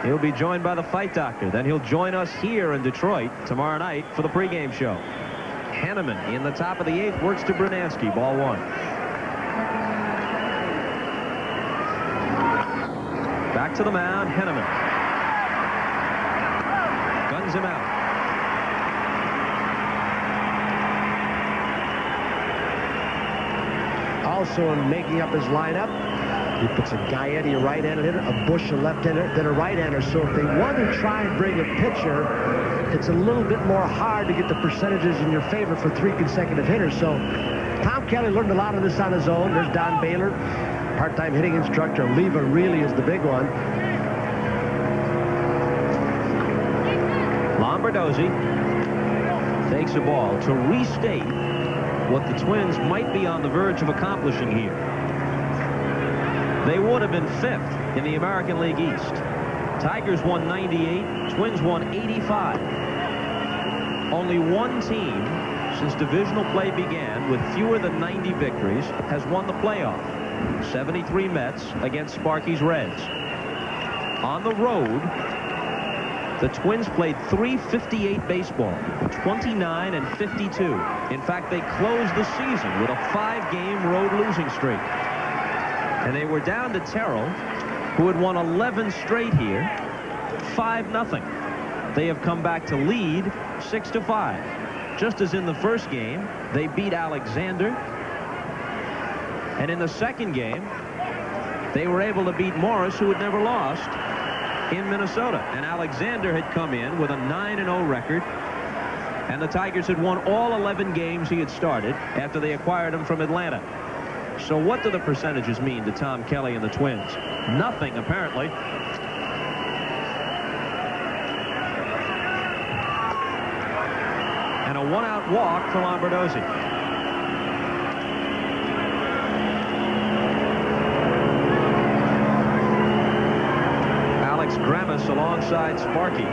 He'll be joined by the Fight Doctor. Then he'll join us here in Detroit tomorrow night for the pregame show. Henneman in the top of the 8th works to Brunansky. Ball 1. Back to the mound. Henneman guns him out. Also in making up his lineup, he puts a Gaetti, a right-handed hitter, a Bush, a left-hander, then a right-hander. So if they want to try and bring a pitcher, it's a little bit more hard to get the percentages in your favor for 3 consecutive hitters. So Tom Kelly learned a lot of this on his own. There's Don Baylor, part-time hitting instructor. Leva really is the big one. Lombardozzi takes a ball to restate what the Twins might be on the verge of accomplishing here. They would have been 5th in the American League East. Tigers won 98, Twins won 85. Only one team since divisional play began with fewer than 90 victories has won the playoff. 73 Mets against Sparky's Reds. On the road, the Twins played .358 baseball, 29 and 52. In fact, they closed the season with a 5-game road losing streak. And they were down to Terrell, who had won 11 straight here, 5-0. They have come back to lead 6-5. Just as in the first game, they beat Alexander. And in the second game, they were able to beat Morris, who had never lost, in Minnesota. And Alexander had come in with a 9-0 record. And the Tigers had won all 11 games he had started after they acquired him from Atlanta. So what do the percentages mean to Tom Kelly and the Twins? Nothing, apparently. And a 1-out walk for Lombardozzi. Alex Grammas alongside Sparky.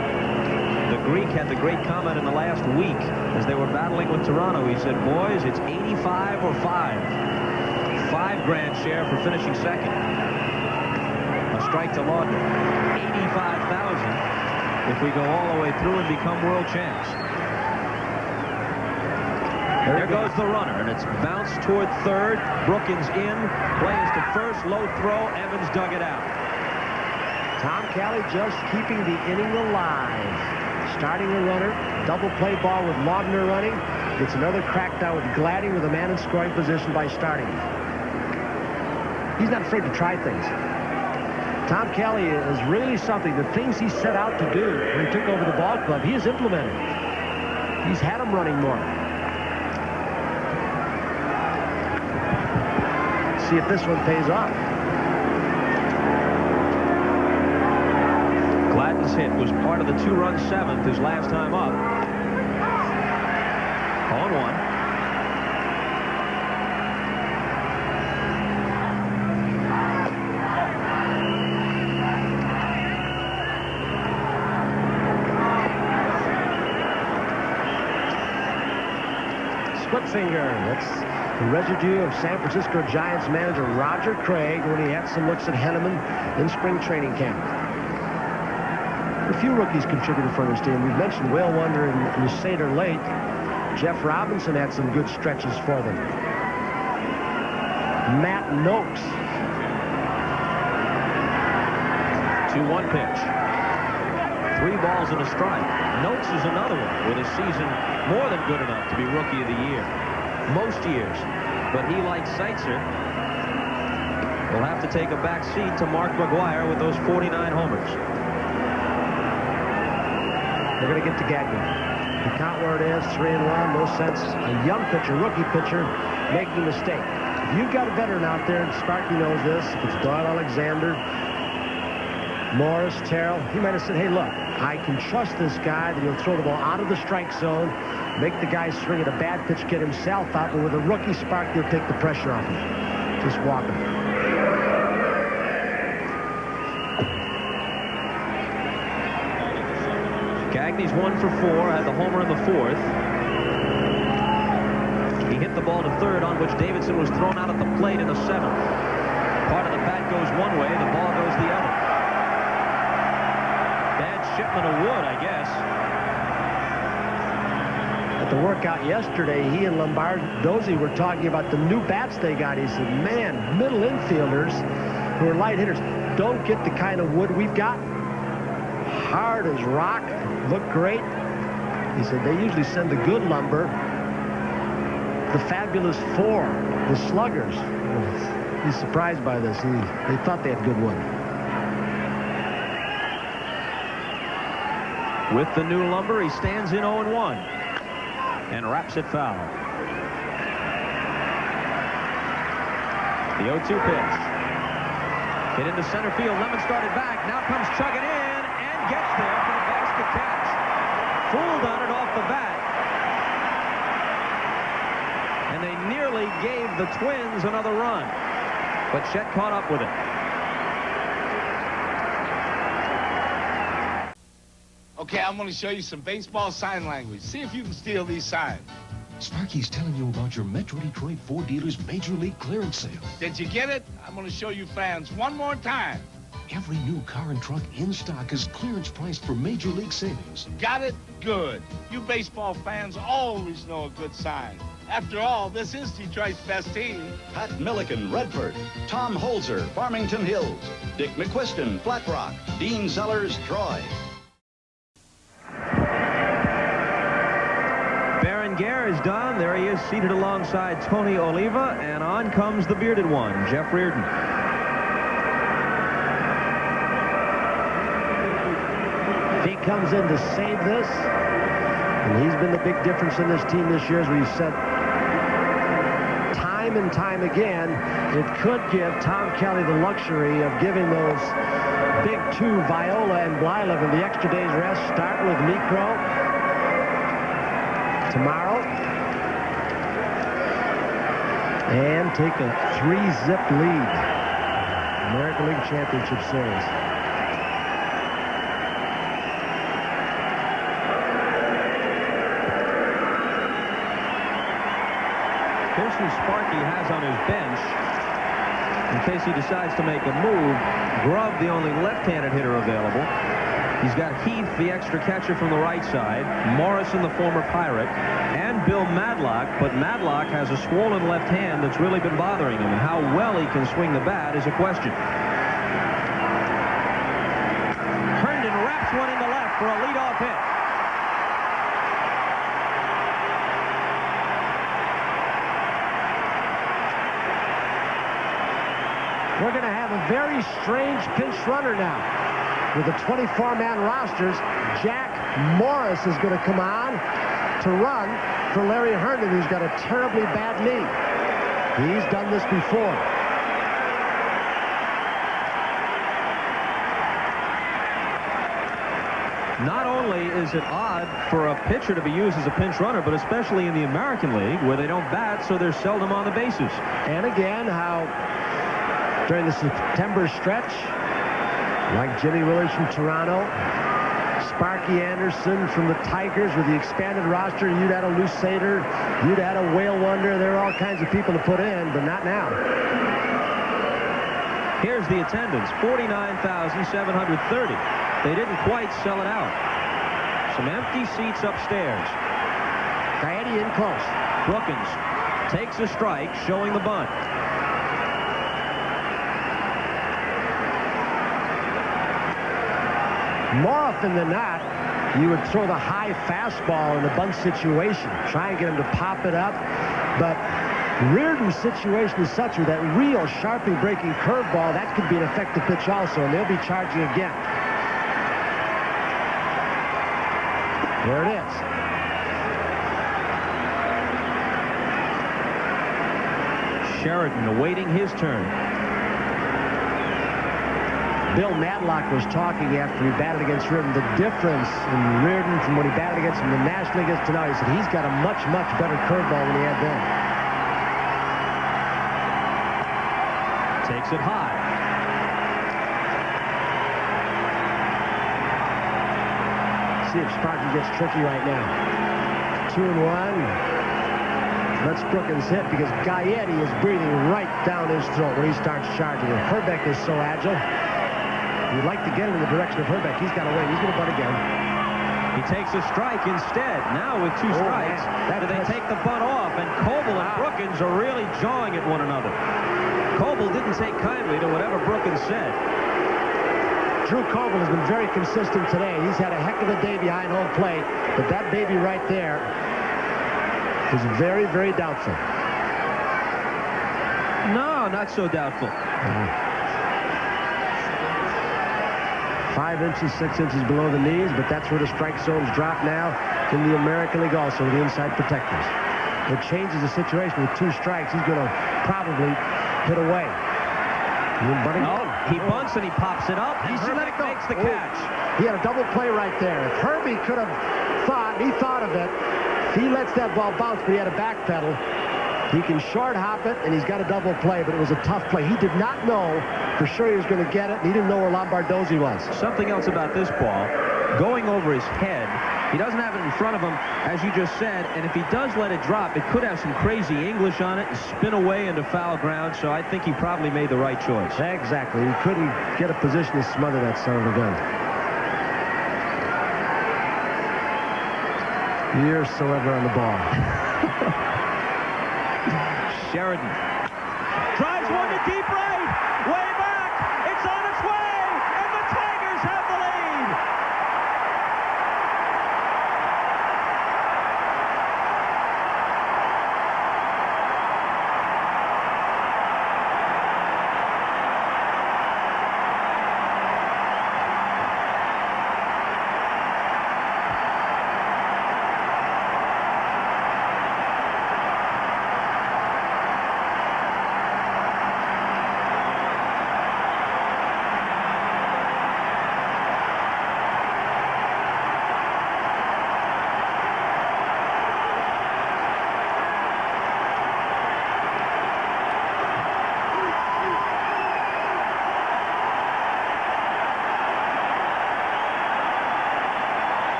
The Greek had the great comment in the last week as they were battling with Toronto. He said, boys, it's 85 or 5. $5,000 share for finishing second. A strike to Laudner. 85,000 if we go all the way through and become world champs. There goes the runner, and it's bounced toward third. Brookins in, plays to first, low throw. Evans dug it out. Tom Kelly just keeping the inning alive. Starting a runner, double play ball with Laudner running. Gets another crack down with Gladding with a man in scoring position by starting. He's not afraid to try things. Tom Kelly is really something. The things he set out to do when he took over the ball club, he has implemented. He's had them running more. Let's see if this one pays off. Gladden's hit was part of the 2-run 7th his last time up. 0-1. Split finger. That's the residue of San Francisco Giants manager Roger Craig when he had some looks at Henneman in spring training camp. A few rookies contributed for this team. We've mentioned Whale Wonder and Lusader late. Jeff Robinson had some good stretches for them. Matt Noakes. 2-1 pitch. 3 balls and a strike. Noakes is another one with a season more than good enough to be Rookie of the Year. Most years. But he, like Seitzer, will have to take a back seat to Mark McGwire with those 49 homers. They're going to get to Gagnon. The count where it is, 3-1, no sense. A young pitcher, rookie pitcher, making a mistake. If you've got a veteran out there, and Sparky knows this, if it's Doyle Alexander, Morris, Terrell, he might have said, hey, look, I can trust this guy that he'll throw the ball out of the strike zone, make the guy swing at a bad pitch, get himself out, but with a rookie, Sparky will take the pressure off him. Just walk him. Gagney's 1 for 4, had the homer in the 4th. He hit the ball to third, on which Davidson was thrown out at the plate in the 7th. Part of the bat goes one way, the ball goes the other. Bad shipment of wood, I guess. At the workout yesterday, he and Lombardozzi were talking about the new bats they got. He said, man, middle infielders who are light hitters don't get the kind of wood we've got. Hard as rock, look great. He said they usually send the good lumber, the Fabulous Four, the sluggers. He's surprised by this. They thought they had good wood. With the new lumber, he stands in 0-1 and wraps it foul. The 0-2 pitch. Hit into center field. Lemon started back. Now comes chugging in. Gets there for the basket catch. Fooled on it off the bat. And they nearly gave the Twins another run. But Chet caught up with it. Okay, I'm going to show you some baseball sign language. See if you can steal these signs. Sparky's telling you about your Metro Detroit Ford dealers' Major League clearance sale. Did you get it? I'm going to show you fans one more time. Every new car and truck in stock is clearance priced for Major League savings. Got it? Good. You baseball fans always know a good sign. After all, this is Detroit's best team. Pat Milliken, Redford. Tom Holzer, Farmington Hills. Dick McQuiston, Flat Rock. Dean Sellers, Troy. Berenguer is done. There he is, seated alongside Tony Oliva, and on comes the bearded one, Jeff Reardon. He comes in to save this, and he's been the big difference in this team this year, as we've said time and time again. It could give Tom Kelly the luxury of giving those big two, Viola and Blyleven, the extra day's rest. Start with Necro tomorrow, and take a 3-zip lead. American League Championship Series. Here's who Sparky has on his bench in case he decides to make a move. Grubb, the only left-handed hitter available. He's got Heath, the extra catcher from the right side, Morrison, the former Pirate, and Bill Madlock, but Madlock has a swollen left hand that's really been bothering him, and how well he can swing the bat is a question. Herndon wraps one into left for a leadoff hit. We're going to have a very strange pinch runner now. With the 24-man rosters, Jack Morris is going to come on to run for Larry Herndon, who's got a terribly bad knee. He's done this before. Not only is it odd for a pitcher to be used as a pinch runner, but especially in the American League, where they don't bat, so they're seldom on the bases. And again, how during the September stretch, like Jimmy Williams from Toronto, Sparky Anderson from the Tigers with the expanded roster, you'd had a Lou Sater, you'd had a Whale Wonder. There are all kinds of people to put in, but not now. Here's the attendance, 49,730. They didn't quite sell it out. Some empty seats upstairs. Gaetti in close. Brookins takes a strike, showing the bunt. More often than not, you would throw the high fastball in the bunt situation, try and get him to pop it up. But Reardon's situation is such with that real sharply breaking curveball, that could be an effective pitch also, and they'll be charging again. There it is. Sheridan awaiting his turn. Bill Madlock was talking after he batted against Reardon. The difference in Reardon from when he batted against him in the National League against tonight, he said he's got a much, much better curveball than he had then. Takes it high. See if Sparky gets tricky right now. 2-1. Let's Brookins hit because Gaetti is breathing right down his throat when he starts charging. And Herbeck is so agile. You'd like to get him in the direction of Herbeck. He's got to wait. He's going to bunt again. He takes a strike instead. Now with two strikes, do they take the bunt off? And Coble and Brookins are really jawing at one another. Coble didn't take kindly to whatever Brookins said. Drew Coble has been very consistent today. He's had a heck of a day behind home plate, but that baby right there is very, very doubtful. No, not so doubtful. 5 inches, 6 inches below the knees, but that's where the strike zones drop now in the American League also, the inside protectors. It changes the situation with 2 strikes. He's going to probably hit away. No, he bunts and he pops it up. He makes the catch. He had a double play right there. If Herbie could have thought, he thought of it, he lets that ball bounce, but he had a backpedal. He can short hop it, and he's got a double play, but it was a tough play. He did not know for sure he was going to get it, and he didn't know where Lombardozzi was. Something else about this ball, going over his head, he doesn't have it in front of him, as you just said, and if he does let it drop, it could have some crazy English on it and spin away into foul ground, so I think he probably made the right choice. Exactly. He couldn't get a position to smother that son of a gun. Years so ever on the ball. Sheridan drives one to deep right, way back, it's on its way, and the Tigers have the lead.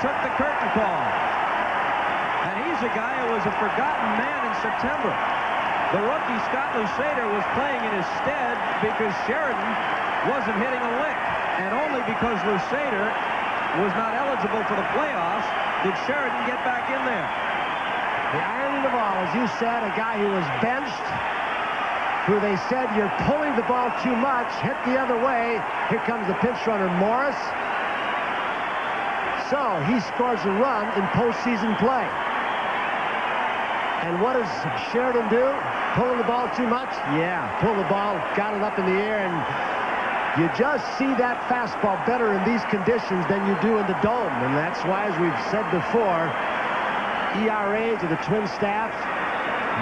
took the curtain call. And he's a guy who was a forgotten man in September. The rookie Scott Lusader was playing in his stead because Sheridan wasn't hitting a lick. And only because Lusader was not eligible for the playoffs did Sheridan get back in there. The irony of all, as you said, a guy who was benched, who they said, you're pulling the ball too much, hit the other way. Here comes the pinch runner, Morris. So he scores a run in postseason play. And what does Sheridan do? Pulling the ball too much? Yeah, pull the ball, got it up in the air, and you just see that fastball better in these conditions than you do in the dome. And that's why, as we've said before, ERA to the Twin staff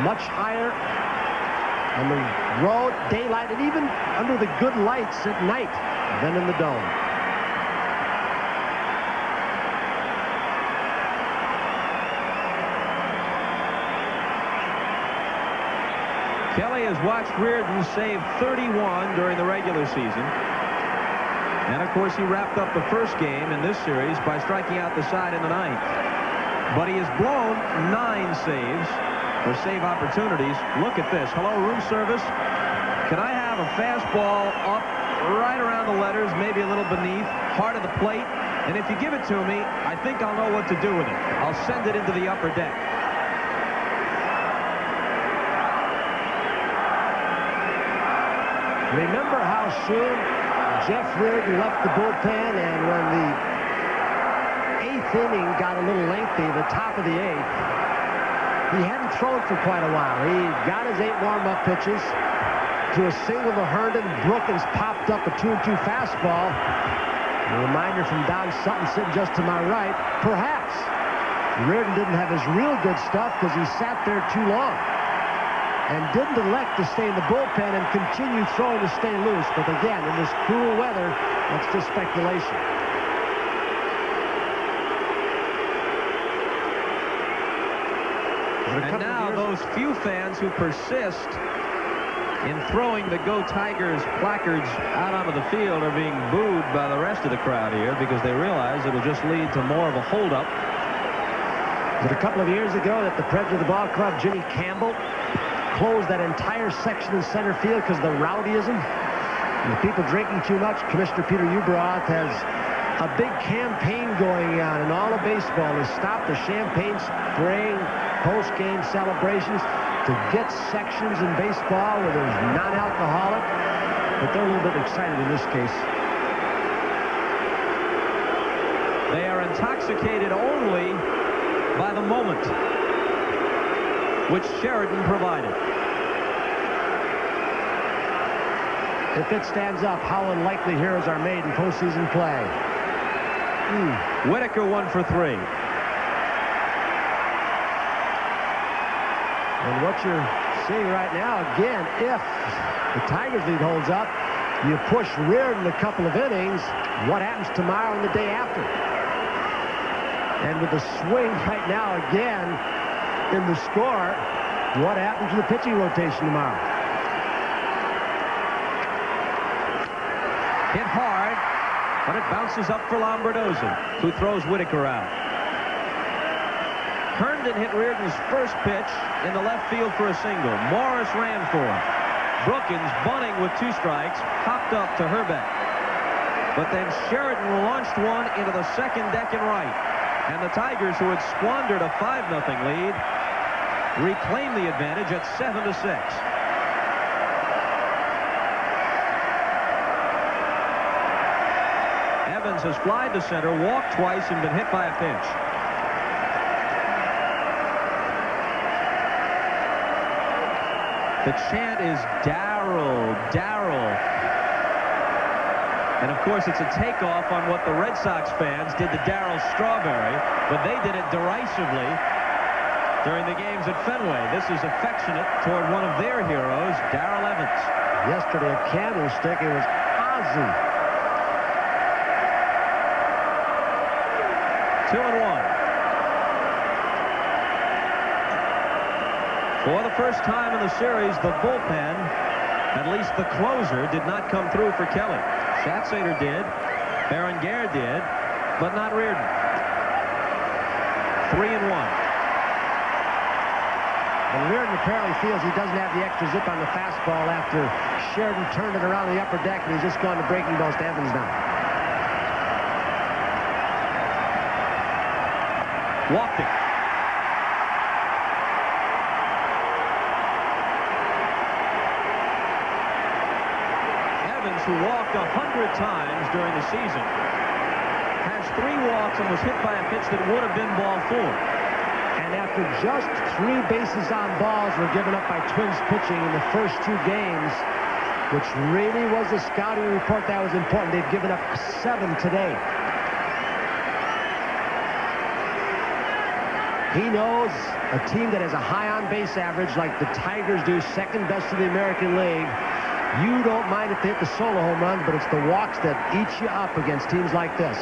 much higher on the road, daylight, and even under the good lights at night than in the dome. Kelly has watched Reardon save 31 during the regular season. And, of course, he wrapped up the first game in this series by striking out the side in the ninth. But he has blown 9 saves, or save opportunities. Look at this. Hello, room service. Can I have a fastball up right around the letters, maybe a little beneath, heart of the plate? And if you give it to me, I think I'll know what to do with it. I'll send it into the upper deck. Remember how soon Jeff Reardon left the bullpen, and when the 8th inning got a little lengthy, the top of the 8th, he hadn't thrown for quite a while. He got his 8 warm-up pitches to a single to Herndon. Brookins popped up a 2-2 fastball. A reminder from Don Sutton sitting just to my right. Perhaps Reardon didn't have his real good stuff because he sat there too long and didn't elect to stay in the bullpen and continue throwing to stay loose. But again, in this cool weather, that's just speculation. And now those few fans who persist in throwing the Go Tigers placards out onto the field are being booed by the rest of the crowd here because they realize it'll just lead to more of a holdup. Was it a couple of years ago that the president of the ball club, Jimmy Campbell, closed that entire section in center field because of the rowdyism? And the people drinking too much. Commissioner Peter Ueberroth has a big campaign going on in all of baseball to stop the champagne spraying post-game celebrations, to get sections in baseball where there's non-alcoholic, but they're a little bit excited in this case. They are intoxicated only by the moment, which Sheridan provided. If it stands up, how unlikely heroes are made in postseason play. Whitaker 1 for 3. And what you're seeing right now, again, if the Tigers lead holds up, you push Reardon a couple of innings, what happens tomorrow and the day after? And with the swing right now again in the score, what happens to the pitching rotation tomorrow? Hit hard, but it bounces up for Lombardozzi, who throws Whitaker out. Herndon hit Reardon's first pitch in the left field for a single. Morris ran for him. Brookins, bunting with 2 strikes, popped up to Herbeck. But then Sheridan launched one into the second deck and right. And the Tigers, who had squandered a 5-0 lead, reclaimed the advantage at 7-6. Evans has flied to center, walked twice, and been hit by a pitch. The chant is Darryl, Darryl. And, of course, it's a takeoff on what the Red Sox fans did to Darryl Strawberry, but they did it derisively during the games at Fenway. This is affectionate toward one of their heroes, Darrell Evans. Yesterday, a candlestick, it was Ozzy. 2-1. For the first time in the series, the bullpen, at least the closer, did not come through for Kelly. Schatzeder did, Berenguer did, but not Reardon. 3-1. And Reardon apparently feels he doesn't have the extra zip on the fastball after Sheridan turned it around the upper deck, and he's just gone to breaking balls to Evans now. Walked it. Evans, who walked 100 times during the season, has 3 walks and was hit by a pitch that would have been ball 4. And after just 3 bases on balls were given up by Twins pitching in the first 2 games, which really was a scouting report that was important. They've given up 7 today. He knows a team that has a high on-base average like the Tigers do, second best in the American League. You don't mind if they hit the solo home runs, but it's the walks that eat you up against teams like this.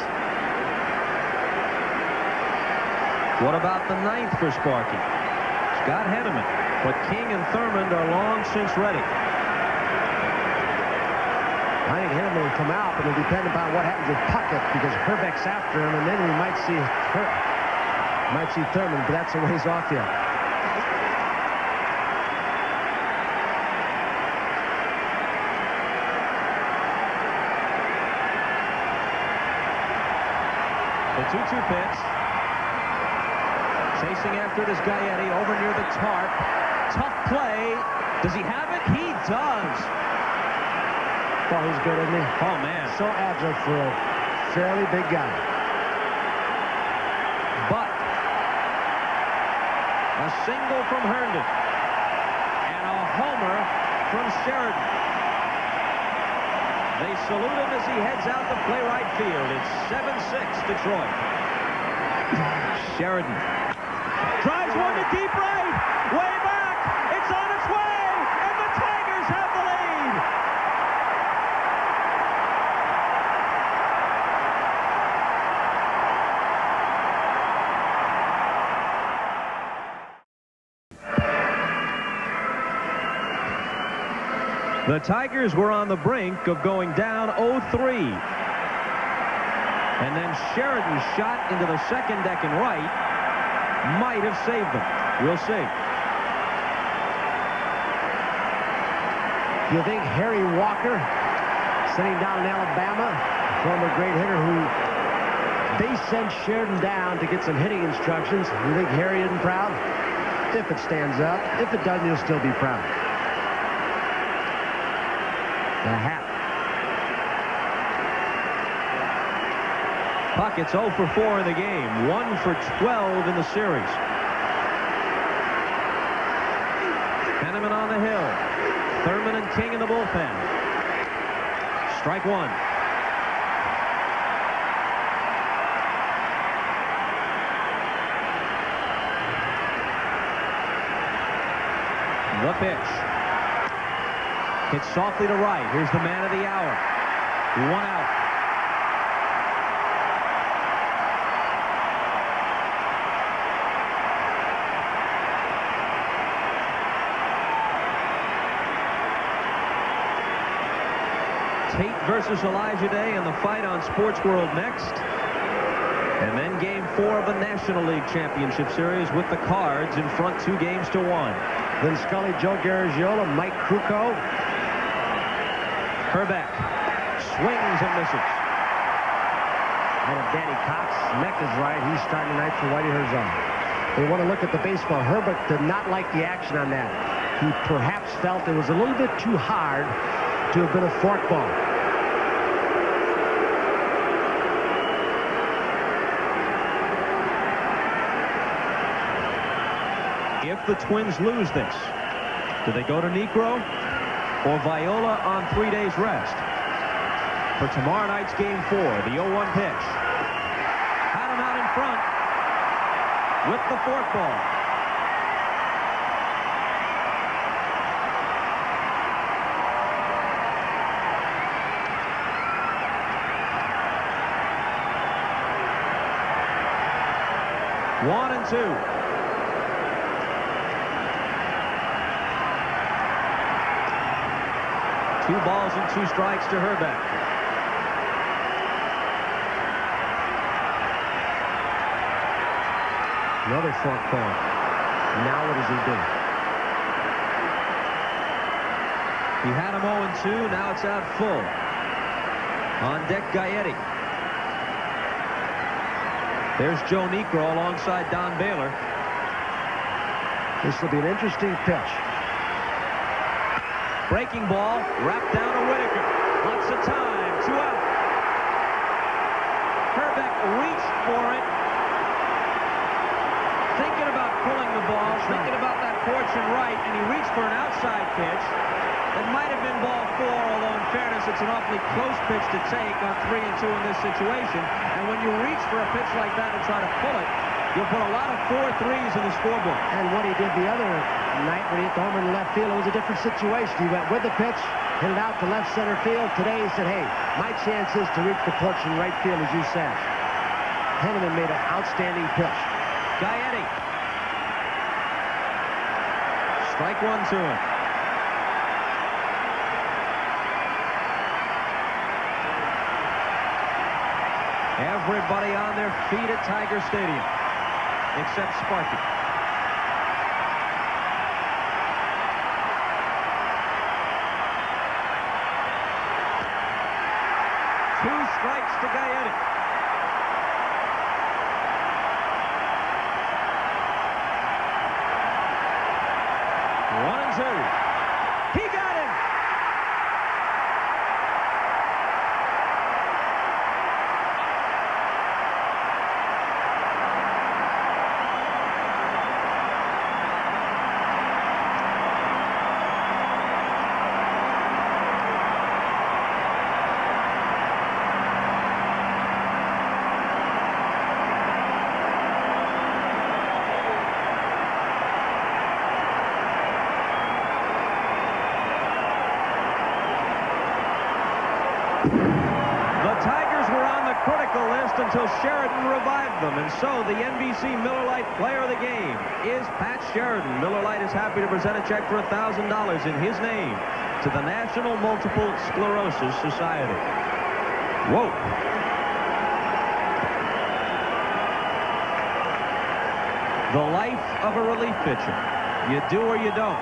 What about the 9th for Sparky? Scott Henneman, but King and Thurmond are long since ready. I think Henneman will come out, but it'll depend upon what happens with Puckett, because Herbeck's after him, and then we might see Thurmond, but that's a ways off yet. The 2-2 pitch. Chasing after it is Gaetti over near the tarp. Tough play. Does he have it? He does. Oh, he's good, isn't he? Oh, man. So agile for a fairly big guy. But a single from Herndon and a homer from Sheridan. They salute him as he heads out to play right field. It's 7-6 Detroit. Sheridan drives one to deep right. Way back. It's on its way. And the Tigers have the lead. The Tigers were on the brink of going down 0-3. And then Sheridan's shot into the second deck and right might have saved them. We'll see. You think Harry Walker, sitting down in Alabama, former great hitter who they sent Sheridan down to get some hitting instructions, you think Harry isn't proud? If it stands up. If it doesn't, he'll still be proud. The hat. Puckett's 0 for 4 in the game, 1 for 12 in the series. Henneman on the hill. Thurman and King in the bullpen. Strike 1. The pitch. Hits softly to right. Here's the man of the hour. 1 out. Tate versus Elijah Day in the fight on Sports World next. And then game 4 of the National League Championship Series with the Cards in front 2-1. Then Scully, Joe Garagiola, Mike Krukow. Herbeck swings and misses. And if Danny Cox's neck is right, he's starting tonight for Whitey Herzog. They want to look at the baseball. Herbert did not like the action on that. He perhaps felt it was a little bit too hard to have been a fork ball. If the Twins lose this, do they go to Negro or Viola on 3 days rest? For tomorrow night's game 4, the 0-1 pitch. Had him out in front with the fork ball. One and 2. 2 balls and 2 strikes to Herbeck. Another fork ball. Now what does he do? He had him 0-2. Now it's out full. On deck, Gaetti. There's Joe Niekro alongside Don Baylor. This will be an interesting pitch. Breaking ball, wrapped down to Whitaker. Lots of time, 2 out. Herbeck reached for it. Thinking about pulling the ball, thinking about that fortune right, and he reached for an outside pitch. It might have been ball 4, although in fairness, it's an awfully close pitch to take on 3-2 in this situation. And when you reach for a pitch like that and try to pull it, you'll put a lot of 4-3s in the scoreboard. And what he did the other night when he hit the homer in left field, it was a different situation. He went with the pitch, hit it out to left center field. Today he said, hey, my chance is to reach the porch in right field, as you said. Henneman made an outstanding pitch. Gaetti. Strike 1 to him. Everybody on their feet at Tiger Stadium, except Sparky. Two strikes to Gaetti. One and two. He got him. Until Sheridan revived them, and so the NBC Miller Lite Player of the Game is Pat Sheridan. Miller Lite is happy to present a check for $1,000 in his name to the National Multiple Sclerosis Society. Whoa. The life of a relief pitcher. You do or you don't.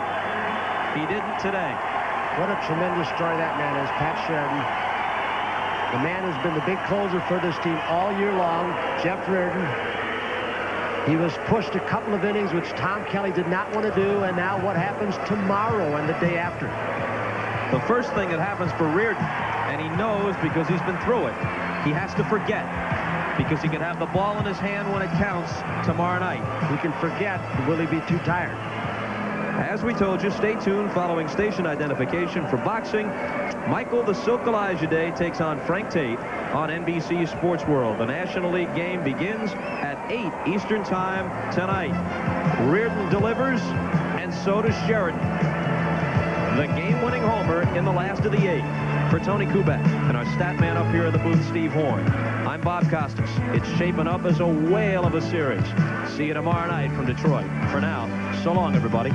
He didn't today. What a tremendous story that man is, Pat Sheridan. The man who's been the big closer for this team all year long, Jeff Reardon. He was pushed a couple of innings, which Tom Kelly did not want to do, and now what happens tomorrow and the day after? The first thing that happens for Reardon, and he knows because he's been through it, he has to forget, because he can have the ball in his hand when it counts tomorrow night. He can forget, will he be too tired? As we told you, stay tuned following station identification for boxing. Michael the Silk Elijah takes on Frank Tate on NBC Sports World. The National League game begins at 8 Eastern Time tonight. Reardon delivers, and so does Sheridan. The game-winning homer in the last of the 8 for Tony Kubek and our stat man up here in the booth, Steve Horn. I'm Bob Costas. It's shaping up as a whale of a series. See you tomorrow night from Detroit. For now, so long, everybody.